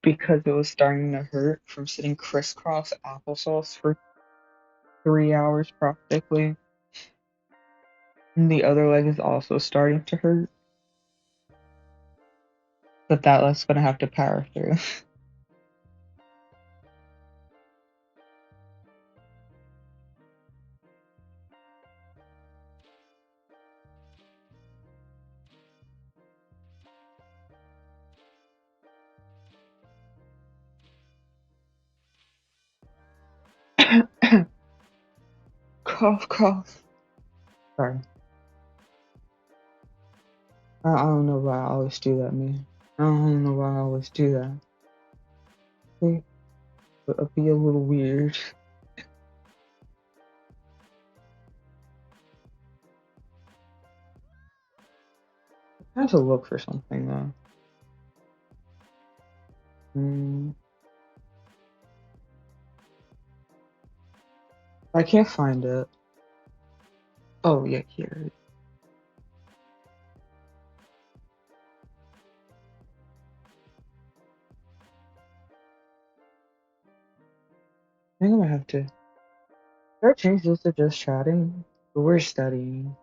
because it was starting to hurt from sitting crisscross applesauce for 3 hours practically. And the other leg is also starting to hurt, but that leg's gonna have to power through. cough, cough. Sorry. I don't know why I always do that, man. I don't know why I always do that. Okay, but it'll be a little weird. I have to look for something though. Hmm. I can't find it. Oh yeah, here. I think I'm gonna have to. Should I change this to just chatting? But we're studying.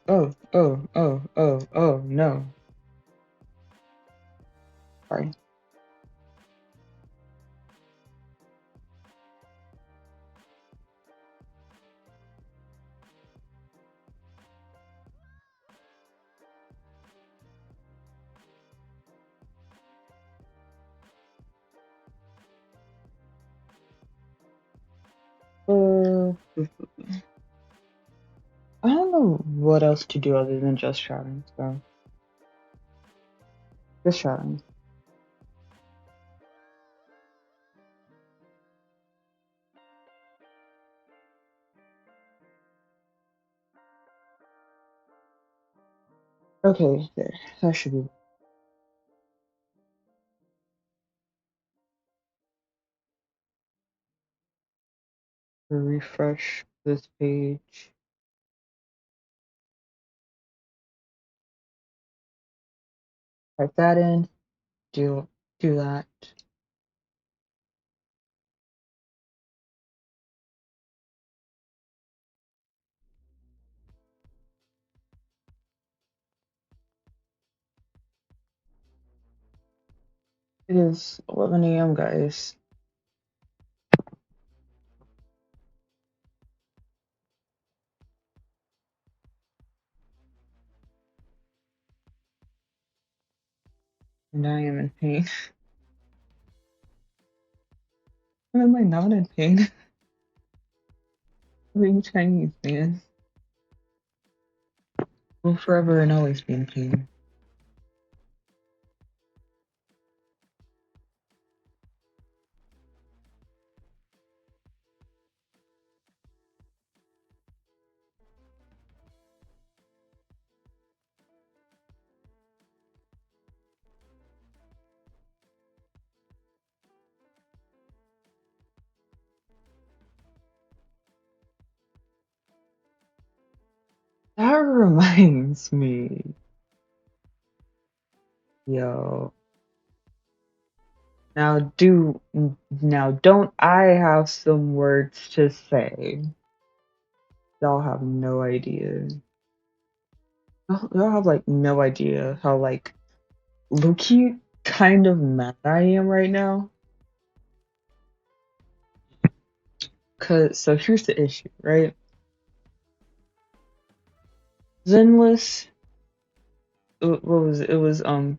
Oh, oh, no. Sorry. I don't know what else to do other than just chatting, so just chatting. Okay, there. That should be. Refresh this page. Type that in. Do that. It is 11 a.m., guys. And I am in pain. Why am I not in pain? I'm being Chinese, man. Will forever and always be in pain. That reminds me. Yo. Now don't I have some words to say? Y'all have no idea. Y'all have like no idea how like low-key kind of mad I am right now. Cause so here's the issue, right? Zenless, what was it? It was uh,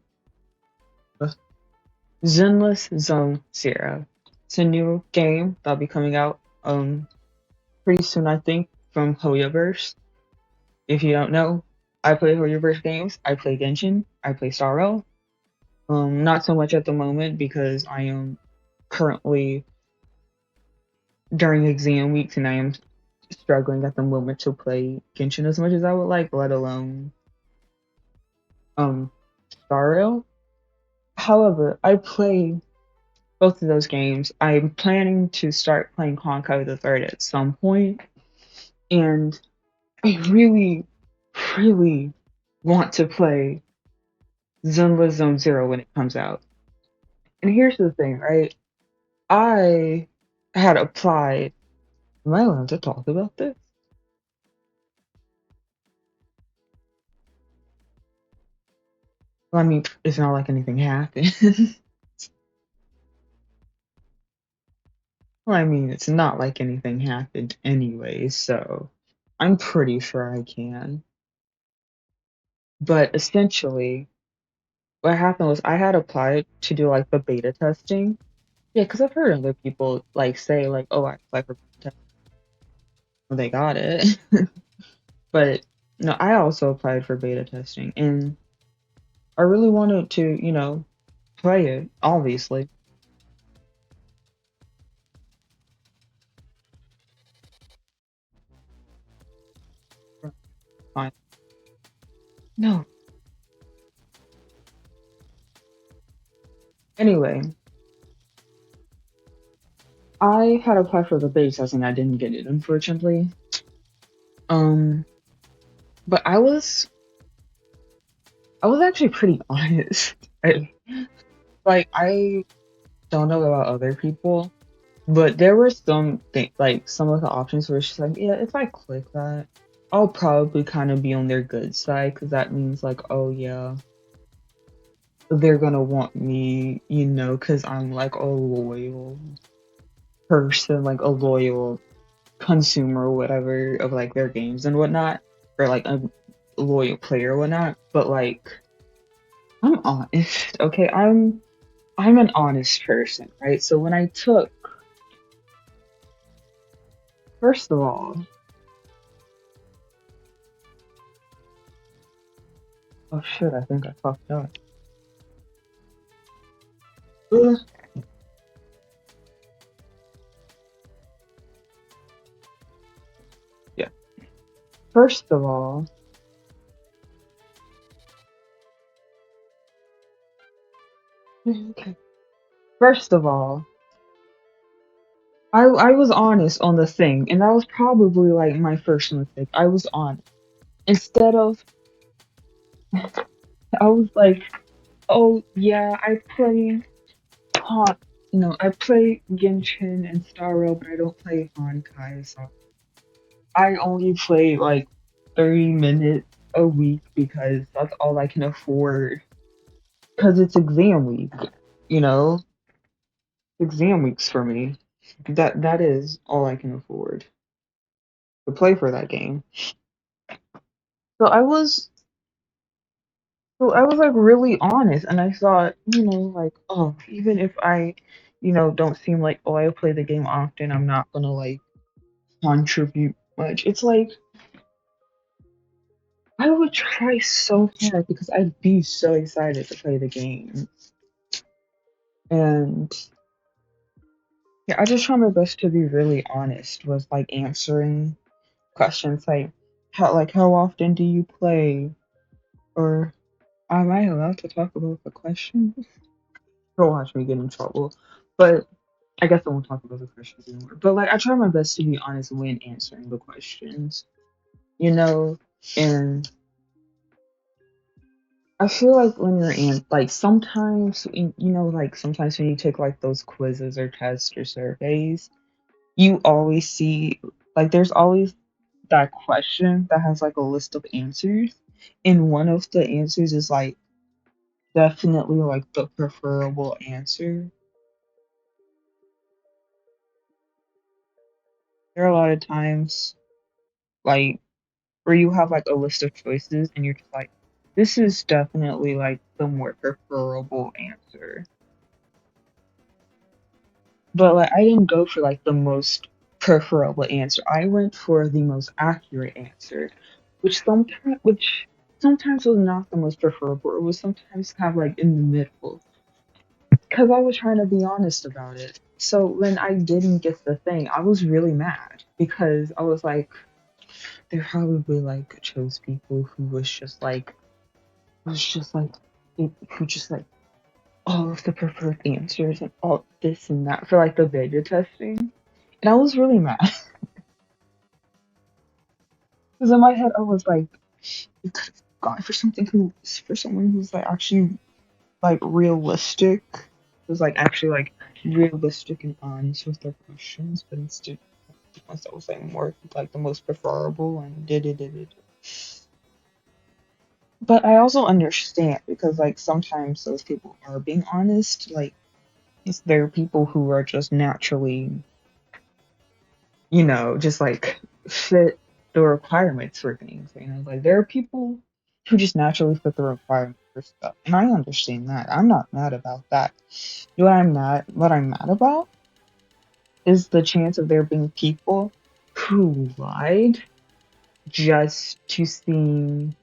Zenless Zone Zero. It's a new game that'll be coming out pretty soon, I think, from Hoyoverse. If you don't know, I play Hoyoverse games. I play Genshin. I play Starro. Not so much at the moment because I am currently during exam weeks and I am struggling at the moment to play Genshin as much as I would like, let alone um Starro. However, I play both of those games. I'm planning to start playing Honkai the Third at some point, and I really, really want to play Zenless Zone Zero when it comes out. And here's the thing, right? I had applied. Am I allowed to talk about this? Well, I mean, it's not like anything happened. Well, I mean, it's not like anything happened anyway, so I'm pretty sure I can. But essentially, what happened was I had applied to do like the beta testing. Yeah, because I've heard other people like say like, "Oh, I applied for beta testing, when they got it." But no, I also applied for beta testing, and I really wanted to, play it. Obviously, fine. No. Anyway, I had applied for the beta testing. I didn't get it, unfortunately. Um, but I was actually pretty honest. I don't know about other people, but there were some of the options where she's like, yeah, if I click that, I'll probably kind of be on their good side because that means like, oh yeah, they're gonna want me, because I'm like a loyal person, like a loyal consumer or whatever of like their games and whatnot, or like a loyal player or whatnot. But like, I'm honest, okay? I'm an honest person, right? So when I took, first of all, oh shit, I think I fucked up. Ugh. Yeah. First of all, okay. First of all, I was honest on the thing, and that was probably like my first mistake. I was honest. Instead of, I was like, oh yeah, I play Genshin and Star Rail, but I don't play Honkai, so I only play like 30 minutes a week because that's all I can afford. Because it's exam week, you know? Exam weeks for me. That is all I can afford to play for that game. So I was like really honest, and I thought, like, oh, even if I, don't seem like, oh, I play the game often, I'm not gonna like contribute much. It's like I would try so hard because I'd be so excited to play the game. And yeah, I just try my best to be really honest with like answering questions like how often do you play? Or am I allowed to talk about the question? Don't watch me get in trouble. But I guess I won't talk about the questions anymore. But like I try my best to be honest when answering the questions, you know? And I feel like when you're in, like sometimes, like sometimes when you take like those quizzes or tests or surveys, you always see, like, there's always that question that has like a list of answers. And one of the answers is like definitely like the preferable answer. There are a lot of times, like, where you have like a list of choices and you're just like, this is definitely like the more preferable answer. But like I didn't go for like the most preferable answer. I went for the most accurate answer, which sometimes was not the most preferable. It was sometimes kind of like in the middle. Because I was trying to be honest about it. So when I didn't get the thing, I was really mad because I was like, they probably like chose people who was just like who just like all of the preferred answers and all this and that for like the beta testing. And I was really mad. Because in my head, I was like, you could have gone for someone who's like actually like realistic, who's like actually like realistic and honest with their questions, but instead, ones that was like more like the most preferable and did. But I also understand because like sometimes those people are being honest. Like, there are people who are just naturally, just like fit the requirements for things. You know, like there are people who just naturally fit the requirements for stuff, and I understand that. I'm not mad about that. What I'm mad about is the chance of there being people who lied just to seem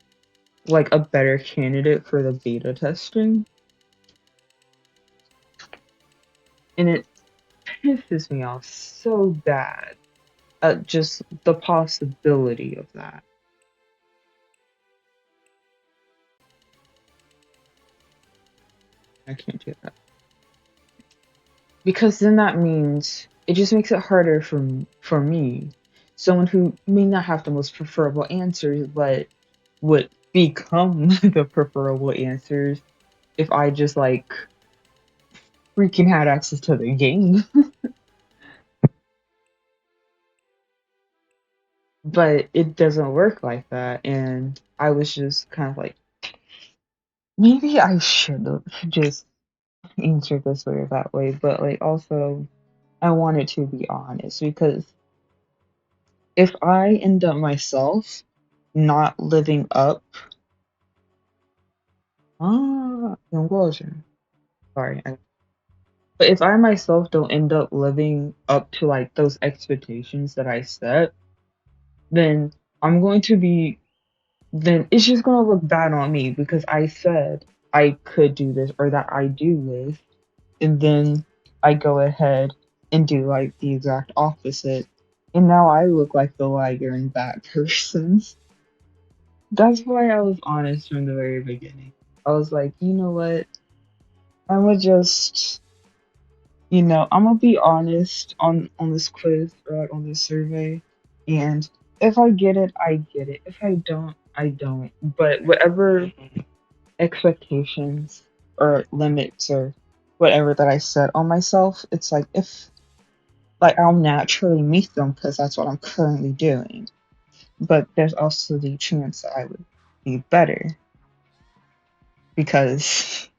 like a better candidate for the beta testing, and it pisses me off so bad at just the possibility of that. I can't do that. Because then that means it just makes it harder for me, someone who may not have the most preferable answers, but would become the preferable answers if I just like freaking had access to the game. But it doesn't work like that, and I was just kind of like, maybe I should have just answered this way or that way, but like also I wanted to be honest because if I end up myself not living up, 用过去. Sorry, but if I myself don't end up living up to like those expectations that I set, then I'm going to be, then it's just gonna look bad on me because I said I could do this or that I do this, and then I go ahead and do like the exact opposite, and now I look like the liar and bad person. That's why I was honest from the very beginning. I was like, you know what? I'm gonna just, I'm gonna be honest on this quiz or like on this survey, and if I get it, I get it. If I don't, I don't. But whatever expectations or limits or whatever that I set on myself, it's like if like I'll naturally meet them because that's what I'm currently doing. But there's also the chance that I would be better because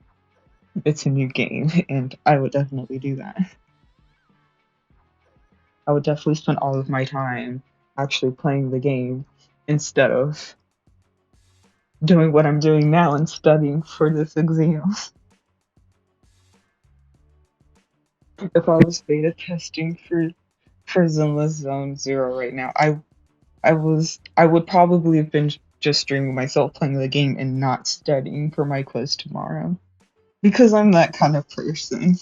it's a new game, and I would definitely do that. I would definitely spend all of my time actually playing the game instead of doing what I'm doing now and studying for this exam. If I was beta testing for Zenless Zone Zero right now, I would probably have been just streaming myself playing the game and not studying for my quiz tomorrow. Because I'm that kind of person.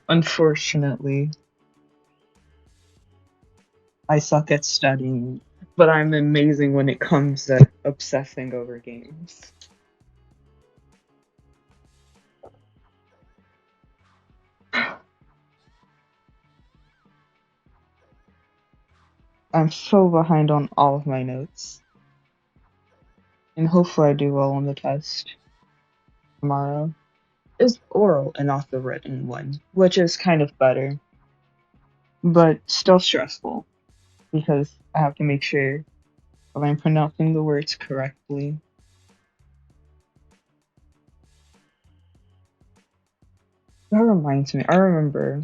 Unfortunately, I suck at studying, but I'm amazing when it comes to obsessing over games. I'm so behind on all of my notes. And hopefully I do well on the test tomorrow. It's oral and not the written one, which is kind of better, but still stressful because I have to make sure that I'm pronouncing the words correctly. That reminds me, I remember,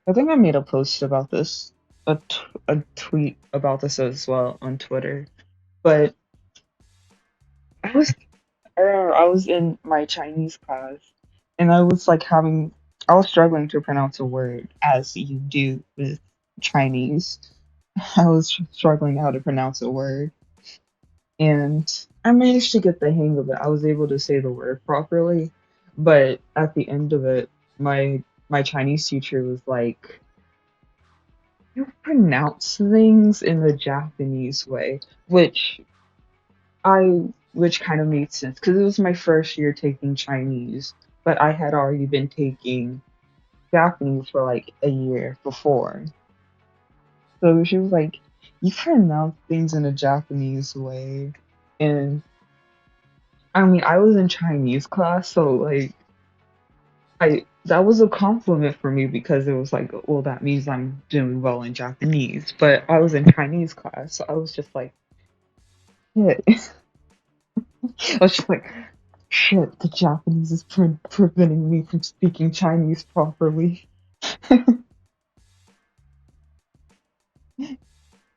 I think I made a post about this, a tweet about this as well on Twitter, but I was I remember I was in my Chinese class and I was struggling to pronounce a word as you do with Chinese. I was struggling how to pronounce a word and I managed to get the hang of it. I was able to say the word properly, but at the end of it, my Chinese teacher was like, "You pronounce things in the Japanese way," which kind of made sense because it was my first year taking Chinese, but I had already been taking Japanese for like a year before. So she was like, "You pronounce things in a Japanese way," and I mean, I was in Chinese class, so like, I that was a compliment for me because it was like, well, that means I'm doing well in Japanese. But I was in Chinese class, so I was just like, shit. I was just like, shit, the Japanese is preventing me from speaking Chinese properly.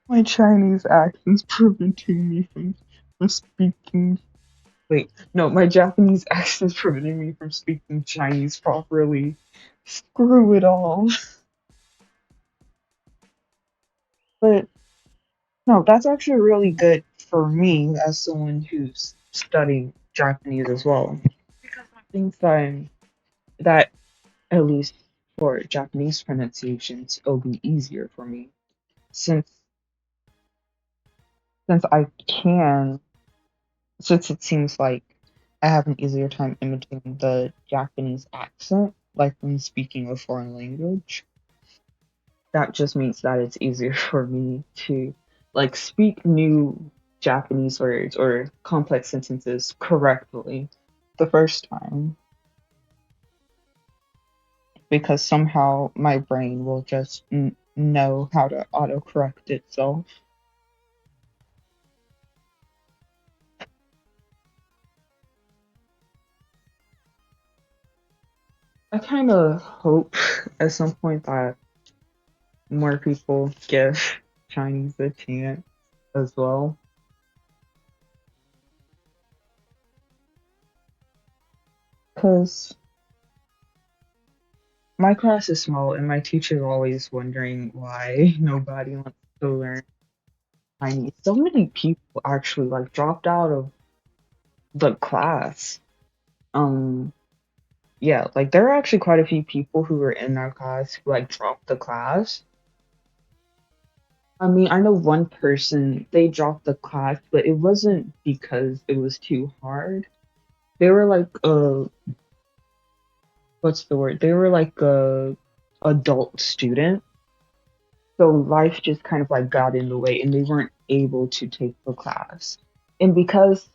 My Chinese accent's preventing me from speaking. Wait, no, my Japanese accent's preventing me from speaking Chinese properly. Screw it all. But no, that's actually really good for me as someone who's studying Japanese as well. Because I think that at least for Japanese pronunciations, it'll be easier for me since since I can since it seems like I have an easier time imitating the Japanese accent, like when speaking a foreign language. That just means that it's easier for me to like speak new Japanese words or complex sentences correctly the first time because somehow my brain will just know how to autocorrect itself. I kind of hope at some point that more people give Chinese a chance as well. Because my class is small and my teacher's always wondering why nobody wants to learn Chinese. So many people actually like dropped out of the class. Um, yeah, like there are actually quite a few people who were in our class who like dropped the class. I mean, I know one person, they dropped the class, but it wasn't because it was too hard. They were like what's the word? They were like a adult student. So life just kind of like got in the way and they weren't able to take the class. And because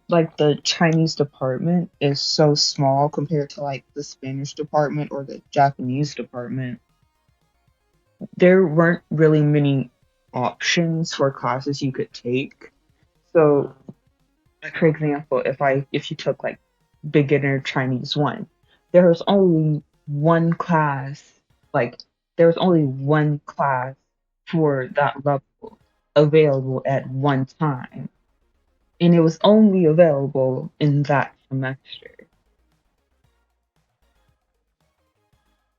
like the Chinese department is so small compared to like the Spanish department or the Japanese department, there weren't really many options for classes you could take. So, like for example, if you took like beginner Chinese 1, there was only one class, like there was only one class for that level available at one time. And it was only available in that semester,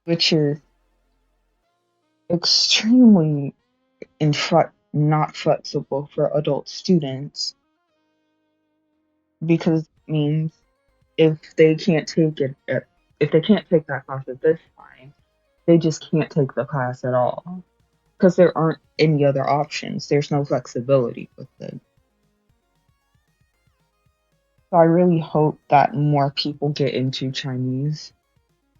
which is extremely not flexible for adult students because it means if they can't take if they can't take that class at this time, they just can't take the class at all because there aren't any other options. There's no flexibility with it. So I really hope that more people get into Chinese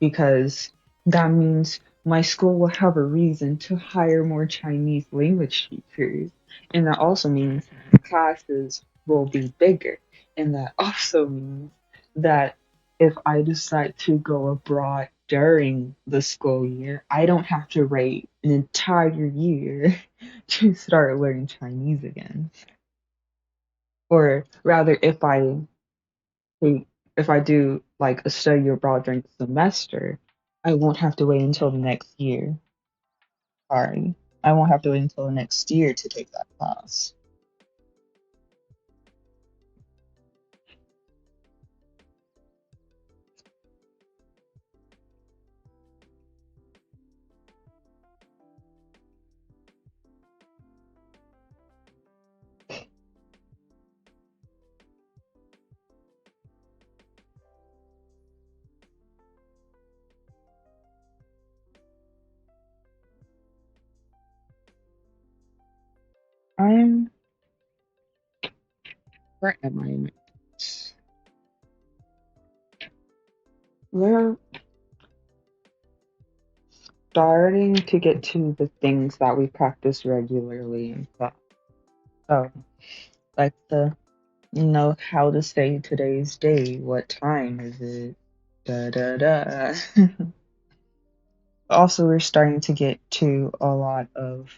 because that means my school will have a reason to hire more Chinese language teachers. And that also means classes will be bigger. And that also means that if I decide to go abroad during the school year, I don't have to wait an entire year to start learning Chinese again. Or rather, take if I do like a study abroad during the semester, I won't have to wait until the next year. Sorry. I won't have to wait until the next year to take that class. I'm where am I in it? We're starting to get to the things that we practice regularly in class. So like the know how to say today's day, what time is it? Da da da. Also, we're starting to get to a lot of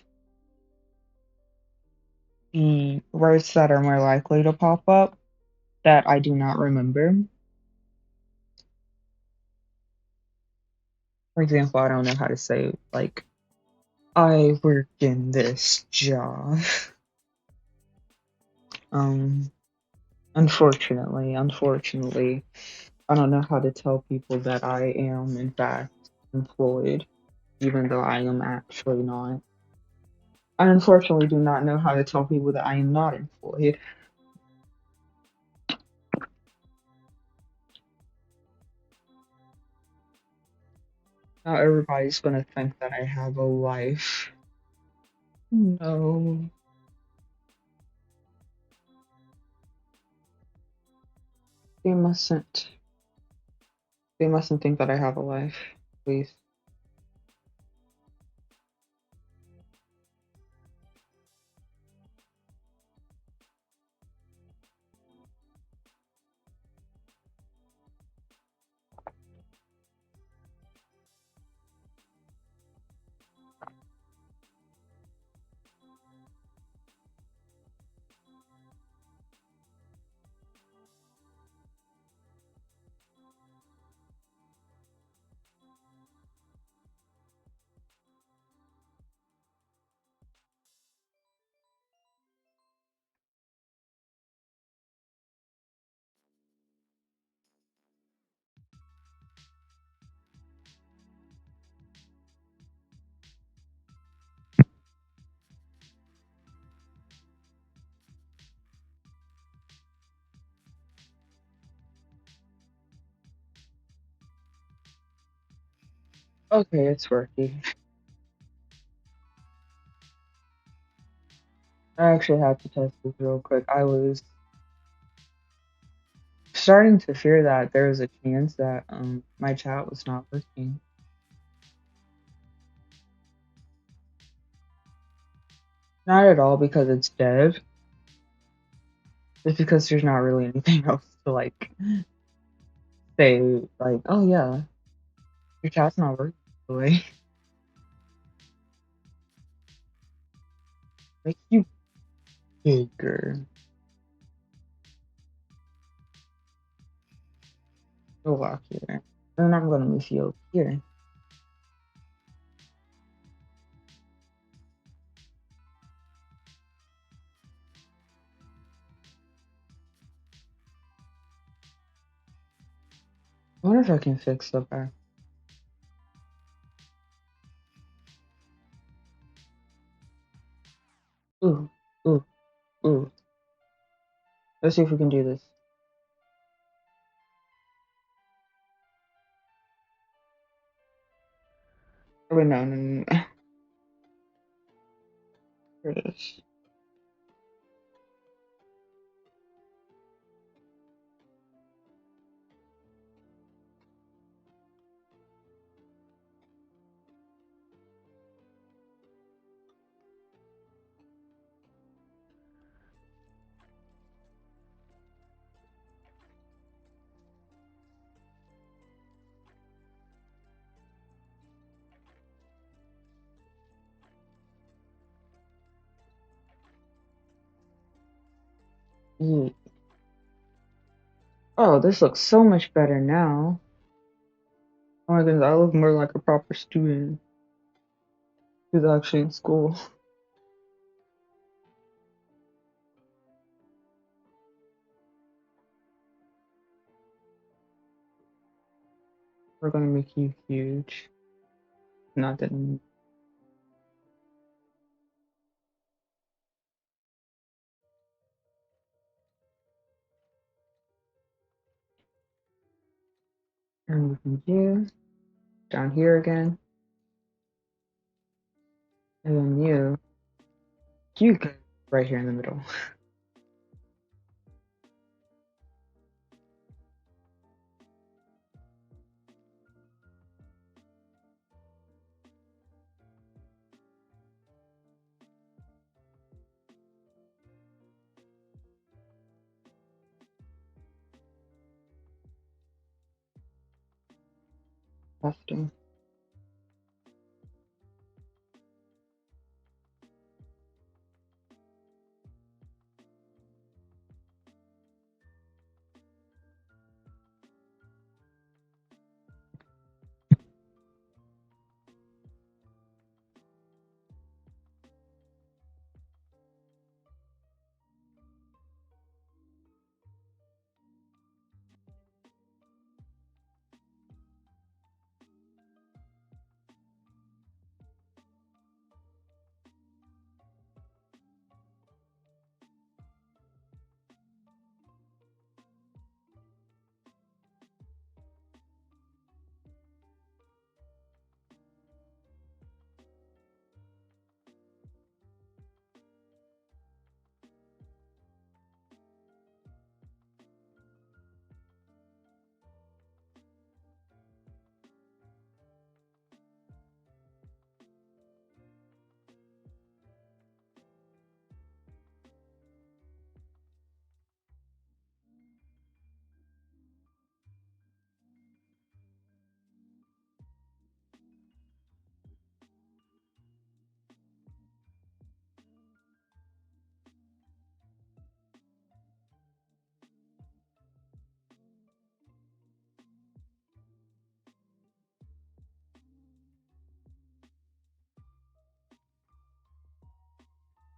the words that are more likely to pop up that I do not remember. For example, I don't know how to say like I work in this job. Um, unfortunately, I don't know how to tell people that I am in fact employed, even though I am actually not. I unfortunately do not know how to tell people that I am not employed. Now everybody's gonna think that I have a life. No, they mustn't. They mustn't think that I have a life, please. Okay, it's working. I actually have to test this real quick. I was starting to fear that there was a chance that my chat was not working. Not at all because it's dead. Just because there's not really anything else to like say like, oh yeah, your chat's not working by the way. Make you bigger. Go walk here. And I'm gonna move you over here. I wonder if I can fix the back. Ooh, ooh, ooh. Let's see if we can do this. Oh, wait, no. Here it is. Ooh. Oh, this looks so much better now. Oh my goodness, I look more like a proper student who's actually in school. We're gonna make you huge. Not that. And moving you down here again. And then you go right here in the middle. Testing.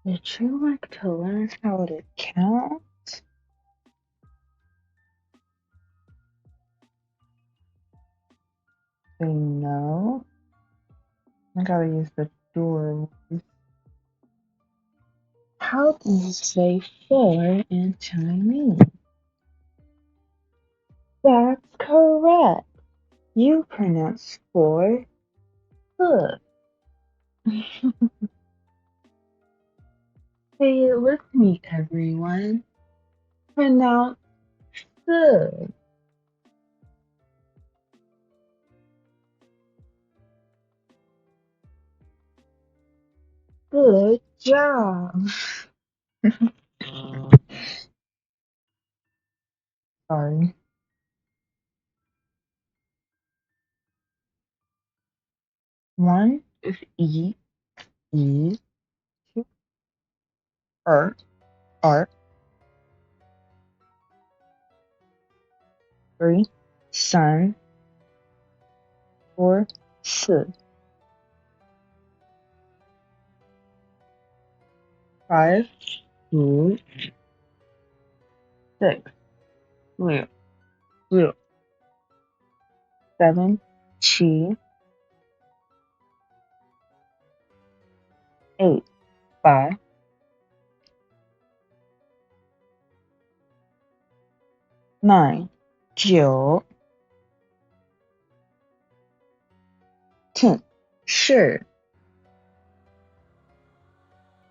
Would you like to learn how to count? Say no. I gotta use the door. How do you say 4 in Chinese? That's correct. You pronounce 4 good. Say it with me, everyone. Pronounce good. Good job. Sorry. 1 is E, E, 2, R, R, 3, sun, 4, 四, 5, 五, 6, 六, 六, 7, 七, 8, 八, 9, 九, 10, 十.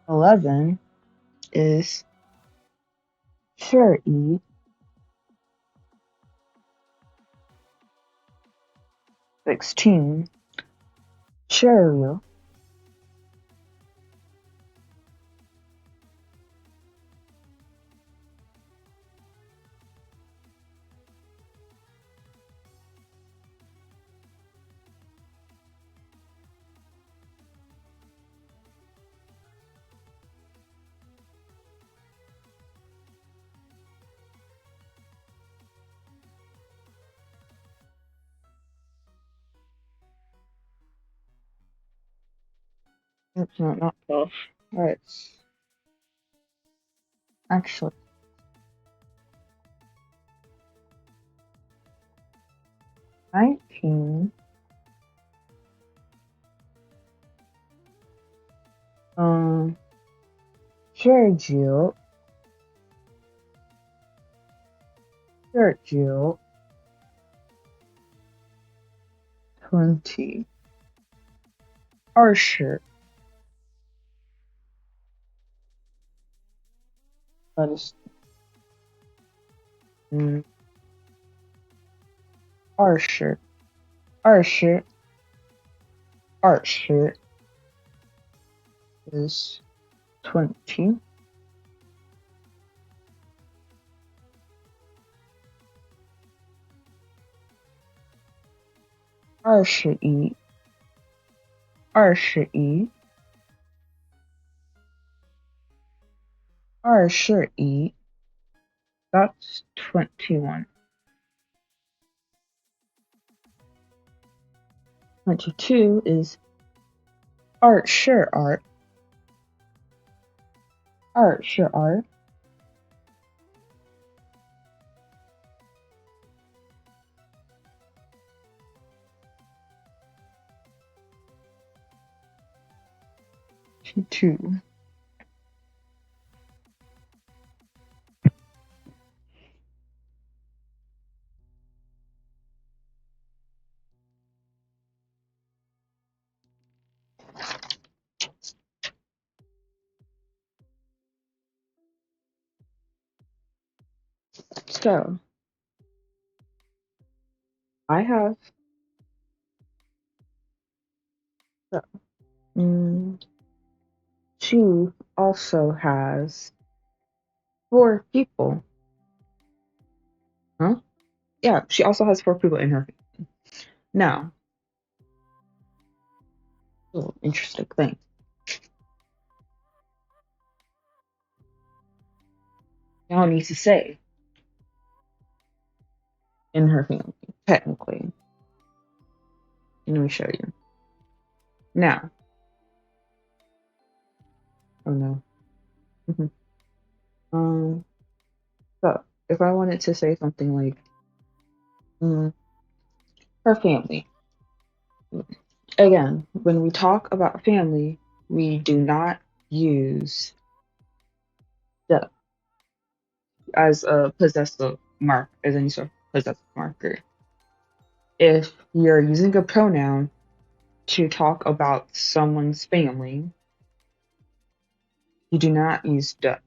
11 is 十一. 16, 十六. It's not 12. It's actually 19. 19, 19, 20, 20. That is 20, 20, 20 is 20. 21, 21, 21. That's 21. 22 is 22, 22. 22. So I have mm, she also has 4 people. Huh? Yeah, she also has 4 people in her family. Now, little interesting thing. Y'all need to say in her family, technically. Let me show you. Now, oh no. Mhm. Um, so if I wanted to say something like mm, her family, again, when we talk about family, we do not use the as a possessive mark as any sort of possessive marker. If you're using a pronoun to talk about someone's family, you do not use the.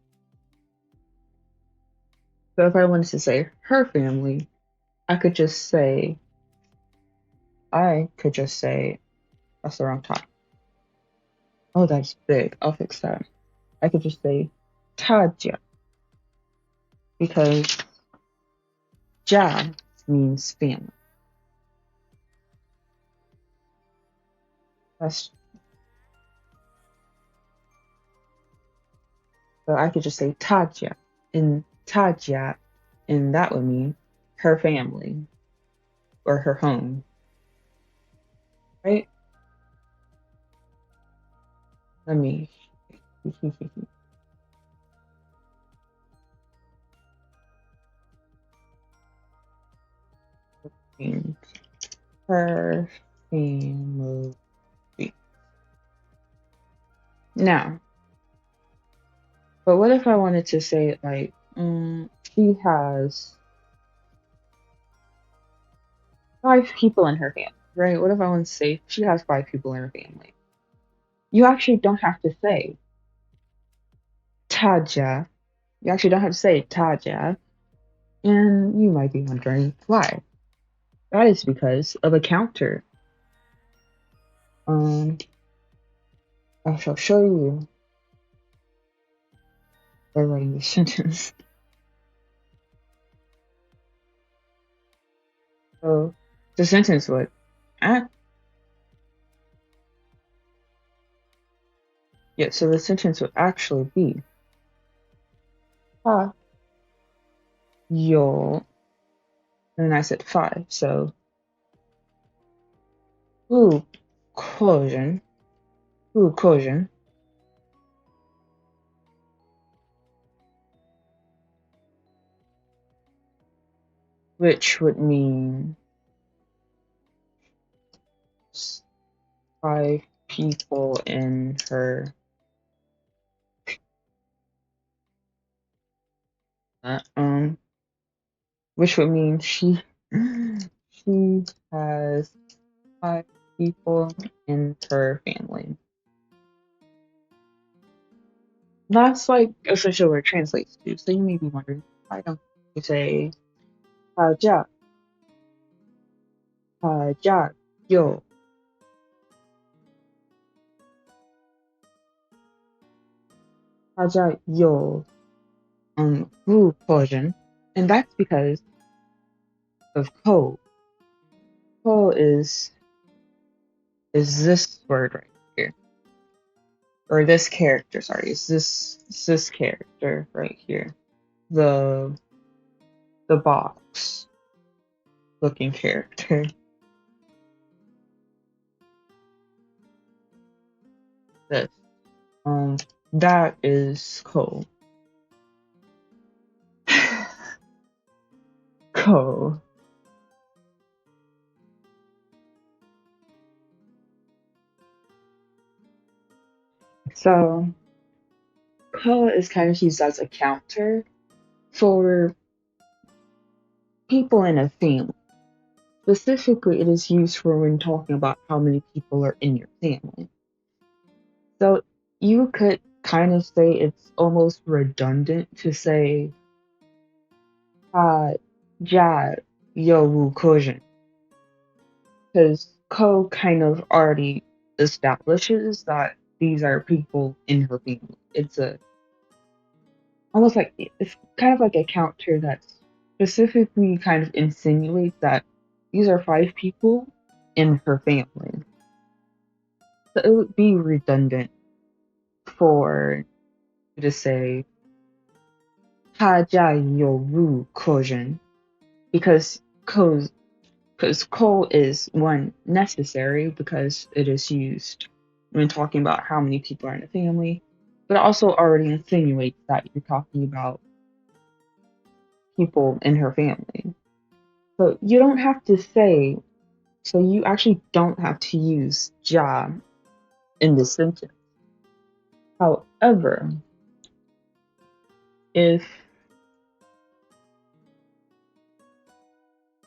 So if I wanted to say her family, I could just say, I could just say, that's the wrong time. Oh, that's big. I'll fix that. I could just say Taja because Ja means family. That's so I could just say Taja and Taja, and that would mean her family or her home, right? Let me. Her family. Now, but what if I wanted to say it like, she has 5 people in her family, right? What if I want to say she has 5 people in her family? You actually don't have to say Taja. You actually don't have to say Taja. And you might be wondering why. That is because of a counter. Um, I shall show you by writing the sentence. So the sentence would act. Yeah, so the sentence would actually be Ha yo, and then I said 5. So who Kojan, who Kojan, which would mean 5 people in her um which would mean she has 5 people in her family. That's like essentially where it translates to. So you may be wondering, why don't you say ja, ja, yo, ja, yo, wu Persian, and that's because of ko. Ko is this word right here, or this character. Sorry, is this character right here, the box looking character. This um that is ko. Ko. So ko is kind of used as a counter for people in a family. Specifically, it is used for when talking about how many people are in your family. So you could kind of say it's almost redundant to say ja yo wu kojin because ko kind of already establishes that these are people in her family. It's a almost like it's kind of like a counter that specifically kind of insinuates that these are 5 people in her family. So it would be redundant for you to say "他家有入客人" because coal is one necessary because it is used when talking about how many people are in a family. but it also already insinuates that you're talking about people in her family. So you don't have to say, so you actually don't have to use ja in this sentence. However, if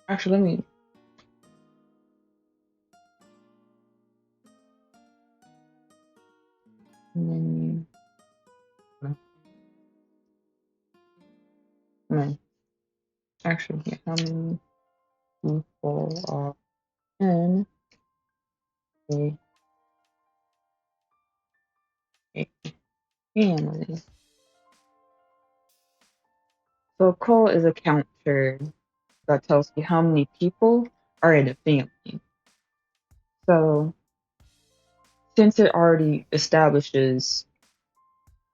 actually let me actually how many people are in a, a family. So a call is a counter that tells you how many people are in a family. So since it already establishes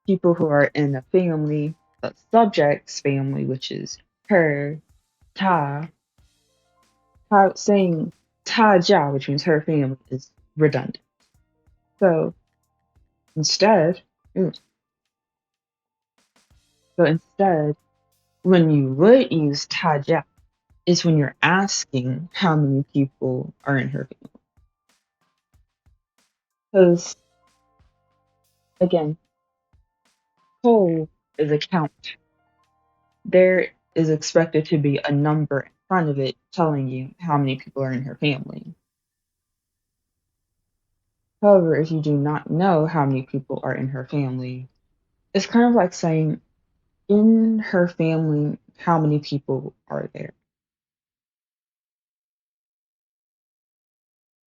people who are in a family, the subject's family, which is her, ta, saying ta ja, which means her family, is redundant. So instead, ooh, so instead, when you would use ta ja, is when you're asking how many people are in her family. Because again, whole is a count. There is expected to be a number in front of it telling you how many people are in her family. However, if you do not know how many people are in her family, it's kind of like saying, in her family, how many people are there?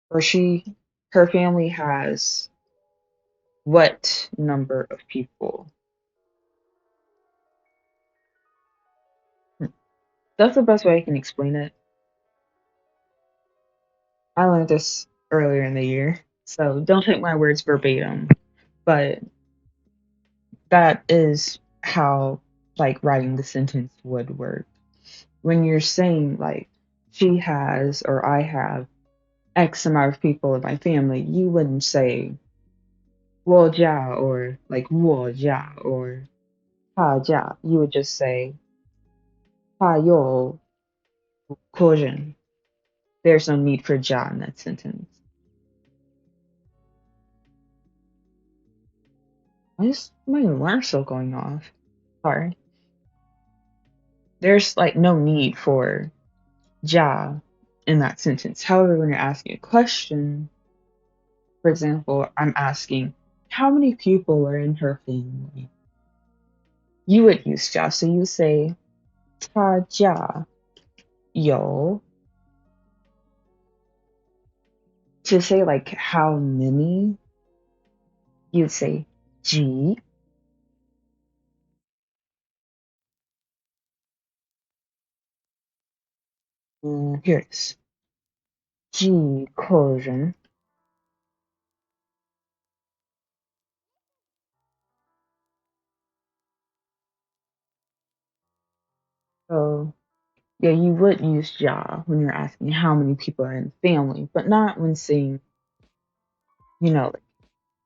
Or her family has what number of people? Hmm. That's the best way I can explain it. I learned this earlier in the year, so don't take my words verbatim, but that is how like writing the sentence would work. When you're saying like she has or I have X amount of people in my family, you wouldn't say 我家 or like 我家 or 他家. You would just say 他有 cousin. There's no need for ja in that sentence. Why is my alarm still going off? Sorry. There's like no need for ja in that sentence. However, when you're asking a question, for example, I'm asking, how many people are in her family? You would use ja. So you say, 他家有. To say like how many, you'd say 几. Here it is. 几个人. So yeah, you would use ja when you're asking how many people are in the family, but not when saying, like,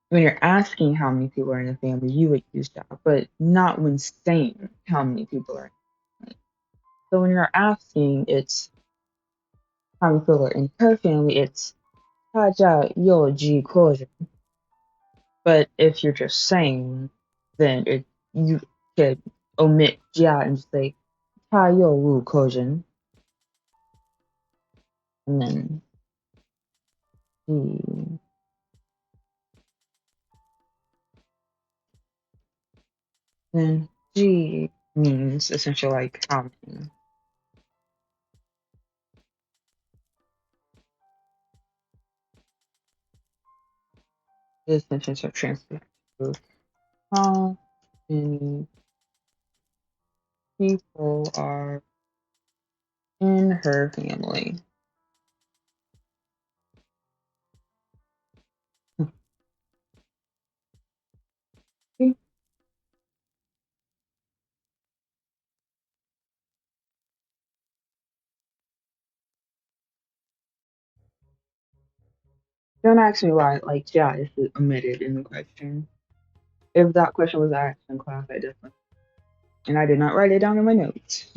when you're asking how many people are in the family, you would use ja, but not when saying how many people are in the family. So when you're asking, it's how many people are in her family, it's 他家有几个人. But if you're just saying, then you could omit ja and just say 他有5个人, and then the then G means essentially like how many. This sentence are translated to how many people are in her family. Okay. Don't ask me why like ja is omitted in the question. If that question was asked in class, I definitely, and I did not write it down in my notes.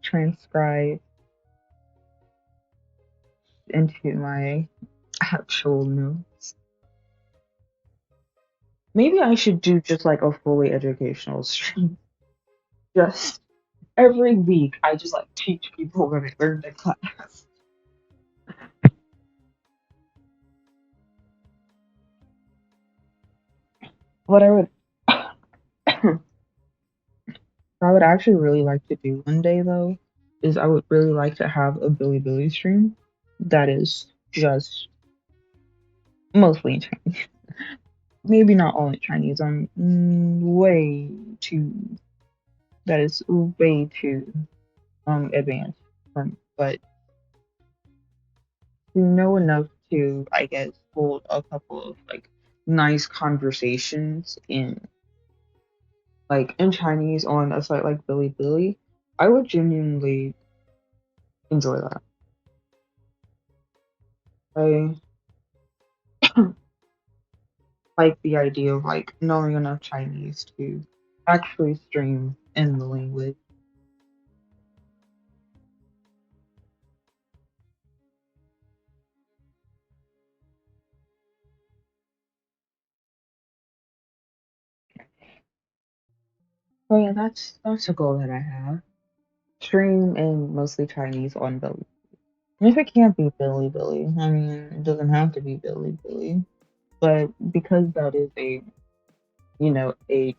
Transcribe into my actual notes. Maybe I should do just like a fully educational stream. Just every week, I just like teach people what I learned in class. What I would, I would actually really like to do one day though, is I would really like to have a Billy stream that is just mostly in Chinese. Maybe not all in Chinese. I'm way too. That is way too advanced from, but you know enough to, I guess, hold a couple of like nice conversations in Chinese on a site like Billy. I would genuinely enjoy that. I like the idea of like knowing enough Chinese to actually stream in the language. So yeah, that's a goal that I have. Stream in mostly Chinese on Billy. And if it can't be Billy, I mean, it doesn't have to be Billy. But because that is a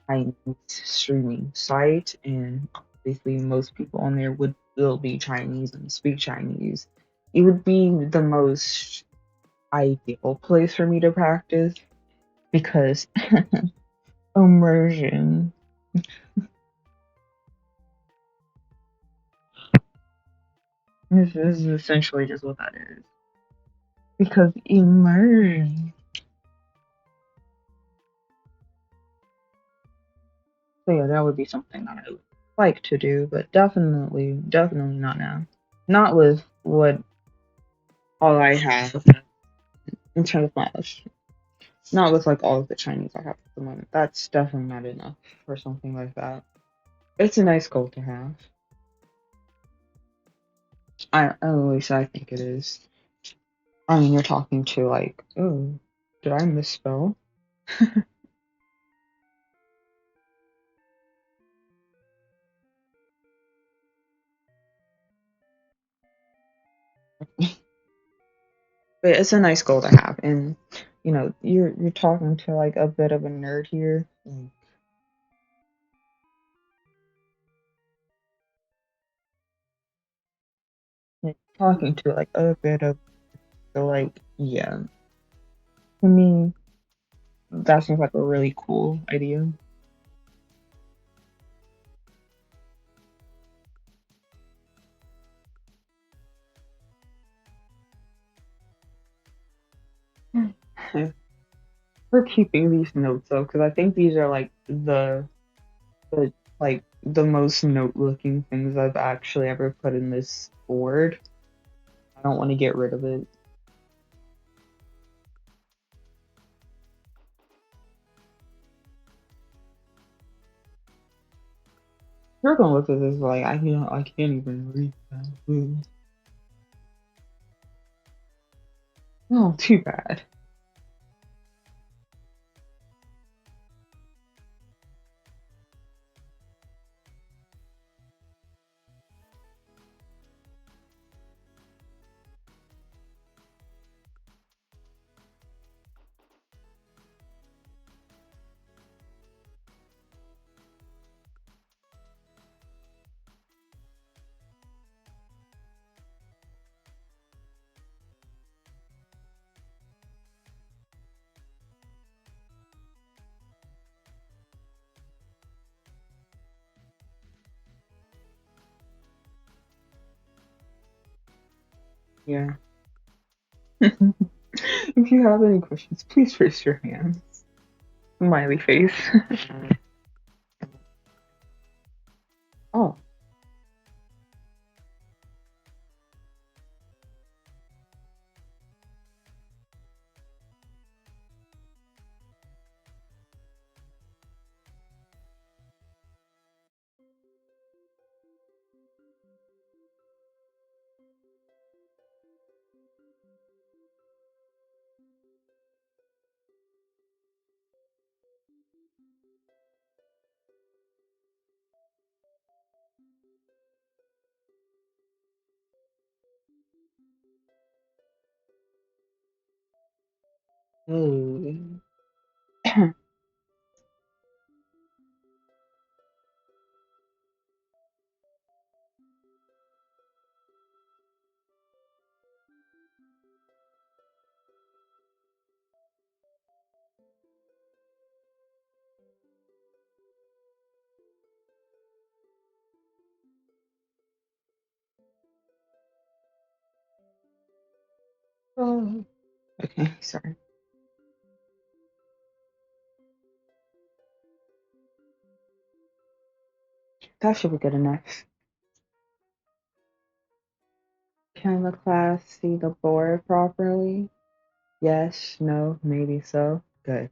Chinese streaming site, and obviously most people on there would will be Chinese and speak Chinese, it would be the most ideal place for me to practice because immersion. This is essentially just what that is. Because immersion. So yeah, that would be something that I would like to do, but definitely not now. Not with what all I have in terms of knowledge. Not with like all of the Chinese I have at the moment. That's definitely not enough for something like that. It's a nice goal to have. At least I think it is. I mean, you're talking to like, oh, did I misspell? But it's a nice goal to have, and you're talking to like a bit of a nerd here. You're talking to like a bit of, so like, yeah. To me, that seems like a really cool idea. We're keeping these notes though, because I think these are like the like the most note looking things I've actually ever put in this board. I don't want to get rid of it. You're gonna look at this like I can't even read that. Ooh. Oh, too bad. Yeah. If you have any questions, please raise your hands. Smiley face. Oh. Hey. Oh. Okay, sorry. That should be good enough. Can the class see the board properly? Yes, no, maybe so. Good.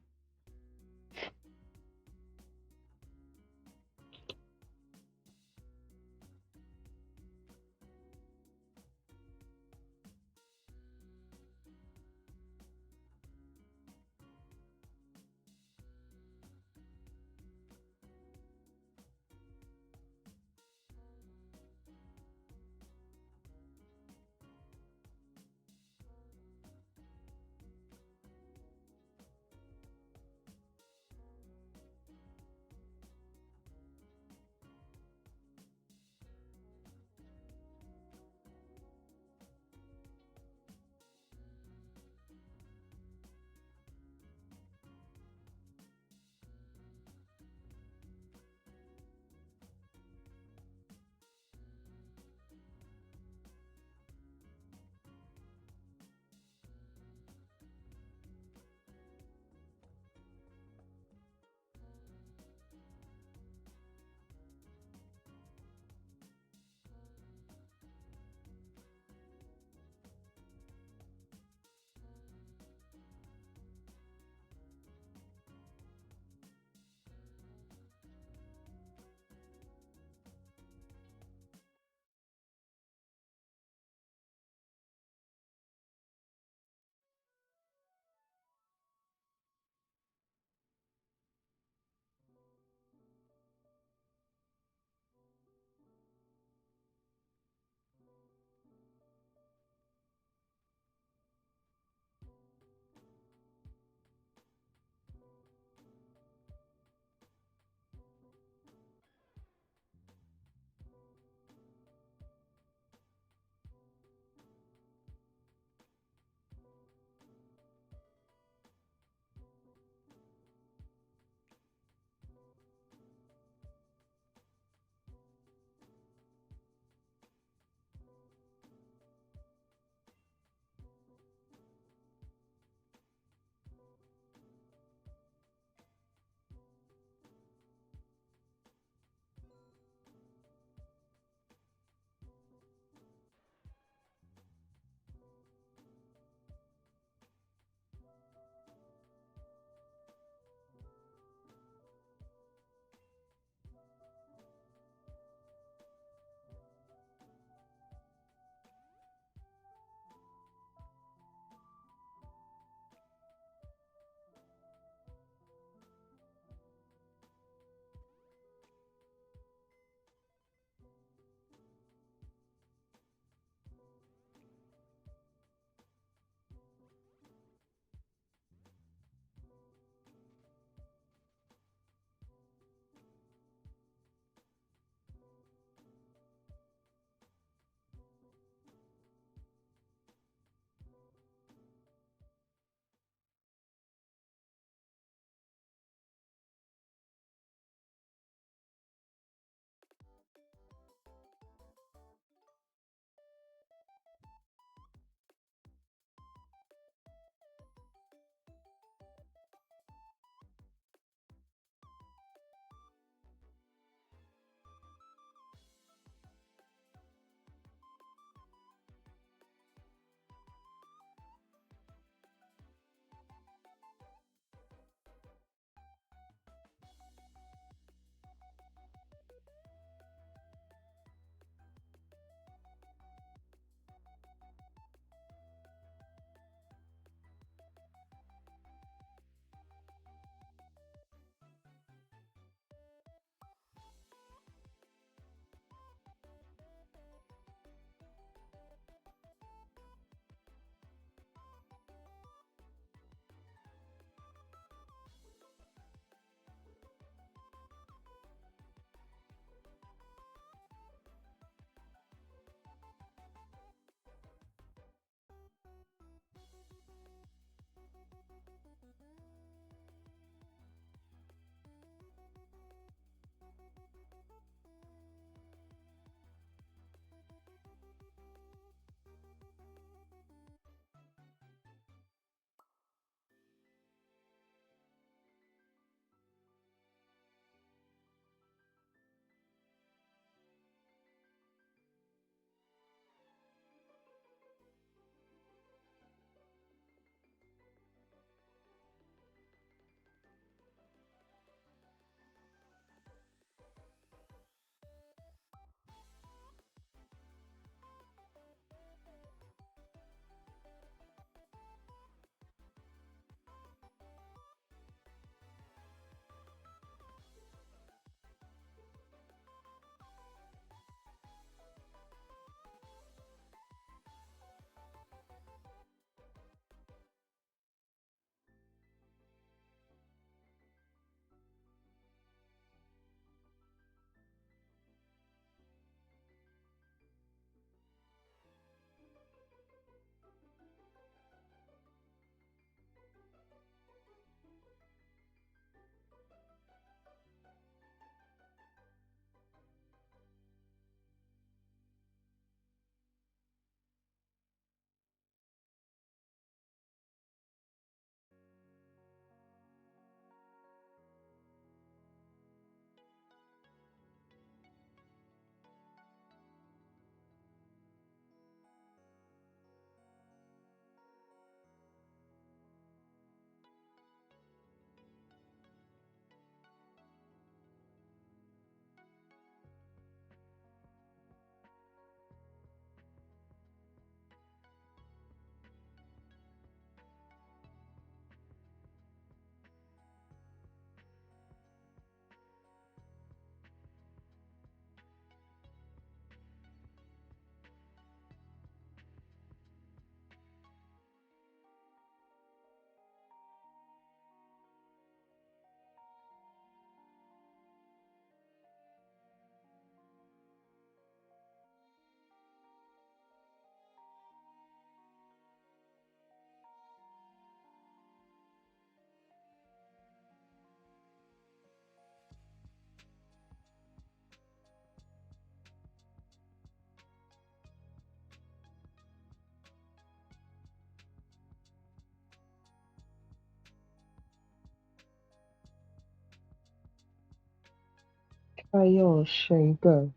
他又是一个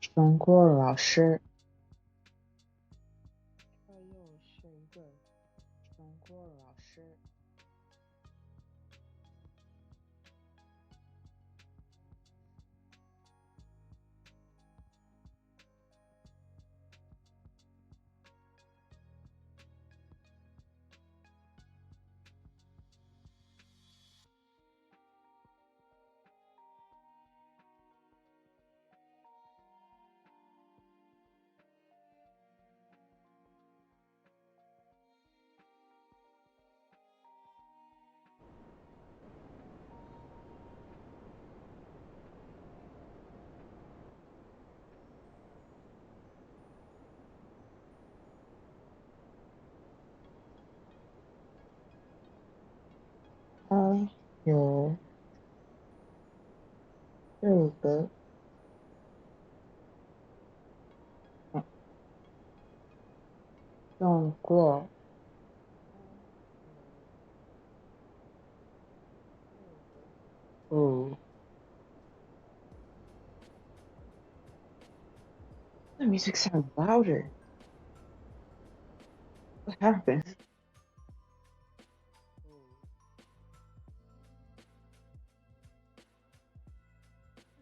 中国老师。他又是一个中国老师。他有6个中国。Oh, the music sounds louder. What happened? The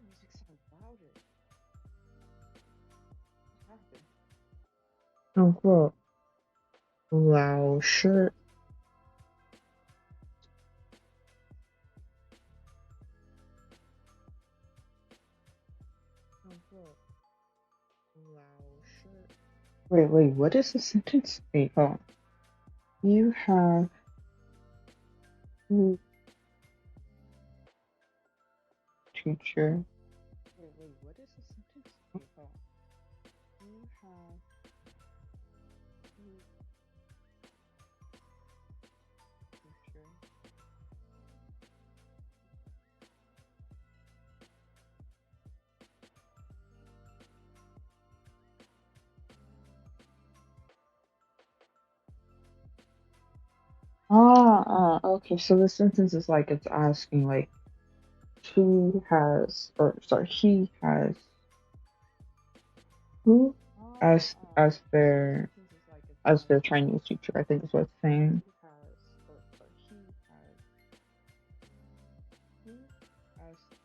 music sounds louder. What happened? 中国老师。中国老师。Wait, what is the sentence? Wait, hold on. You have two teacher. Wait, what is the sentence? Wait, hold on. You have two teacher. Okay. So the sentence is like it's asking like she has, or sorry, he has who as their Chinese teacher. I think is what it's saying. Who as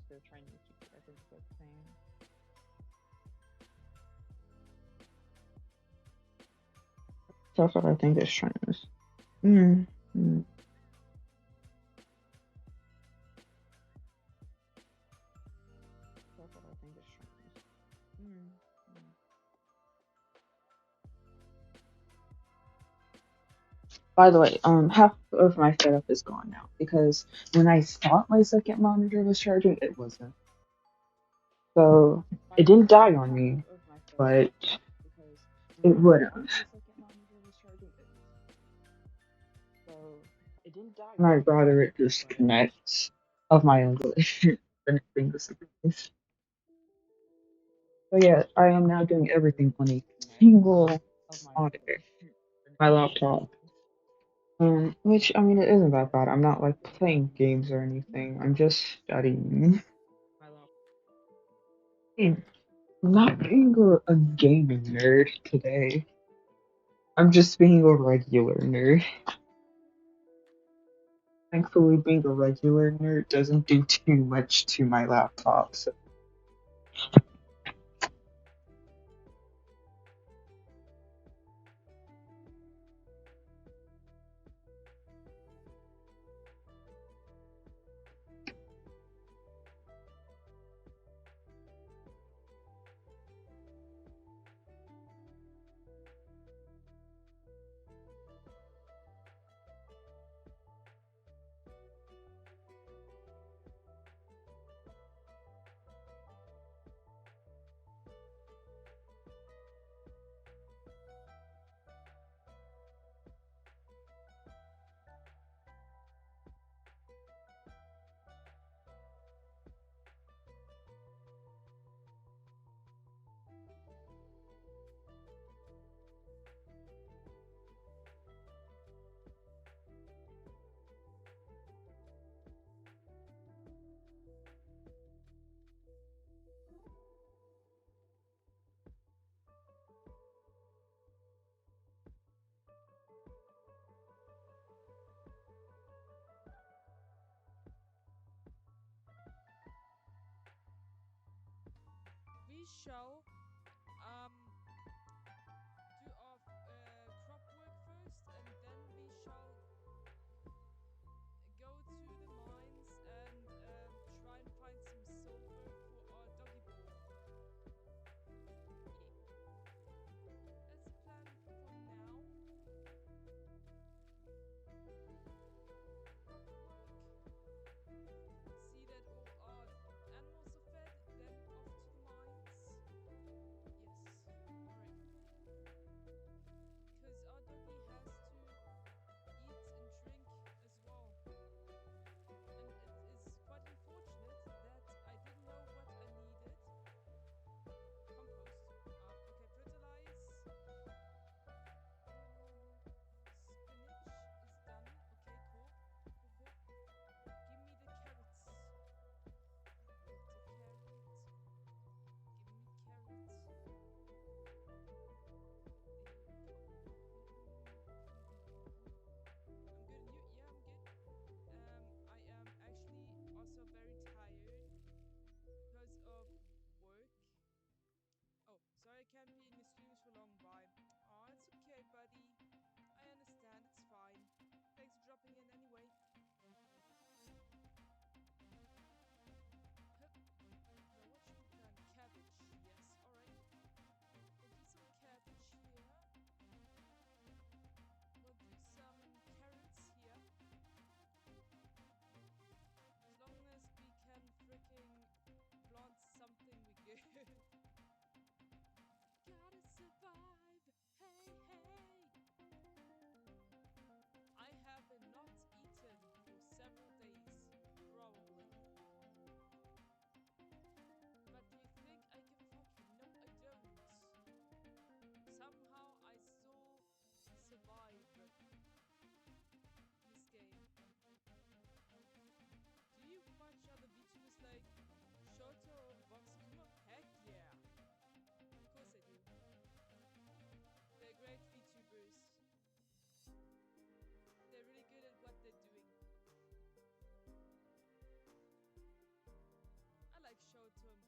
their Chinese teacher. I think is what it's saying. That's what I think is Chinese. Mm. Mm. That's what I think is Chinese. Mm. Mm. By the way, half of my setup is gone now because when I thought my second monitor was charging, it wasn't. So it didn't die on me, but it would have. And I'd rather it disconnect of my own volition than it being disappears. So yeah, I am now doing everything on a single monitor, my laptop. Which I mean, it isn't that bad. I'm not like playing games or anything. I'm just studying. I'm not being a gaming nerd today. I'm just being a regular nerd. Thankfully, being a regular nerd doesn't do too much to my laptop. So. we shall do our crop work first, and then we shall go to the mines and try and find some silver for our doggy bowl. Yeah, that's the plan for now. Crop work. See that all our animals are fed, then off to the mines. Yes, alright. Because our doggy has to eat and drink as well. And it is quite unfortunate that I didn't know what I needed. Compost. Okay, fertilize. Spinach is done. Okay, cool. Cool, cool. Give me the carrots. I want a carrot. Give me carrot. There we go. I'm good. And you? Yeah, I'm good. I am actually also very tired because of work. Oh, sorry I can't be in your streams for long. Bye. Oh, it's okay, buddy. I understand. It's fine. Thanks for dropping in anyway. Hup. Now what should we plant? Cabbage. Yes. All right. We'll do some cabbage here. We'll do some carrots here. As long as we can freaking plant something, we good. Gotta survive. Hey, hey. I have not eaten for several days, probably. But do you think I give a fuck? No, I don't. Somehow I still survive this game. Do you watch other VTubers like Shoto or Voxkuma? Heck yeah! Of course I do. They're great VTubers. They're really good at what they're doing. I like Shoto and